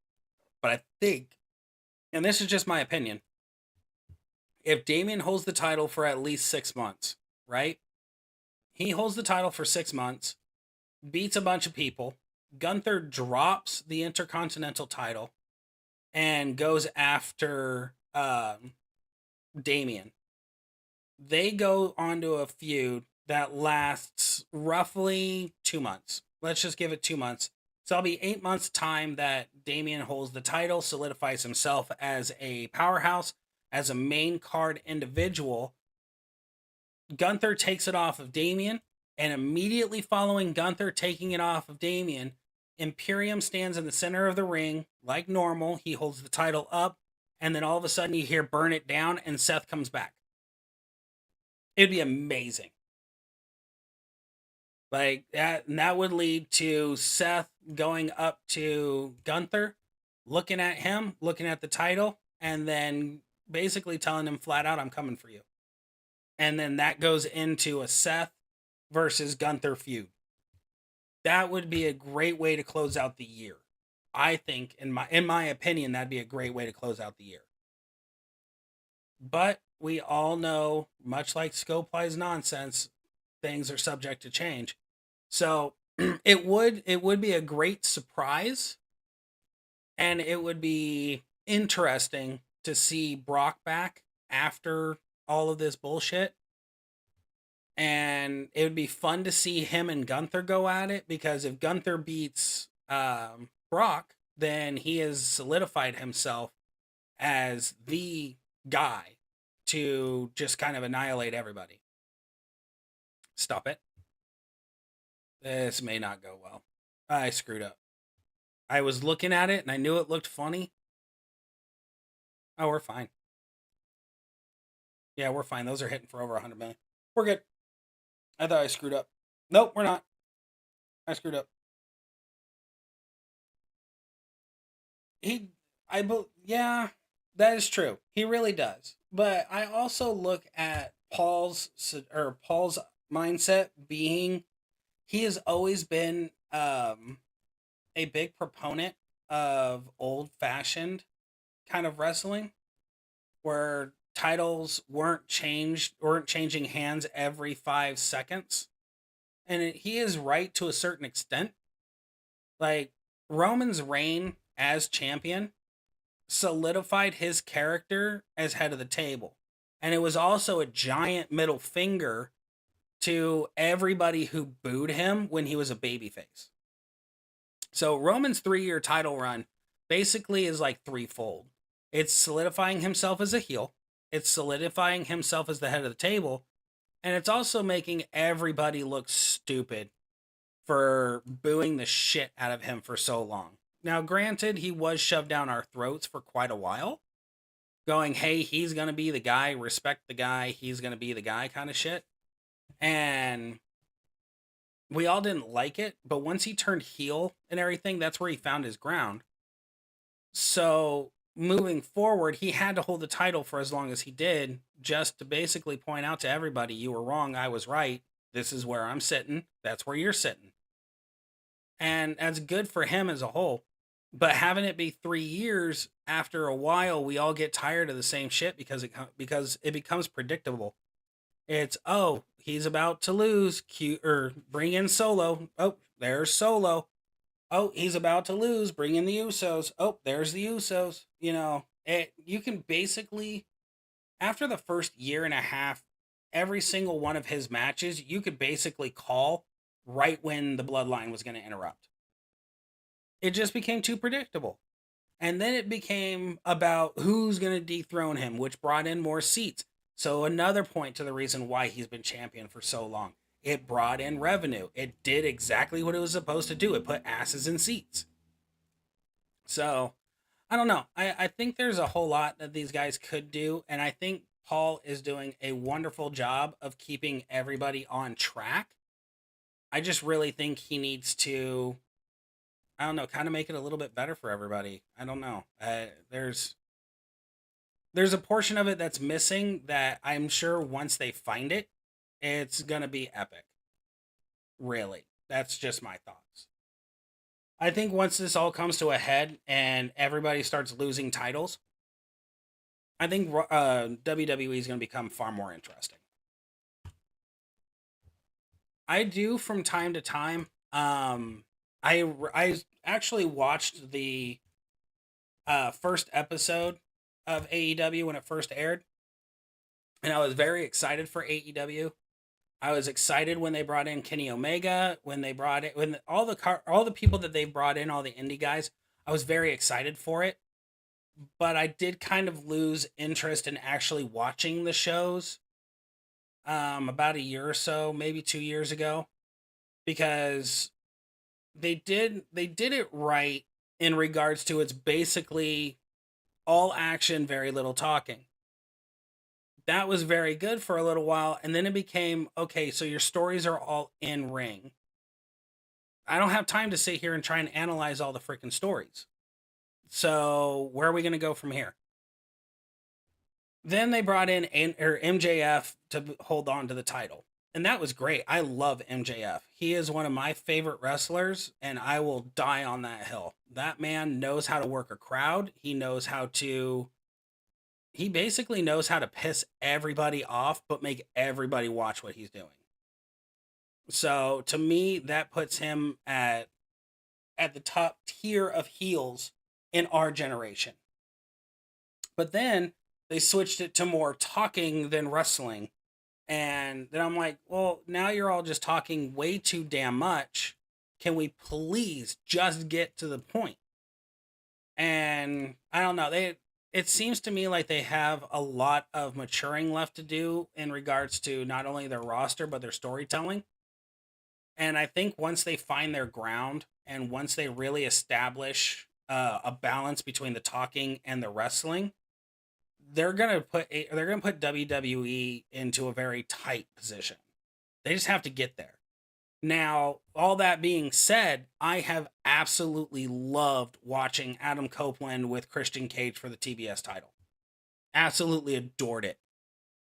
But I think, and this is just my opinion, if Damian holds the title for at least 6 months, right? He holds the title for 6 months, beats a bunch of people. Gunther drops the Intercontinental title and goes after Damian. They go onto a feud that lasts roughly 2 months. Let's just give it 2 months. So it'll be 8 months' time that Damian holds the title, solidifies himself as a powerhouse, as a main card individual. Gunther takes it off of Damian, and immediately following Gunther taking it off of Damian, Imperium stands in the center of the ring like normal. He holds the title up, and then all of a sudden you hear burn it down, and Seth comes back. It'd be amazing. Like that, and that would lead to Seth going up to Gunther, looking at him, looking at the title, and then basically telling him flat out, I'm coming for you. And then that goes into a Seth versus Gunther feud. That would be a great way to close out the year. I think, in my opinion, that'd be a great way to close out the year. But we all know, much like Scopely's nonsense, things are subject to change. So it would be a great surprise, and it would be interesting to see Brock back after all of this bullshit. And it would be fun to see him and Gunther go at it, because if Gunther beats Brock, then he has solidified himself as the guy to just kind of annihilate everybody. Stop it. This may not go well. I screwed up. I was looking at it and I knew it looked funny. Oh, we're fine. Yeah, we're fine. Those are hitting for over 100 million. We're good. I thought I screwed up. Nope, we're not. I screwed up. He, yeah, that is true. He really does. But I also look at Paul's mindset being, he has always been a big proponent of old fashioned kind of wrestling, where titles weren't changing hands every 5 seconds. And he is right to a certain extent. Like, Roman's reign as champion solidified his character as head of the table. And it was also a giant middle finger to everybody who booed him when he was a babyface. So Roman's 3-year title run basically is like threefold. It's solidifying himself as a heel, it's solidifying himself as the head of the table, and it's also making everybody look stupid for booing the shit out of him for so long. Now, granted, he was shoved down our throats for quite a while, going, hey, he's going to be the guy, respect the guy, he's going to be the guy kind of shit. And we all didn't like it, but once he turned heel and everything, that's where he found his ground. So moving forward, he had to hold the title for as long as he did, just to basically point out to everybody, you were wrong, I was right. This is where I'm sitting. That's where you're sitting. And that's good for him as a whole. But having it be 3 years, after a while, we all get tired of the same shit because it becomes predictable. It's, oh, he's about to lose, or bring in Solo. Oh, there's Solo. Oh, he's about to lose, bring in the Usos. Oh, there's the Usos. You can basically, after the first year and a half, every single one of his matches, you could basically call right when the bloodline was going to interrupt. It just became too predictable. And then it became about who's going to dethrone him, which brought in more seats. So another point to the reason why he's been champion for so long. It brought in revenue. It did exactly what it was supposed to do. It put asses in seats. So, I don't know. I think there's a whole lot that these guys could do. And I think Paul is doing a wonderful job of keeping everybody on track. I just really think he needs to, I don't know, kind of make it a little bit better for everybody. I don't know. There's a portion of it that's missing that I'm sure once they find it, it's going to be epic. Really. That's just my thoughts. I think once this all comes to a head and everybody starts losing titles, I think WWE is going to become far more interesting. I do from time to time. I actually watched the first episode of AEW when it first aired, and I was very excited for AEW. I was excited when they brought in Kenny Omega, when all the people that they brought in, all the indie guys. I was very excited for it, but I did kind of lose interest in actually watching the shows about a year or so, maybe 2 years ago, because they did it right in regards to, it's basically all action, very little talking. That was very good for a little while, and then it became, okay, so your stories are all in ring. I don't have time to sit here and try and analyze all the freaking stories. So where are we going to go from here? Then they brought in MJF to hold on to the title. And that was great. I love MJF. He is one of my favorite wrestlers, and I will die on that hill. That man knows how to work a crowd. He basically knows how to piss everybody off, but make everybody watch what he's doing. So to me, that puts him at the top tier of heels in our generation. But then they switched it to more talking than wrestling. And then I'm like, well, now you're all just talking way too damn much. Can we please just get to the point? And I don't know. It seems to me like they have a lot of maturing left to do in regards to not only their roster but their storytelling. And I think once they find their ground and once they really establish a balance between the talking and the wrestling, they're gonna put WWE into a very tight position. They just have to get there. Now, all that being said, I have absolutely loved watching Adam Copeland with Christian Cage for the TBS title. Absolutely adored it.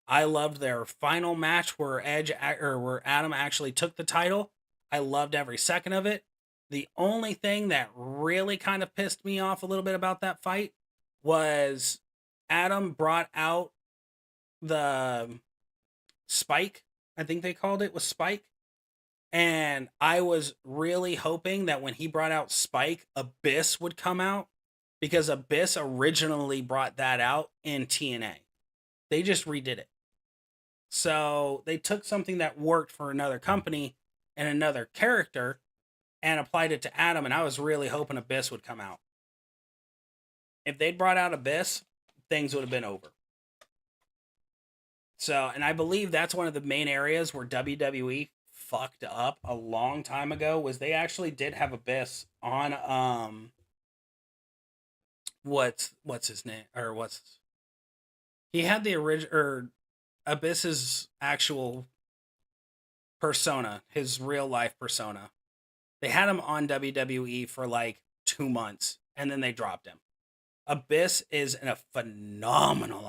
I loved their final match where where Adam actually took the title. I loved every second of it. The only thing that really kind of pissed me off a little bit about that fight was Adam brought out the Spike. I think they called it was Spike. And I was really hoping that when he brought out Spike, Abyss would come out because Abyss originally brought that out in TNA. They just redid it. So they took something that worked for another company and another character and applied it to Adam. And I was really hoping Abyss would come out. If they'd brought out Abyss, things would have been over. So, and I believe that's one of the main areas where WWE fucked up a long time ago was they actually did have Abyss on what's his name or what's he had the original or Abyss's actual persona, his real life persona. They had him on WWE for like 2 months and then they dropped him. Abyss is a phenomenal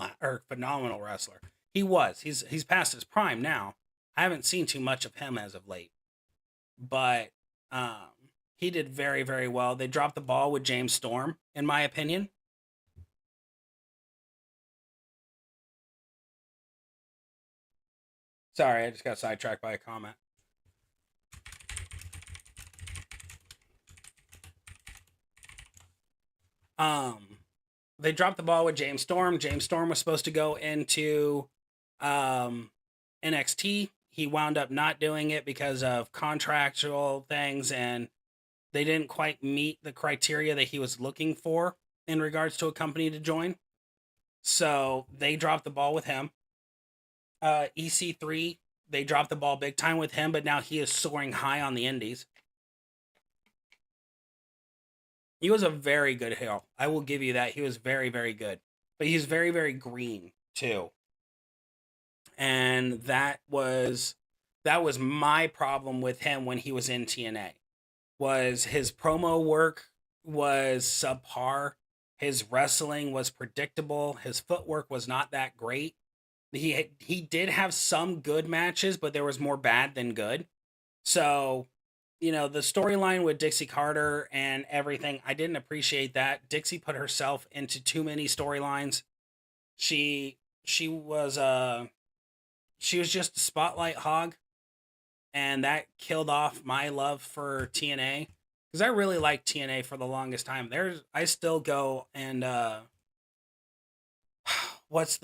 wrestler. He's past his prime now. I haven't seen too much of him as of late, but he did very, very well. They dropped the ball with James Storm, in my opinion. Sorry, I just got sidetracked by a comment. They dropped the ball with James Storm. James Storm was supposed to go into NXT. He wound up not doing it because of contractual things, and they didn't quite meet the criteria that he was looking for in regards to a company to join. So they dropped the ball with him. EC3, they dropped the ball big time with him, but now he is soaring high on the indies. He was a very good heel. I will give you that. He was very, very good. But he's very, very green too. And that was my problem with him when he was in TNA. Was his promo work was subpar. His wrestling was predictable. His footwork was not that great. He did have some good matches, but there was more bad than good. So, you know, the storyline with Dixie Carter and everything, I didn't appreciate that. Dixie put herself into too many storylines. She was just a spotlight hog, and that killed off my love for TNA because I really liked TNA for the longest time. I still go and what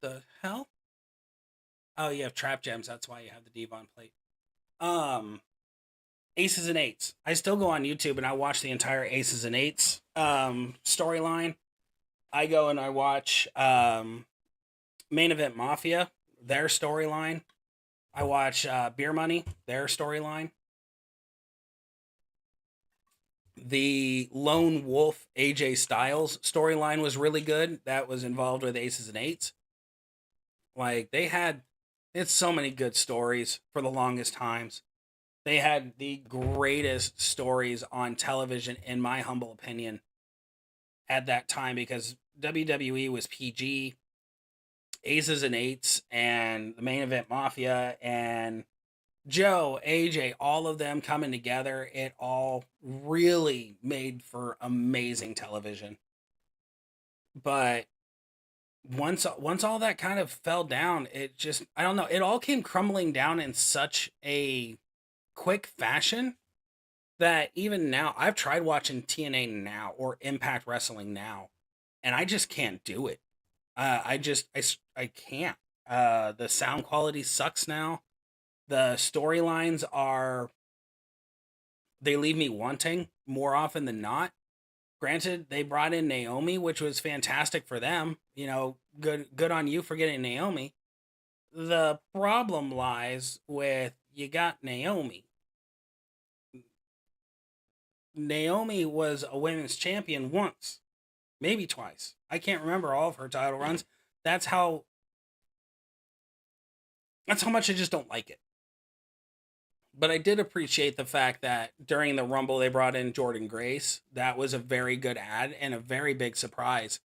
the hell? Oh, you have Trap Gems. That's why you have the Devon plate. Aces and Eights. I still go on YouTube and I watch the entire Aces and Eights storyline. I go and I watch Main Event Mafia, their storyline. I watch Beer Money, their storyline. The Lone Wolf AJ Styles storyline was really good. That was involved with Aces and Eights. Like it's so many good stories for the longest times. They had the greatest stories on television, in my humble opinion, at that time because WWE was PG. Aces and Eights and the Main Event Mafia and Joe, AJ, all of them coming together, it all really made for amazing television. But once all that kind of fell down, it just, I don't know, it all came crumbling down in such a quick fashion that even now I've tried watching TNA now or Impact Wrestling now, and I just can't do it. I can't. The sound quality sucks now. The storylines are, they leave me wanting more often than not. Granted, they brought in Naomi, which was fantastic for them. You know, good on you for getting Naomi. The problem lies with, you got Naomi. Naomi was a women's champion once, maybe twice. I can't remember all of her title runs. That's how much I just don't like it. But I did appreciate the fact that during the Rumble they brought in Jordan Grace. That was a very good ad and a very big surprise.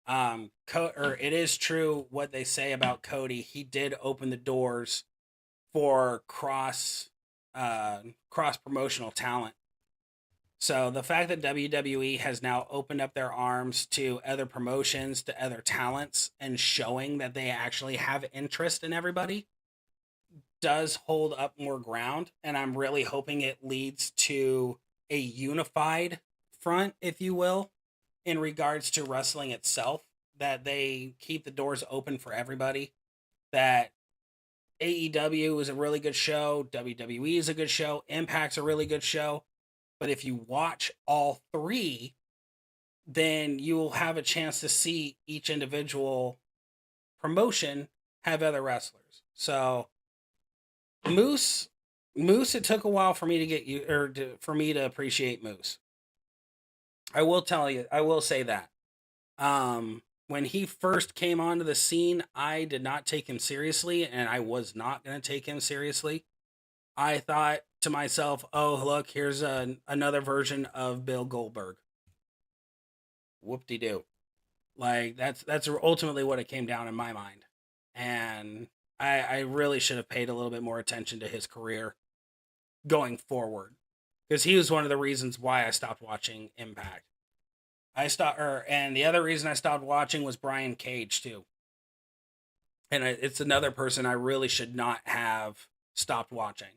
It is true what they say about Cody. He did open the doors for cross promotional talent. So the fact that WWE has now opened up their arms to other promotions, to other talents, and showing that they actually have interest in everybody does hold up more ground. And I'm really hoping it leads to a unified front, if you will, in regards to wrestling itself, that they keep the doors open for everybody, that AEW is a really good show, WWE is a good show, Impact's a really good show. But if you watch all three, then you will have a chance to see each individual promotion have other wrestlers. So Moose, it took a while for me to get you, for me to appreciate Moose. I will say that. When he first came onto the scene, I did not take him seriously, and I was not going to take him seriously. I thought to myself, oh, look, here's another version of Bill Goldberg. Whoop-de-doo. Like, that's ultimately what it came down in my mind. And I really should have paid a little bit more attention to his career going forward. Because he was one of the reasons why I stopped watching Impact. And the other reason I stopped watching was Brian Cage, too. And it's another person I really should not have stopped watching.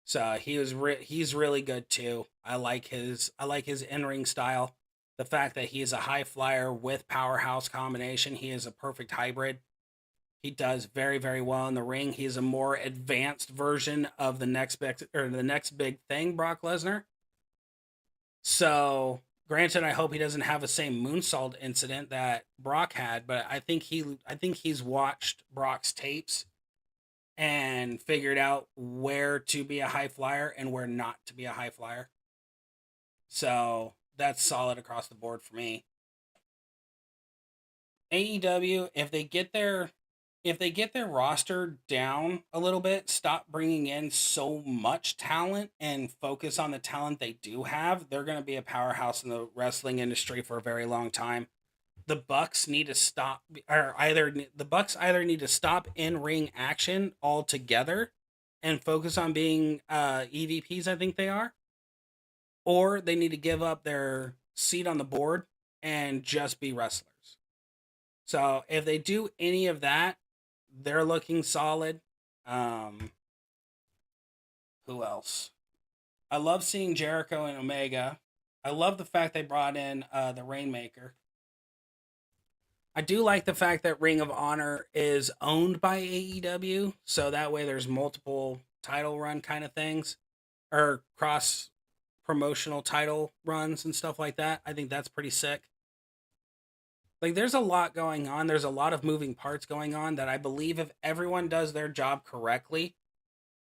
So he's really good too. I like his in-ring style. The fact that he's a high flyer with powerhouse combination, he is a perfect hybrid. He does very, very well in the ring. He's a more advanced version of the next big thing, Brock Lesnar. So, granted, I hope he doesn't have the same moonsault incident that Brock had, but I think he's watched Brock's tapes and figured out where to be a high flyer and where not to be a high flyer. So that's solid across the board for me. AEW, if they get their roster down a little bit, stop bringing in so much talent and focus on the talent they do have, they're going to be a powerhouse in the wrestling industry for a very long time. The Bucks need to stop, or the Bucks either need to stop in-ring action altogether and focus on being EVPs, I think they are, or they need to give up their seat on the board and just be wrestlers. So if they do any of that, they're looking solid. Who else? I love seeing Jericho and Omega. I love the fact they brought in the Rainmaker. I do like the fact that Ring of Honor is owned by AEW, so that way there's multiple title run kind of things, or cross promotional title runs and stuff like that. I think that's pretty sick. Like, there's a lot going on. There's a lot of moving parts going on that I believe if everyone does their job correctly,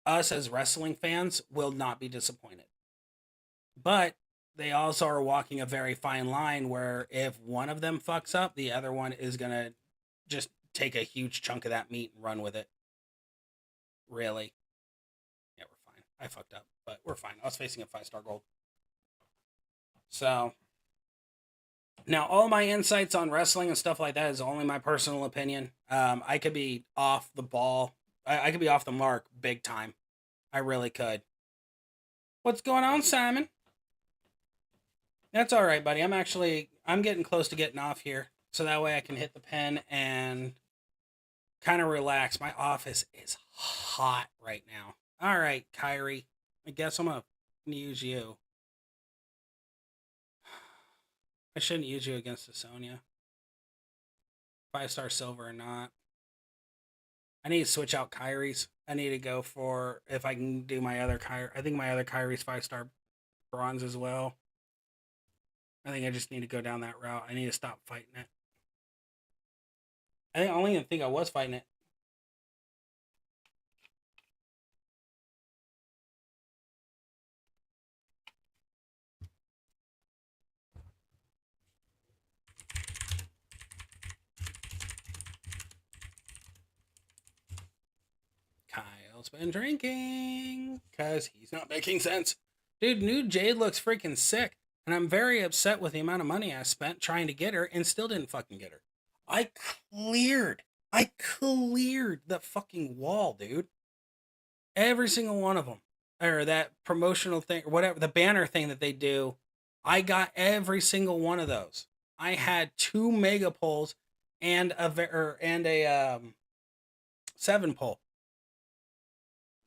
us as wrestling fans will not be disappointed. But they also are walking a very fine line where if one of them fucks up, the other one is going to just take a huge chunk of that meat and run with it. Really? Yeah, we're fine. I fucked up, but we're fine. I was facing a 5-star gold. So, Now, all my insights on wrestling and stuff like that is only my personal opinion. I could be off the ball. I could be off the mark big time. I really could. What's going on, Simon? That's all right, buddy. I'm getting close to getting off here, so that way I can hit the pen and kind of relax. My office is hot right now. All right, Kyrie. I guess I'm gonna use you. I shouldn't use you against the Sonya. 5-star silver or not. I need to switch out Kyrie's. I need to go for if I can do my other Kyrie. I think my other Kyrie's 5-star bronze as well. I think I just need to go down that route. I need to stop fighting it. I don't even think I was fighting it. Kyle's been drinking because he's not making sense. Dude, new Jade looks freaking sick. And I'm very upset with the amount of money I spent trying to get her and still didn't fucking get her. I cleared the fucking wall, dude. Every single one of them. Or that promotional thing, or whatever, the banner thing that they do. I got every single one of those. I had 2 mega pulls and a 7 pull.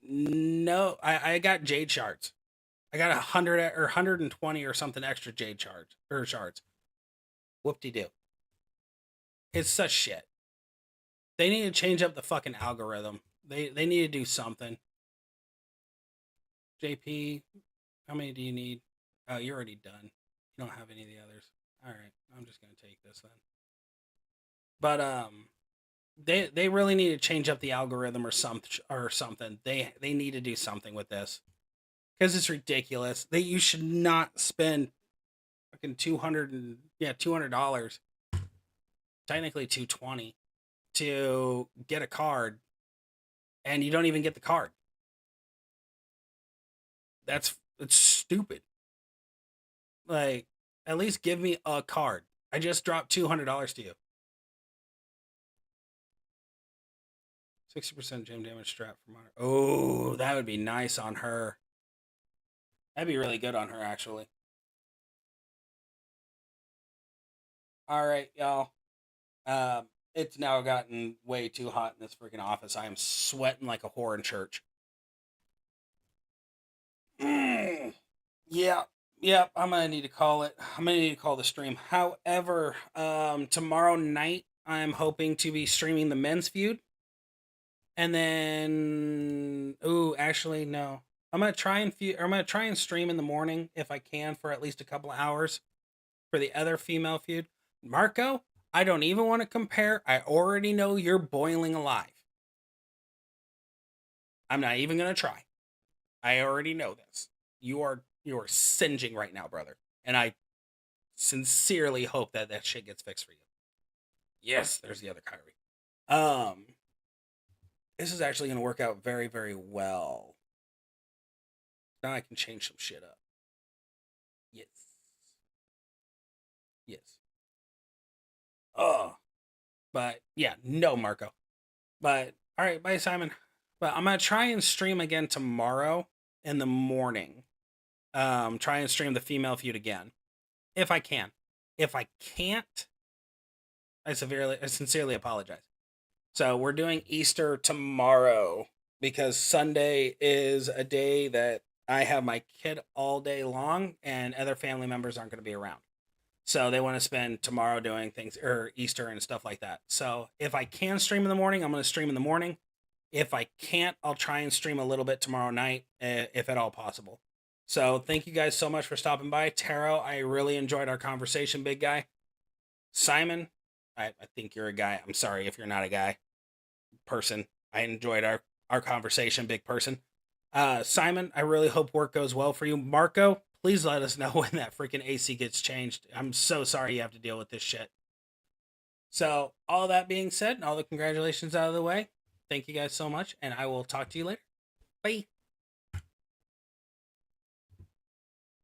No, I got Jade shards. I got 100 or 120 or something extra Jade shards. Whoop-de-doo. It's such shit. They need to change up the fucking algorithm. They need to do something. JP, how many do you need? Oh, you're already done. You don't have any of the others. All right, I'm just gonna take this then. But they really need to change up the algorithm or something. They need to do something with this because it's ridiculous. You should not spend fucking $200, technically $220 to get a card, and you don't even get the card. It's stupid. Like, at least give me a card. I just dropped $200 to you. 60% gem damage strap from her. Oh, that would be nice on her. That'd be really good on her, actually. All right, y'all. It's now gotten way too hot in this freaking office. I am sweating like a whore in church. Yeah, I'm gonna need to call it. I'm gonna need to call the stream. However, tomorrow night I'm hoping to be streaming the men's feud, and then actually no, I'm gonna try and stream in the morning if I can for at least a couple of hours for the other female feud. Marco, I don't even want to compare. I already know you're boiling alive. I'm not even gonna try. I already know this. You are singeing right now, brother. And I sincerely hope that shit gets fixed for you. Yes, there's the other Kyrie. This is actually going to work out very, very well. Now I can change some shit up. Yes. Oh. But yeah, no, Marco. But all right, bye, Simon. But I'm gonna try and stream again tomorrow in the morning. Try and stream the female feud again, if I can. If I can't, I sincerely apologize. So we're doing Easter tomorrow because Sunday is a day that I have my kid all day long, and other family members aren't going to be around. So they want to spend tomorrow doing things or Easter and stuff like that. So if I can stream in the morning, I'm going to stream in the morning. If I can't, I'll try and stream a little bit tomorrow night, if at all possible. So thank you guys so much for stopping by. Taro, I really enjoyed our conversation, big guy. Simon, I think you're a guy. I'm sorry if you're not a guy. Person. I enjoyed our conversation, big person. Simon, I really hope work goes well for you. Marco, please let us know when that freaking AC gets changed. I'm so sorry you have to deal with this shit. So, all that being said, and all the congratulations out of the way, thank you guys so much, and I will talk to you later. Bye.